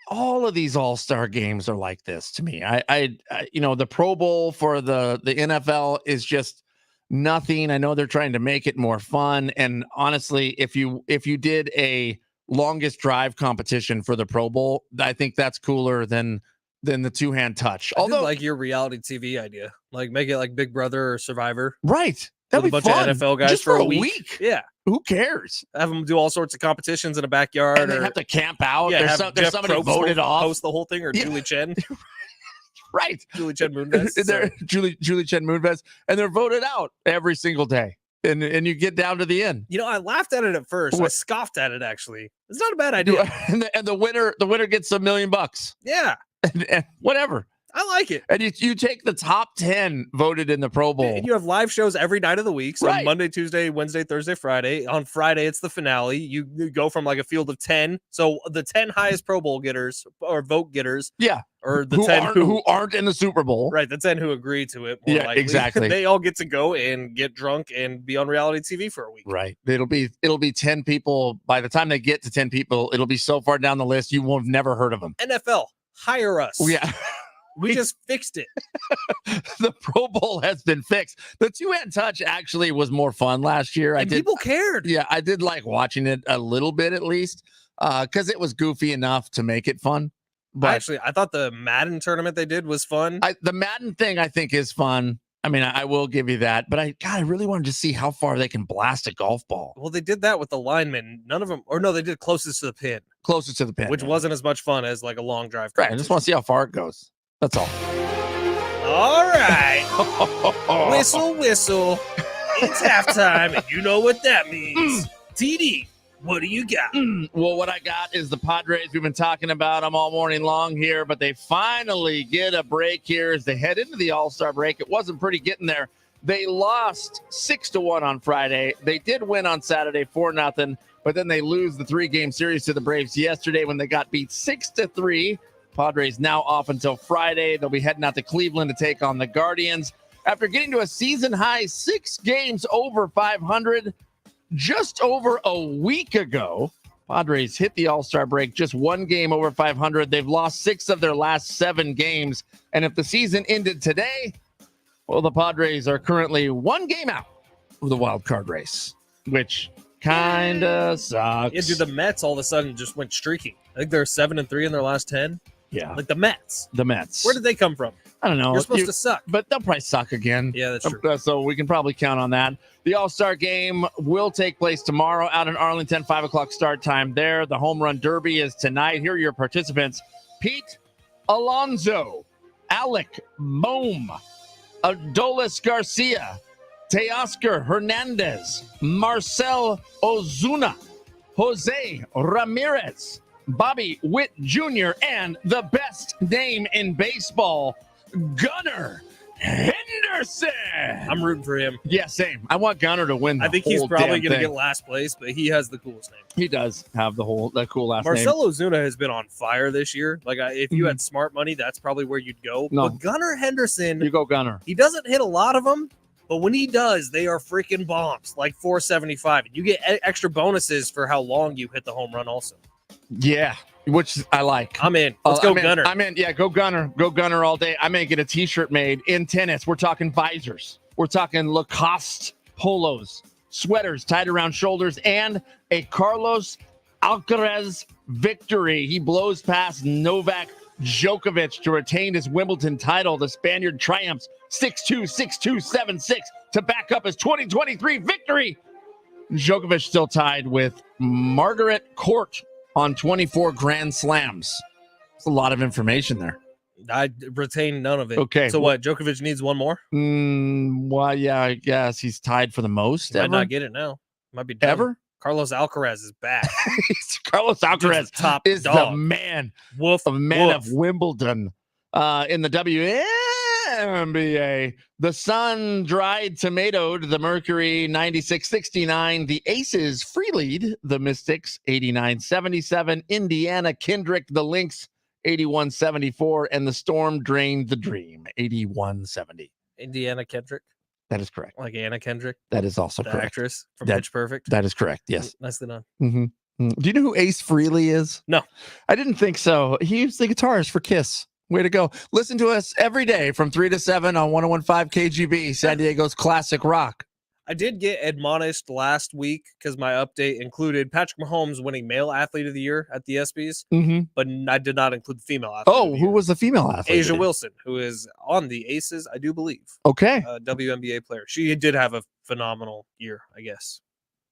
all of these All-Star games are like this to me. I the Pro Bowl for the NFL is just nothing. I know they're trying to make it more fun. And honestly, if you did a longest drive competition for the Pro Bowl, I think that's cooler than the two-hand touch. Although like your reality TV idea, like make it like Big Brother or Survivor. Right. That'd be a bunch fun. of NFL guys just for a week. Yeah. Who cares? Have them do all sorts of competitions in a backyard. And they have to camp out. Yeah, there's somebody voted off. Host the whole thing, or Julie Chen. Right. Julie Chen Moonves. Julie Chen Moonves. And they're voted out every single day. And you get down to the end. I laughed at it at first. I scoffed at it, actually. It's not a bad idea. And the winner gets $1 million. Yeah. And whatever. I like it. And you take the top 10 voted in the Pro Bowl. And you have live shows every night of the week. So Monday, Tuesday, Wednesday, Thursday, Friday. On Friday, it's the finale. You go from like a field of 10. So the 10 highest Pro Bowl getters or vote getters. Yeah. Or the 10 who aren't in the Super Bowl. Right. The 10 who agree to it. Yeah, exactly. They all get to go and get drunk and be on reality TV for a week. Right. It'll be 10 people. By the time they get to 10 people, it'll be so far down the list, you won't have never heard of them. NFL, hire us. Yeah. We just fixed it. The Pro Bowl has been fixed. The two-hand touch actually was more fun last year. People cared. Yeah, I did like watching it a little bit at least because it was goofy enough to make it fun. But I thought the Madden tournament they did was fun. The Madden thing I think is fun. I mean, I will give you that, but I really wanted to see how far they can blast a golf ball. Well, they did that with the linemen. None of them, or no, they did closest to the pin. Closest to the pin. Which wasn't as much fun as like a long drive. Right, I just want to see how far it goes. That's all. All right. Whistle, whistle. It's halftime, and you know what that means. TD, what do you got? Well, what I got is the Padres. We've been talking about them all morning long here, but they finally get a break here as they head into the All-Star break. It wasn't pretty getting there. They lost 6-1 on Friday. They did win on Saturday 4-0, but then they lose the 3-game series to the Braves yesterday when they got beat 6-3. Padres now off until Friday. They'll be heading out to Cleveland to take on the Guardians. After getting to a season-high 6 games over 500 just over a week ago, Padres hit the All-Star break just 1 game over 500. They've lost 6 of their last 7 games. And if the season ended today, well, the Padres are currently 1 game out of the wild card race, which kind of sucks. Yeah, dude, the Mets all of a sudden just went streaking. I think they're 7-3 in their last 10. Yeah. Like the Mets. Where did they come from? I don't know. You're supposed to suck. But they'll probably suck again. Yeah, that's true. So we can probably count on that. The All-Star game will take place tomorrow out in Arlington, 5 o'clock start time there. The Home Run Derby is tonight. Here are your participants. Pete Alonso, Alec Bohm, Adolis Garcia, Teoscar Hernandez, Marcel Ozuna, Jose Ramirez, Bobby Witt Jr., and the best name in baseball, Gunnar Henderson. I'm rooting for him. Yeah, same. I want Gunnar to win. I think he's probably going to get last place, but he has the coolest name. He does have the cool last name. Marcelo Zuna has been on fire this year. Like, if you had smart money, that's probably where you'd go. No. But Gunnar Henderson, you go Gunnar. He doesn't hit a lot of them, but when he does, they are freaking bombs, like 475. And you get extra bonuses for how long you hit the home run also. Yeah, which I like. I'm in. Let's go Gunnar. I'm in. Yeah, go Gunnar. Go Gunnar all day. I may get a T-shirt made in tennis. We're talking visors. We're talking Lacoste polos, sweaters tied around shoulders, and a Carlos Alcaraz victory. He blows past Novak Djokovic to retain his Wimbledon title. The Spaniard triumphs 6-2, 6-2, 7-6 to back up his 2023 victory. Djokovic still tied with Margaret Court on 24 Grand Slams. It's a lot of information there. I retain none of it. Okay. So what? Djokovic needs one more? Well, yeah, I guess he's tied for the most. He might not get it now. Might be done. Ever? Carlos Alcaraz is back. Carlos Alcaraz top is dog. the man. Woof. The man of Wimbledon. In the WNBA, the Sun dried tomatoed the Mercury 96-69. The Aces free lead the Mystics 89-77. Indiana Kendrick the Lynx 81-74, and the Storm drained the Dream 81-70. Indiana Kendrick. That is correct. Like Anna Kendrick. That is also the correct. Actress from Pitch Perfect. That is correct. Yes. Nicely done. Mm-hmm. Do you know who Ace Frehley is? No. I didn't think so. He's the guitarist for Kiss. Way to go. Listen to us every day from 3 to 7 on 101.5 KGB, San Diego's classic rock. I did get admonished last week because my update included Patrick Mahomes winning male athlete of the year at the ESPYs, but I did not include the female athlete. Oh, who was the female athlete? Asia Wilson, who is on the Aces, I do believe. Okay. WNBA player. She did have a phenomenal year, I guess.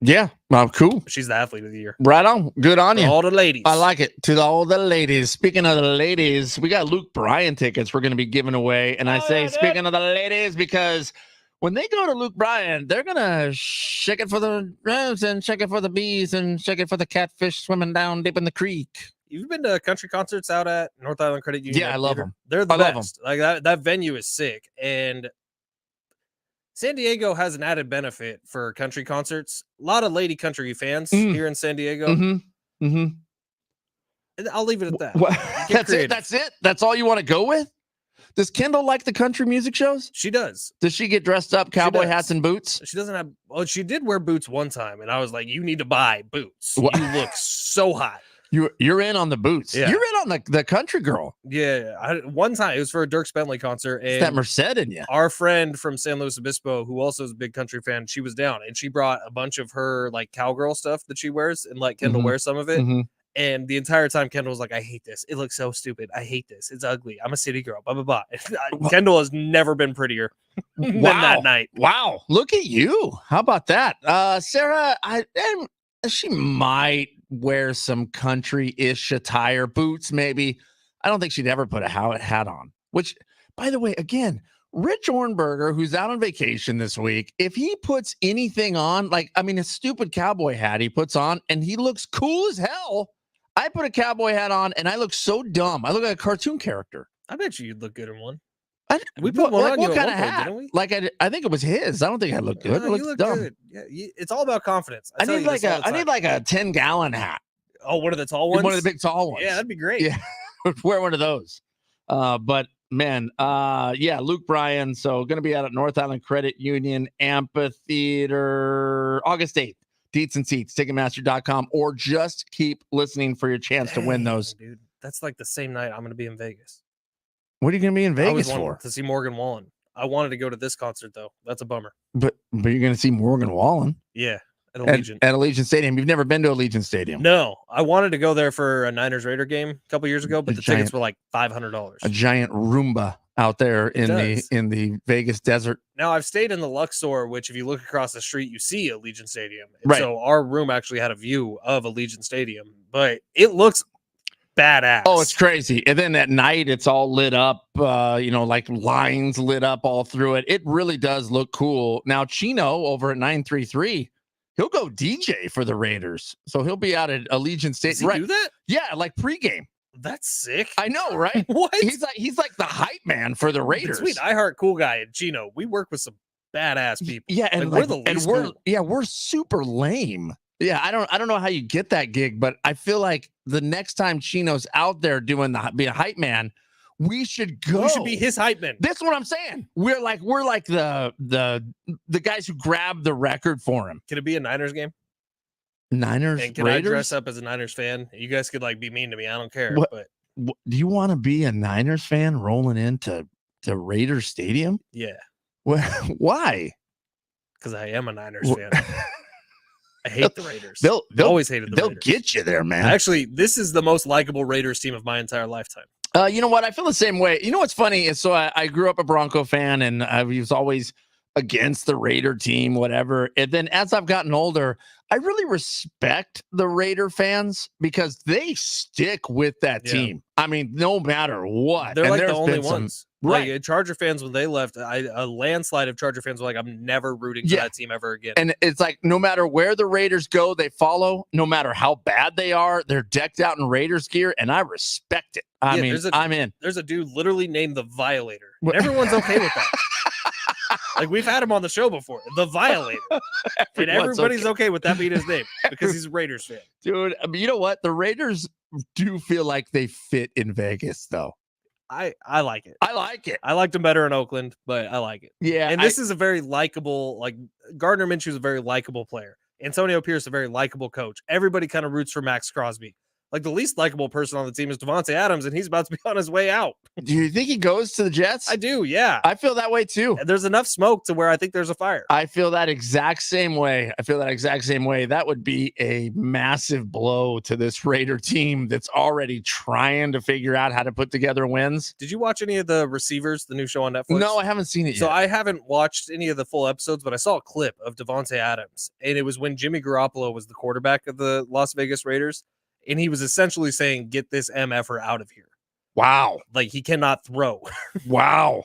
Yeah. Cool. She's the athlete of the year. Right on. Good on you. All the ladies. I like it. To all the ladies. Speaking of the ladies, we got Luke Bryan tickets we're going to be giving away. And I say, speaking of the ladies, because when they go to Luke Bryan, they're going to shake it for the rams and shake it for the bees and shake it for the catfish swimming down deep in the creek. You've been to country concerts out at North Island Credit Union? Yeah, I love them. They're the best. Like that venue is sick. And San Diego has an added benefit for country concerts. A lot of lady country fans here in San Diego. I'll leave it at that. Well, that's it. That's it. That's all you want to go with? Does Kendall like the country music shows? She does. Does she get dressed up, cowboy hats and boots? She doesn't have. Oh, she did wear boots one time, and I was like, "You need to buy boots. You look so hot." You're in on the boots. Yeah. You're in on the country girl. Yeah. One time it was for a Dierks Bentley concert. And it's that Merced in you. Our friend from San Luis Obispo, who also is a big country fan, she was down and she brought a bunch of her like cowgirl stuff that she wears and let Kendall wear some of it. And the entire time Kendall was like, I hate this. It looks so stupid. I hate this. It's ugly. I'm a city girl. Blah, blah, blah. Kendall has never been prettier than that night. Wow. Look at you. How about that? Sarah, she might wear some country-ish attire, boots maybe. I don't think she'd ever put a hat on, which, by the way, again, Rich Ornberger, who's out on vacation this week, if he puts anything on, a stupid cowboy hat he puts on, and he looks cool as hell. I put a cowboy hat on, and I look so dumb. I look like a cartoon character. I bet you'd look good in one. We put one on you at one point, didn't we? I think it was his. I don't think I look good. No, you look dumb. Good. Yeah, it's all about confidence. I need like a 10-gallon hat. Oh, one of the tall ones? One of the big tall ones. Yeah, that'd be great. Yeah, wear one of those. But man, Luke Bryan. So going to be out at North Island Credit Union Amphitheater August 8th. Deets and seats, Ticketmaster.com, or just keep listening for your chance to win those. Dude, that's like the same night I'm going to be in Vegas. What are you going to be in Vegas for? To see Morgan Wallen. I wanted to go to this concert though. That's a bummer. But you're going to see Morgan Wallen. Yeah, at Allegiant. At Allegiant Stadium. You've never been to Allegiant Stadium? No, I wanted to go there for a Niners Raider game a couple years ago, but the tickets were like $500. A giant Roomba out there in the Vegas desert. Now I've stayed in the Luxor, which if you look across the street, you see Allegiant Stadium. Right. So our room actually had a view of Allegiant Stadium, but it looks badass. Oh, it's crazy. And then at night it's all lit up, like lines lit up all through it. It really does look cool. Now Chino over at 933, he'll go DJ for the Raiders. So he'll be out at Allegiant Stadium. Does he do that? Yeah, like pregame. That's sick. I know, right? What? He's like the hype man for the Raiders. Between I Heart Cool Guy and Gino, we work with some badass people. Yeah, and we're the least cool. We're super lame. Yeah, I don't know how you get that gig, but I feel like the next time Chino's out there doing be a hype man, we should go. We should be his hype man. That's what I'm saying. We're like the guys who grabbed the record for him. Can it be a Niners game? Niners, and can Raiders? I dress up as a Niners fan? You guys could like be mean to me. I don't care. What, but do you want to be a Niners fan rolling into the Raiders Stadium? Yeah. Why? Because I am a Niners fan. I hate the Raiders. They'll always hated the They'll Raiders. get you there, man. Actually, this is the most likable Raiders team of my entire lifetime. You know what? I feel the same way. You know what's funny is I grew up a Bronco fan, and I was always against the Raider team, whatever. And then as I've gotten older, I really respect the Raider fans because they stick with that team. I mean, no matter what. They're like the only ones. Right. Like, Charger fans, when they left, a landslide of Charger fans were like, I'm never rooting for that team ever again. And it's like, no matter where the Raiders go, they follow. No matter how bad they are, they're decked out in Raiders gear, and I respect it. I mean, I'm in. There's a dude literally named the Violator. Everyone's okay with that. Like, we've had him on the show before, the Violator. And everybody's okay with that being his name because he's a Raiders fan. Dude, I mean, you know what? The Raiders do feel like they fit in Vegas, though. I like it. I like it. I liked him better in Oakland, but I like it. Yeah. And this is a very likable, like, Gardner Minshew is a very likable player. Antonio Pierce, a very likable coach. Everybody kind of roots for Max Crosby. Like, the least likable person on the team is Davante Adams, and he's about to be on his way out. Do you think he goes to the Jets? I do, yeah. I feel that way, too. And there's enough smoke to where I think there's a fire. I feel that exact same way. That would be a massive blow to this Raider team that's already trying to figure out how to put together wins. Did you watch any of the Receivers, the new show on Netflix? No, I haven't seen it yet. So I haven't watched any of the full episodes, but I saw a clip of Davante Adams, and it was when Jimmy Garoppolo was the quarterback of the Las Vegas Raiders. And he was essentially saying, get this MFer out of here. Wow. Like, he cannot throw. Wow.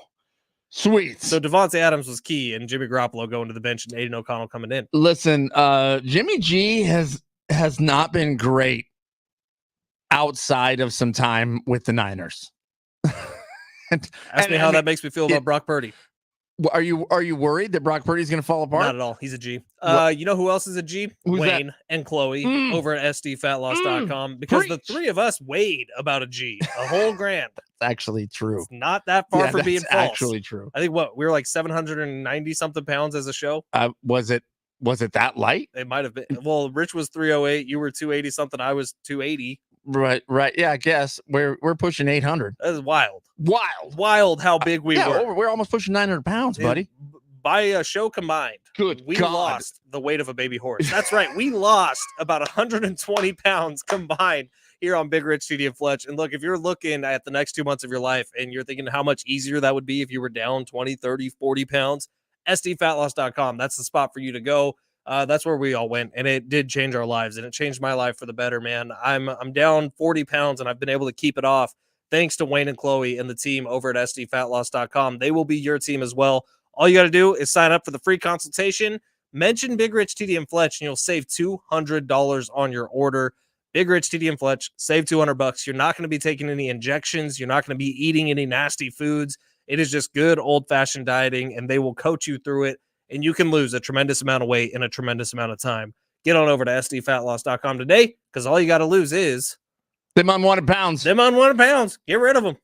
Sweet. So Davante Adams was key, and Jimmy Garoppolo going to the bench and Aiden O'Connell coming in. Listen, Jimmy G has not been great outside of some time with the Niners. Ask me how that makes me feel about Brock Purdy. Are you worried that Brock Purdy's going to fall apart? Not at all. He's a G. You know who else is a G? Who's Wayne that? and Chloe over at sdfatloss.com because the three of us weighed about a G, a whole grand. That's actually true. It's not that far from being false. Actually true. I think we were like 790 something pounds as a show. Was it that light? It might have been. Well, Rich was 308. You were 280 something. I was 280. Right. Yeah, I guess we're pushing 800. That is wild how big we were. We're almost pushing 900 pounds, buddy. By a show combined, we lost the weight of a baby horse. That's right. We lost about 120 pounds combined here on Big Rich, TD, and Fletch. And look, if you're looking at the next 2 months of your life and you're thinking how much easier that would be if you were down 20, 30, 40 pounds, sdfatloss.com. That's the spot for you to go. That's where we all went, and it did change our lives, and it changed my life for the better, man. I'm down 40 pounds, and I've been able to keep it off thanks to Wayne and Chloe and the team over at sdfatloss.com. They will be your team as well. All you got to do is sign up for the free consultation, mention Big Rich, TD, and Fletch, and you'll save $200 on your order. Big Rich, TD, and Fletch, save $200. You're not going to be taking any injections. You're not going to be eating any nasty foods. It is just good old-fashioned dieting, and they will coach you through it. And you can lose a tremendous amount of weight in a tremendous amount of time. Get on over to sdfatloss.com today because all you got to lose is them unwanted pounds. Get rid of them.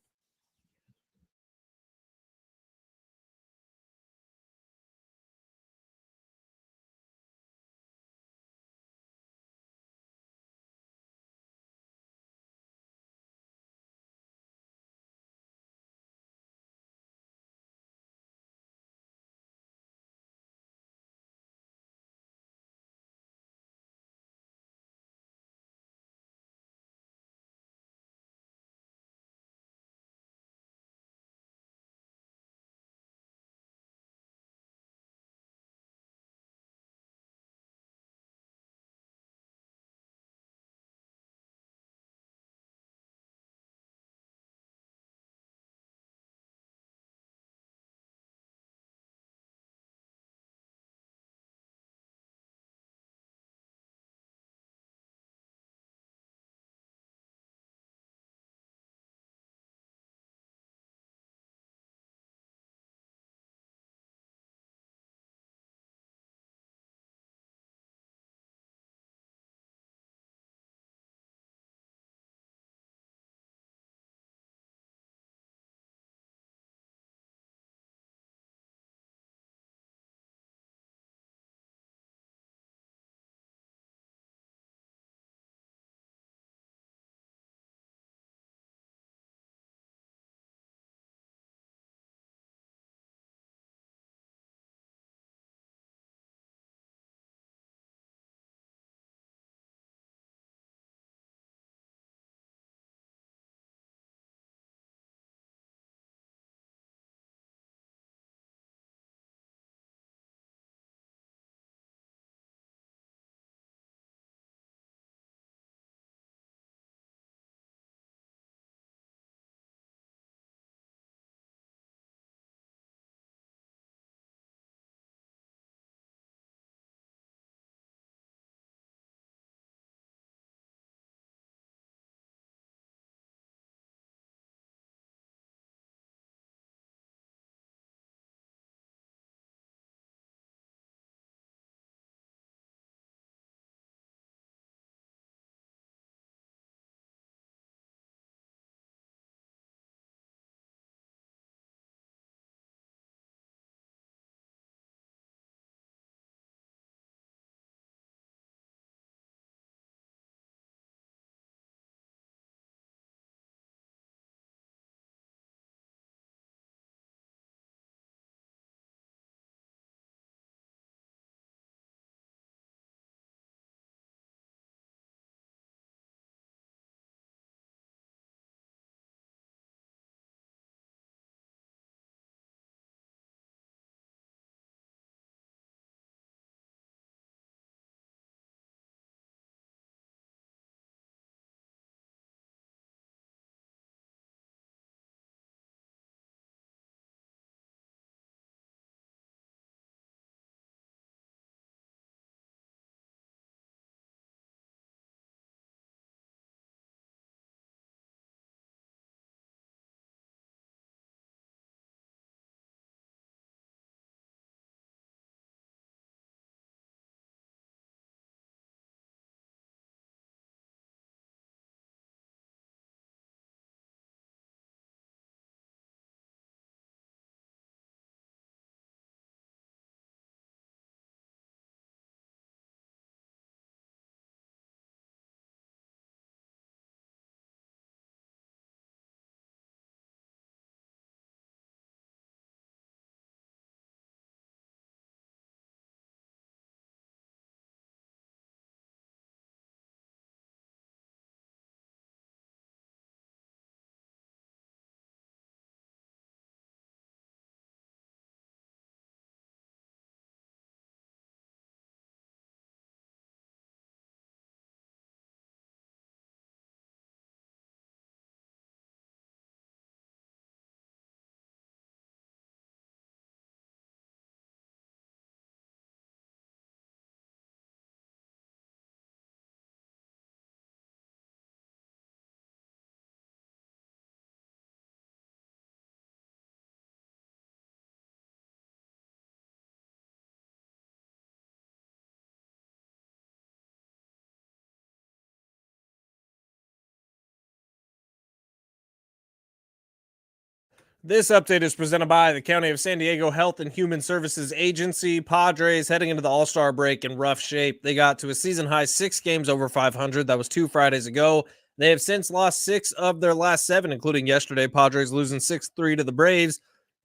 This update is presented by the County of San Diego Health and Human Services Agency. Padres heading into the All-Star break in rough shape. They got to a season-high 6 games over 500. That was 2 Fridays ago. They have since lost 6 of their last 7, including yesterday. Padres losing 6-3 to the Braves.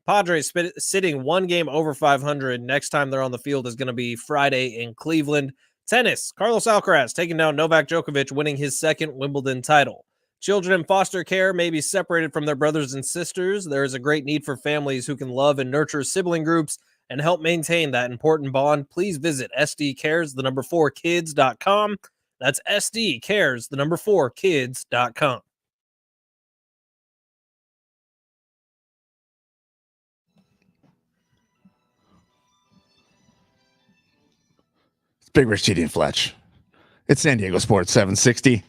Padres sitting 1 game over 500. Next time they're on the field is going to be Friday in Cleveland. Tennis, Carlos Alcaraz taking down Novak Djokovic, winning his 2nd Wimbledon title. Children in foster care may be separated from their brothers and sisters. There is a great need for families who can love and nurture sibling groups and help maintain that important bond. Please visit sdcares4kids.com. That's sdcares4kids.com. It's Big Rich TD and Fletch. It's San Diego Sports 760.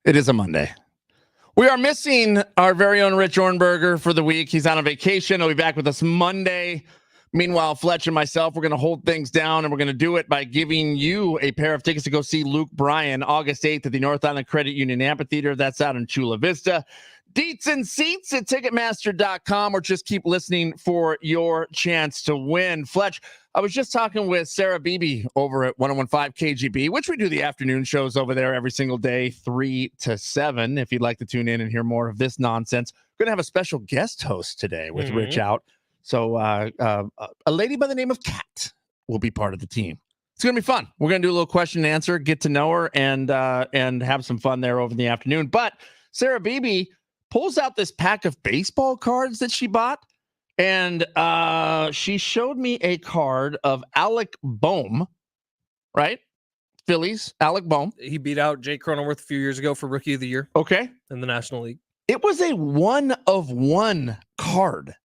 It is a Monday. We are missing our very own Rich Ornberger for the week. He's on a vacation. He'll be back with us Monday. Meanwhile, Fletch and myself, we're going to hold things down, and we're going to do it by giving you a pair of tickets to go see Luke Bryan August 8th at the North Island Credit Union Amphitheater. That's out in Chula Vista. Deets and seats at Ticketmaster.com, or just keep listening for your chance to win. Fletch, I was just talking with Sarah Beebe over at 101.5 KGB, which we do the afternoon shows over there every single day, 3 to 7. If you'd like to tune in and hear more of this nonsense, we're going to have a special guest host today with Rich out. So a lady by the name of Kat will be part of the team. It's going to be fun. We're going to do a little question and answer, get to know her, and have some fun there over the afternoon. But Sarah Beebe pulls out this pack of baseball cards that she bought, and she showed me a card of Alec Boehm, right? Phillies, Alec Boehm. He beat out Jake Cronenworth a few years ago for Rookie of the Year. Okay. In the National League. It was a 1-of-1 card.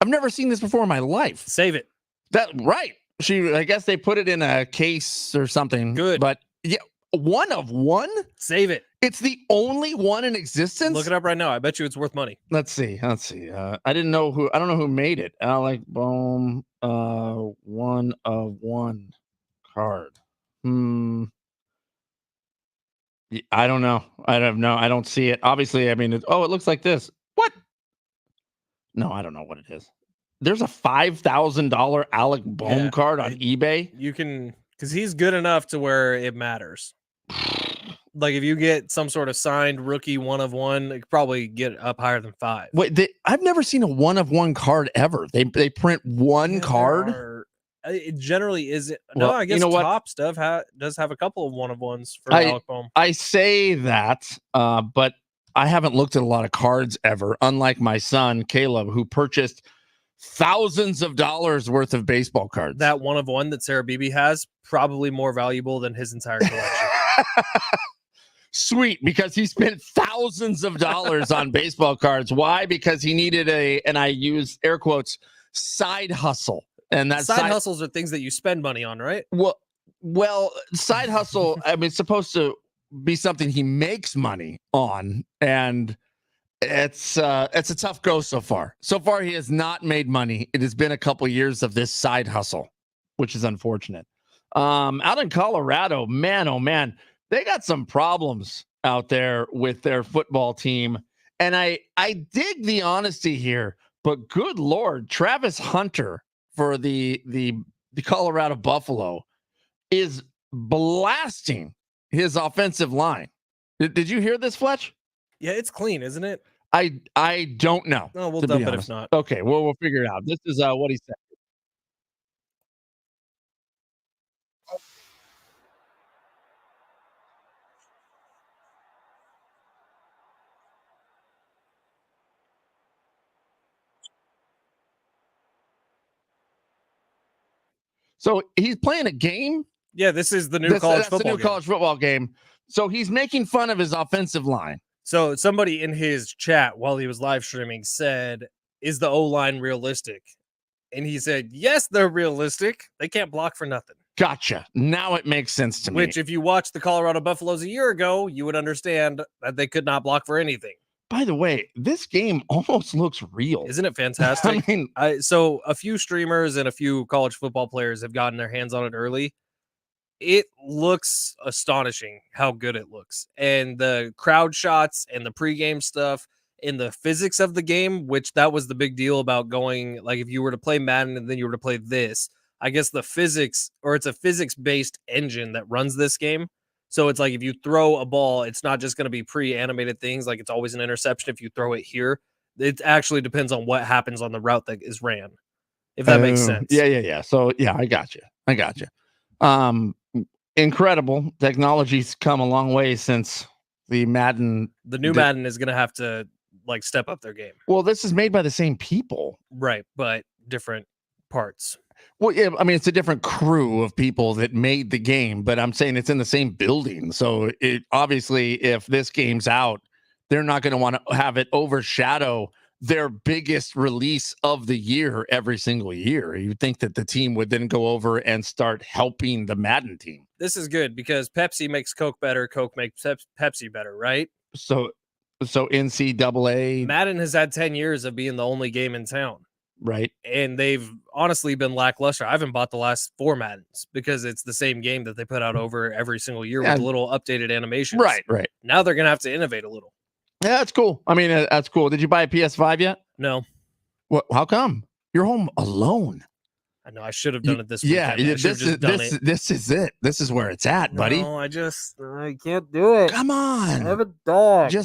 I've never seen this before in my life. Save it. That right. I guess they put it in a case or something. Good. But yeah, 1-of-1? Save it. It's the only one in existence. Look it up right now. I bet you it's worth money. Let's see. I don't know who made it. Alec Boehm, 1-of-1 card. I don't know. I don't see it. Obviously, I mean, it looks like this. What? No, I don't know what it is. There's a $5,000 Alec Boehm card on eBay. You can, because he's good enough to where it matters. Like if you get some sort of signed rookie 1-of-1, it could probably get up higher than 5. Wait, I've never seen a 1-of-1 card ever. They print one card. It generally is. No, I guess Top Stuff does have a couple of 1-of-1s for Alec Boehm. I say that, but I haven't looked at a lot of cards ever, unlike my son, Caleb, who purchased thousands of dollars worth of baseball cards. That 1-of-1 that Sarah Beebe has, probably more valuable than his entire collection. Sweet, because he spent thousands of dollars on baseball cards. Why? Because he needed and I use air quotes, side hustle. And that side hustles are things that you spend money on, right? Well, side hustle, I mean, it's supposed to be something he makes money on, and it's a tough go so far. So far, he has not made money. It has been a couple years of this side hustle, which is unfortunate. Out in Colorado, man, oh man, they got some problems out there with their football team, and I dig the honesty here, but good Lord, Travis Hunter for the Colorado Buffalo is blasting his offensive line. Did you hear this, Fletch? Yeah, it's clean, isn't it? I don't know. No, we'll dump it if not. Okay, well, we'll figure it out. This is what he said. So he's playing a game. Yeah, this is the new college football game. So he's making fun of his offensive line. So somebody in his chat while he was live streaming said, "Is the O-line realistic?" And he said, "Yes, they're realistic. They can't block for nothing." Gotcha. Now it makes sense to me. Which, if you watched the Colorado Buffaloes a year ago, you would understand that they could not block for anything. By the way, this game almost looks real. Isn't it fantastic? I mean, so a few streamers and a few college football players have gotten their hands on it early. It looks astonishing how good it looks. And the crowd shots and the pregame stuff in the physics of the game, which that was the big deal about going, like if you were to play Madden and then you were to play this, I guess the physics, or it's a physics-based engine that runs this game. So it's like if you throw a ball, it's not just going to be pre-animated things, like it's always an interception if you throw it here. It actually depends on what happens on the route that is ran, if that makes sense. Yeah. So yeah, I got you. Incredible. Technology's come a long way since the Madden. The new Madden is going to have to like step up their game. Well, this is made by the same people. Right, but different parts. Well, yeah, I mean, it's a different crew of people that made the game, but I'm saying it's in the same building. So it obviously, if this game's out, they're not going to want to have it overshadow their biggest release of the year every single year. You'd think that the team would then go over and start helping the Madden team. This is good because Pepsi makes Coke better. Coke makes Pepsi better, right? So NCAA Madden has had 10 years of being the only game in town. Right. And they've honestly been lackluster. I haven't bought the last 4 Maddens because it's the same game that they put out over every single year with a little updated animations. Right. Now they're going to have to innovate a little. Yeah, that's cool. I mean, that's cool. Did you buy a PS5 yet? No. What? How come? You're home alone. I know I should have done it this Yeah, weekend. this is it. This is where it's at, buddy. No, I can't do it. Come on. I have a dog. You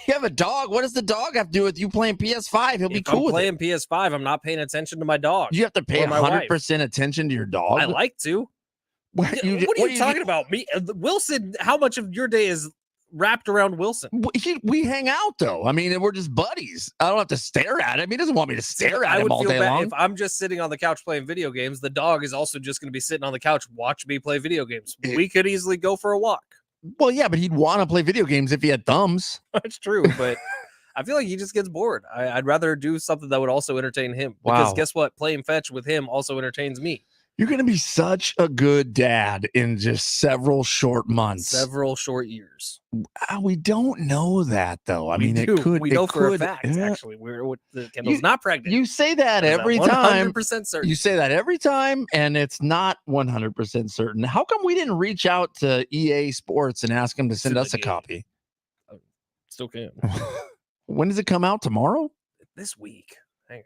have a dog. What does the dog have to do with you playing PS5? He'll be cool I'm with playing it. PS5. I'm not paying attention to my dog. You have to pay 100% attention to your dog. I like to. What are you talking about? Me, Wilson. How much of your day is wrapped around Wilson? We hang out though. I mean, we're just buddies. I don't have to stare at him. He doesn't want me to stare at him all day long. If I'm just sitting on the couch playing video games, the dog is also just going to be sitting on the couch watch me play video games. We could easily go for a walk. Well, yeah, but he'd want to play video games if he had thumbs. That's true, but I feel like he just gets bored. I'd rather do something that would also entertain him. Because guess what? Playing fetch with him also entertains me. You're going to be such a good dad in just several short months. Several short years. We don't know that, though. I mean, it could. We know for a fact, actually. Kendall's not pregnant. You say that every time. 100% certain. You say that every time, and it's not 100% certain. How come we didn't reach out to EA Sports and ask them to send us a copy? Still can. When does it come out? Tomorrow? This week. Hang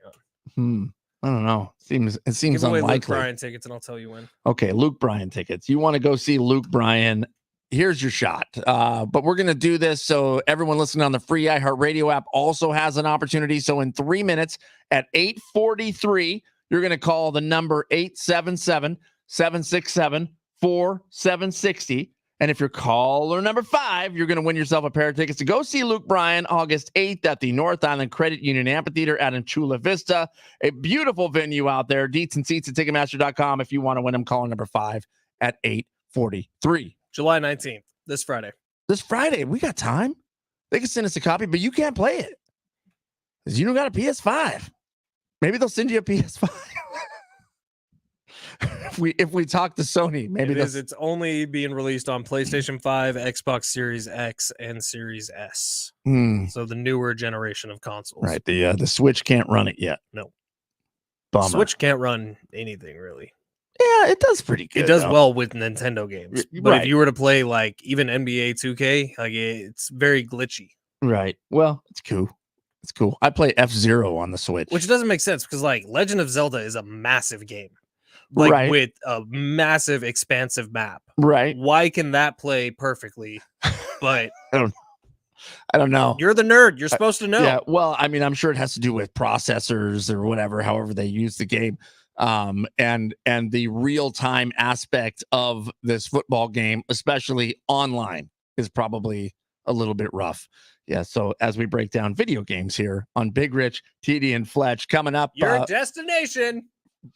on. I don't know. It seems Give away unlikely. Luke Bryan tickets, and I'll tell you when. Okay, Luke Bryan tickets. You want to go see Luke Bryan? Here's your shot. But we're going to do this so everyone listening on the free iHeartRadio app also has an opportunity. So in 3 minutes at 8:43, you're going to call the number 877-767-4760. And if you're caller number 5, you're going to win yourself a pair of tickets to go see Luke Bryan August 8th at the North Island Credit Union Amphitheater out in Chula Vista. A beautiful venue out there. Deets and seats at Ticketmaster.com if you want to win them. Caller number 5 at 8:43. July 19th, this Friday. This Friday, we got time. They can send us a copy, but you can't play it because you don't got a PS5. Maybe they'll send you a PS5. If we talk to Sony, maybe it's only being released on PlayStation 5, Xbox Series X, and Series S. So the newer generation of consoles. Right. The Switch can't run it yet. No. Bummer. Switch can't run anything really. Yeah, it does pretty good. It does well with Nintendo games. But if you were to play like even NBA 2K, like it's very glitchy. Right. Well, it's cool. It's cool. I play F-Zero on the Switch. Which doesn't make sense because like Legend of Zelda is a massive game. Like with a massive expansive map. Right. Why can that play perfectly? But I don't know. You're the nerd. You're supposed to know. Yeah. Well, I mean, I'm sure it has to do with processors or whatever, however they use the game. And the real-time aspect of this football game, especially online, is probably a little bit rough. Yeah, so as we break down video games here on Big Rich, TD, and Fletch, coming up. Your destination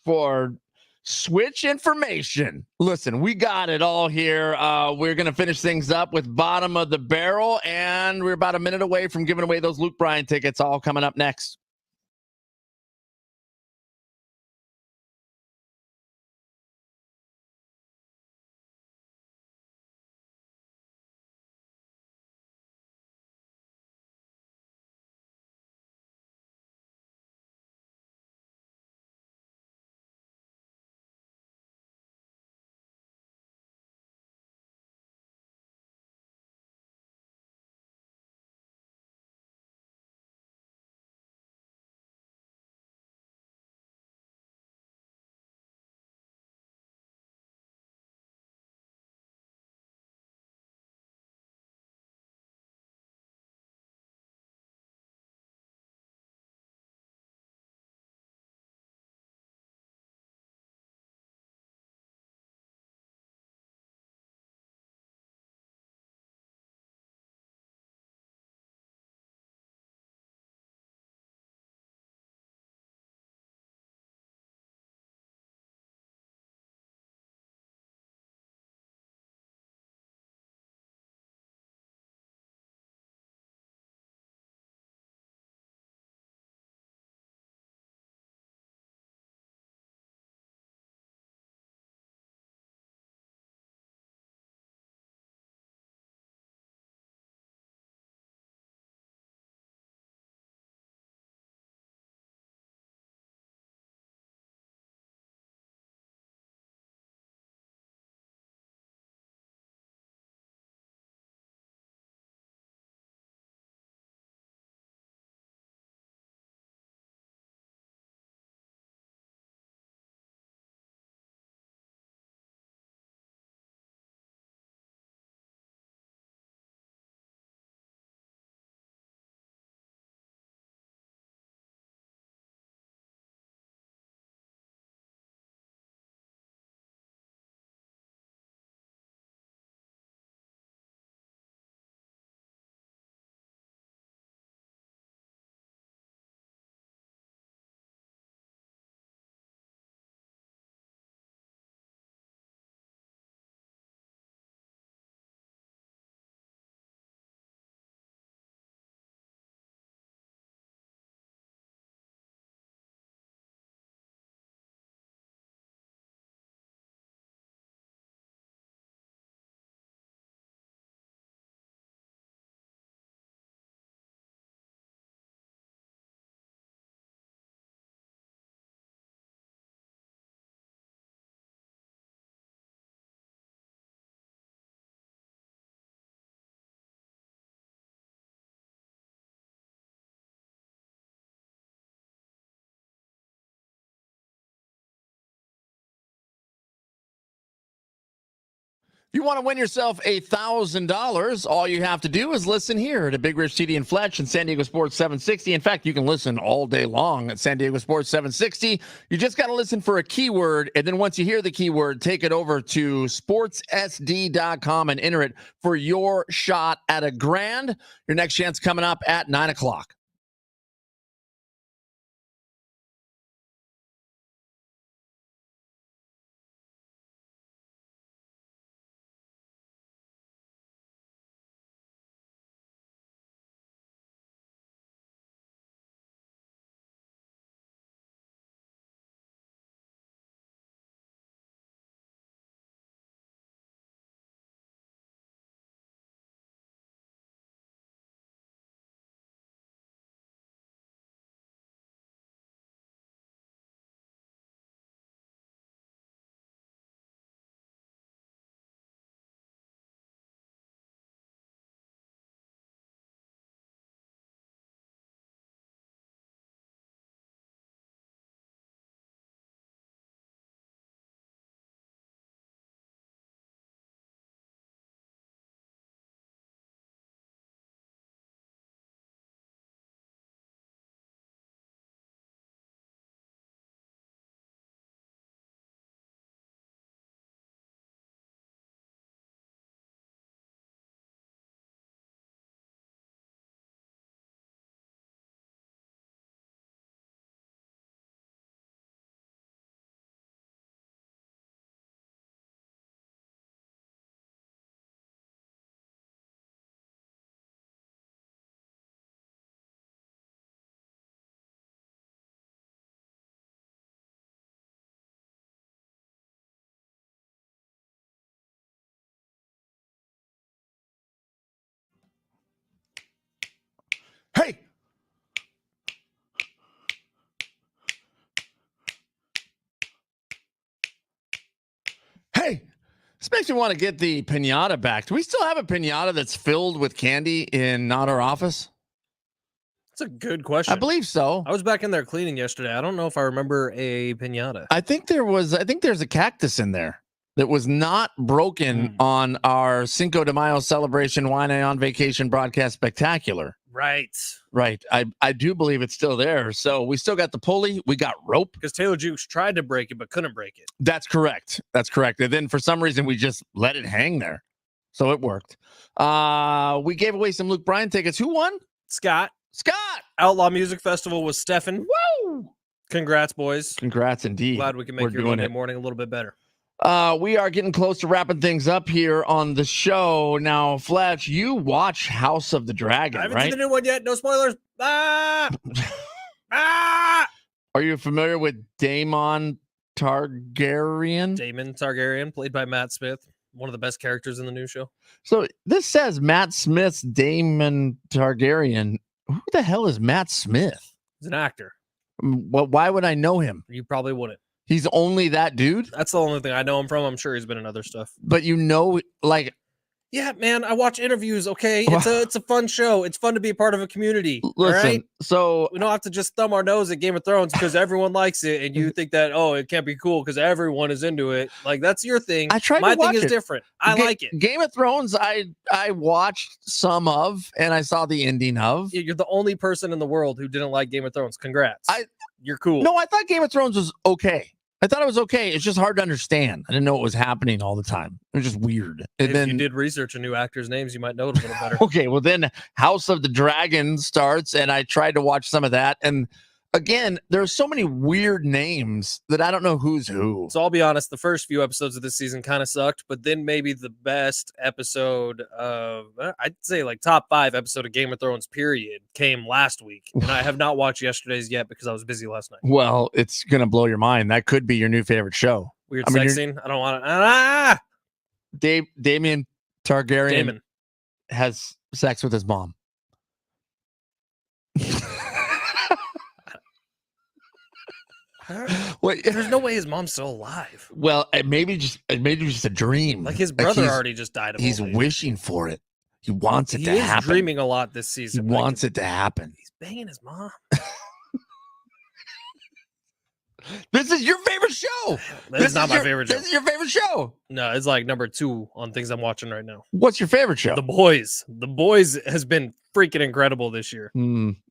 for Switch information. Listen, we got it all here. We're going to finish things up with bottom of the barrel, and we're about a minute away from giving away those Luke Bryan tickets, all coming up next. If you want to win yourself $1,000, all you have to do is listen here to Big Rich, TD, and Fletch and San Diego Sports 760. In fact, you can listen all day long at San Diego Sports 760. You just got to listen for a keyword, and then once you hear the keyword, take it over to sportssd.com and enter it for your shot at $1,000. Your next chance coming up at 9 o'clock. Hey! Hey! This makes me want to get the pinata back. Do we still have a pinata that's filled with candy in not our office? That's a good question. I believe so. I was back in there cleaning yesterday. I don't know if I remember a pinata. I think there's a cactus in there that was not broken on our Cinco de Mayo celebration Wine on Vacation broadcast spectacular. Right. I do believe it's still there. So we still got the pulley. We got rope. Because Taylor Jukes tried to break it, but couldn't break it. That's correct. And then for some reason, we just let it hang there. So it worked. We gave away some Luke Bryan tickets. Who won? Scott. Outlaw Music Festival was Stefan. Woo! Congrats, boys. Congrats indeed. Glad we can make your Monday morning a little bit better. We are getting close to wrapping things up here on the show. Now, Fletch, you watch House of the Dragon, I haven't right? seen the new one yet. No spoilers. Ah! Are you familiar with Daemon Targaryen? Daemon Targaryen, played by Matt Smith. One of the best characters in the new show. So this says Matt Smith's Daemon Targaryen. Who the hell is Matt Smith? He's an actor. Well, why would I know him? You probably wouldn't. He's only that dude? That's the only thing I know him from. I'm sure he's been in other stuff. But like... Yeah, man, I watch interviews, okay? It's a fun show. It's fun to be a part of a community. Listen, right? So... We don't have to just thumb our nose at Game of Thrones because everyone likes it and you think that, oh, it can't be cool because everyone is into it. Like, that's your thing. I tried My to watch thing is it. different. I like it. Game of Thrones, I watched some of, and I saw the ending of. You're the only person in the world who didn't like Game of Thrones. Congrats. You're cool. No, I thought Game of Thrones was okay. I thought it was okay. It's just hard to understand. I didn't know what was happening all the time. It was just weird. And if then you did research on new actors' names, you might know it a little better. Okay, well then House of the Dragon starts, and I tried to watch some of that. And again, there's so many weird names that I don't know who's who. So I'll be honest, the first few episodes of this season kind of sucked, but then maybe the best episode of, I'd say like top 5 episode of Game of Thrones period came last week. And I have not watched yesterday's yet because I was busy last night. Well, it's going to blow your mind. That could be your new favorite show. Weird sex scene. I don't want to. Daemon Targaryen has sex with his mom. Wait, there's no way his mom's still alive. Well, maybe just a dream. Like his brother already just died. He's wishing for it. He wants it to happen. He's dreaming a lot this season. He wants it to happen. He's banging his mom. This is your favorite show. That's not my favorite show. This is your favorite show. No, it's like number 2 on things I'm watching right now. What's your favorite show? The Boys. The Boys has been freaking incredible this year.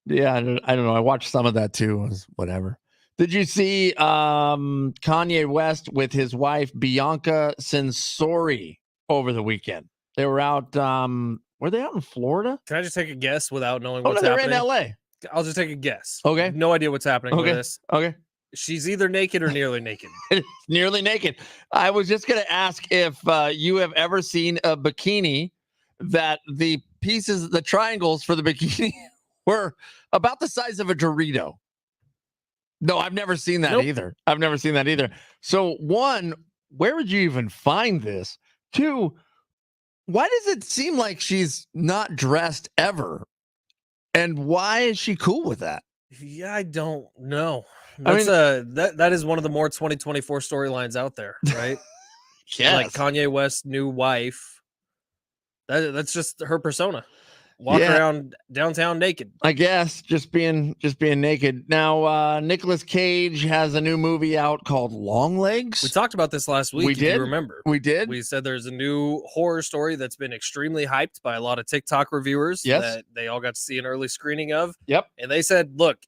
Yeah, I don't know. I watched some of that too. It was whatever. Did you see Kanye West with his wife Bianca Censori over the weekend? They were out. Were they out in Florida? Can I just take a guess without knowing Oh, what's no, they're happening? in LA. I'll just take a guess. Okay. No idea what's happening with this. Okay. She's either naked or nearly naked. Nearly naked. I was just going to ask if you have ever seen a bikini that the pieces, the triangles for the bikini were about the size of a Dorito. No, I've never seen that either. I've never seen that either. So, one, where would you even find this? Two, why does it seem like she's not dressed ever? And why is she cool with that? Yeah, I don't know. That's that is one of the more 2024 storylines out there, right? Yeah, like Kanye West's new wife. That's just her persona. Walk around downtown naked. I guess just being naked. Now, Nicolas Cage has a new movie out called Long Legs. We talked about this last week. We did. You remember? We did. We said there's a new horror story that's been extremely hyped by a lot of TikTok reviewers. Yes. That they all got to see an early screening of. Yep. And they said, look,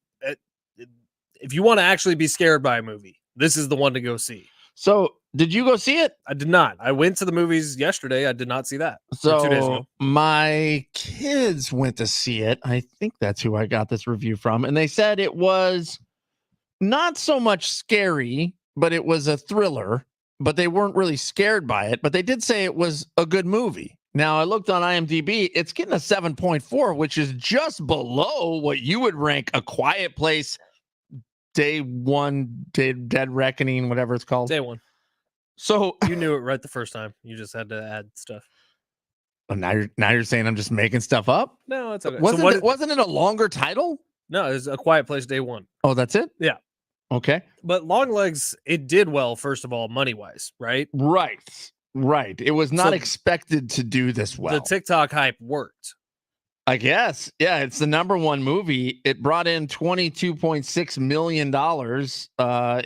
if you want to actually be scared by a movie, this is the one to go see. So, did you go see it? I did not. I went to the movies yesterday. I did not see that. So 2 days ago. My kids went to see it. I think that's who I got this review from. And they said it was not so much scary, but it was a thriller. But they weren't really scared by it. But they did say it was a good movie. Now, I looked on IMDb. It's getting a 7.4, which is just below what you would rank A Quiet Place, Day One, Dead Reckoning, whatever it's called. Day One. So you knew it right the first time. You just had to add stuff. Oh, now you're saying I'm just making stuff up? No, it's okay. Wasn't it a longer title? No, it was A Quiet Place Day One. Oh, that's it? Yeah. Okay. But Long Legs, it did well, first of all, money-wise, right? Right. It was not expected to do this well. The TikTok hype worked. I guess. Yeah, it's the number one movie. It brought in $22.6 million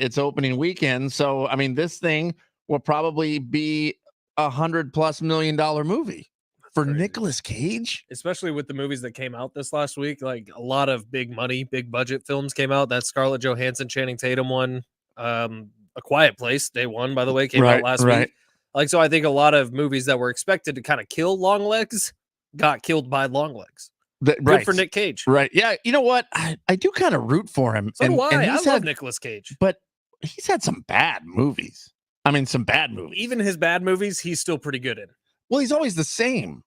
its opening weekend. So, I mean, this thing will probably be $100+ million movie for Nicolas Cage. Especially with the movies that came out this last week. Like a lot of big money, big budget films came out. That Scarlett Johansson, Channing Tatum one. A Quiet Place, Day One, by the way, came out last week. Like, so I think a lot of movies that were expected to kind of kill Long Legs got killed by Long Legs. Good for Nick Cage. Right. Yeah. You know what? I do kind of root for him. So do I. I love Nicolas Cage. But he's had some bad movies. I mean, some bad movies. Even his bad movies, he's still pretty good in. Well, he's always the same.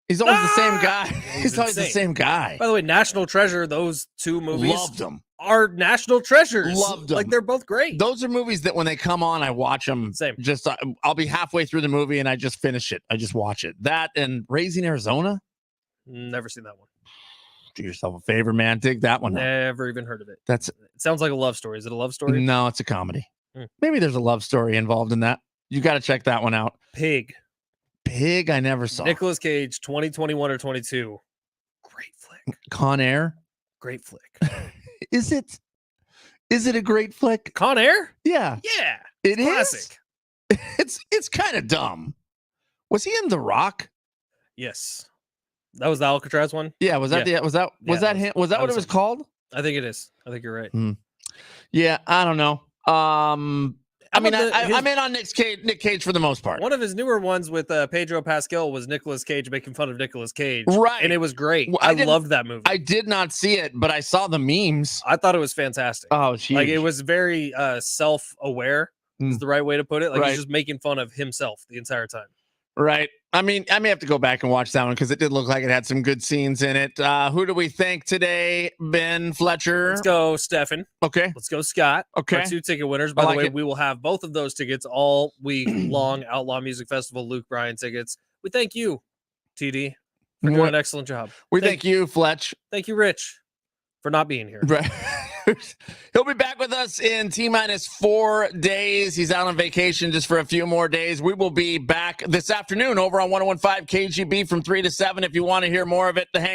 He's always the same guy. He's always the same guy. By the way, National Treasure, those two movies. Loved them. Are national treasures. Loved them. Like, they're both great. Those are movies that when they come on, I watch them. Same. Just I'll be halfway through the movie and I just finish it. I just watch it. That and Raising Arizona. Never seen that one. Do yourself a favor, man. Dig that one. Never even heard of it. It sounds like a love story. Is it a love story? No, it's a comedy. Maybe there's a love story involved in that. You got to check that one out. Pig, I never saw. Nicolas Cage, 2021 or 22. Great flick. Con Air. Great flick. Is it a great flick? Con Air? Yeah. Yeah. It is. Classic. It's kind of dumb. Was he in The Rock? Yes. That was the Alcatraz one? Yeah, was that him? Was that what it was called? I think it is. I think you're right. Yeah, I don't know. I'm in on Nick Cage for the most part. One of his newer ones with Pedro Pascal was Nicolas Cage making fun of Nicolas Cage. Right. And it was great. Well, I loved that movie. I did not see it, but I saw the memes. I thought it was fantastic. Oh, it's huge. Like, it was very self-aware is the right way to put it. Like, he's just making fun of himself the entire time. Right. I mean, I may have to go back and watch that one because it did look like it had some good scenes in it. Who do we think today? Ben Fletcher. Let's go, Stefan. Okay. Let's go, Scott. Okay. Our 2 ticket winners. By the way, we will have both of those tickets all week long. Outlaw Music Festival, Luke Bryan tickets. We thank you, TD, for doing an excellent job. We thank you, Fletch. Thank you, Rich, for not being here. Right. He'll be back with us in T-4 days. He's out on vacation just for a few more days. We will be back this afternoon over on 101.5 KGB from 3 to 7. If you want to hear more of it, the hang.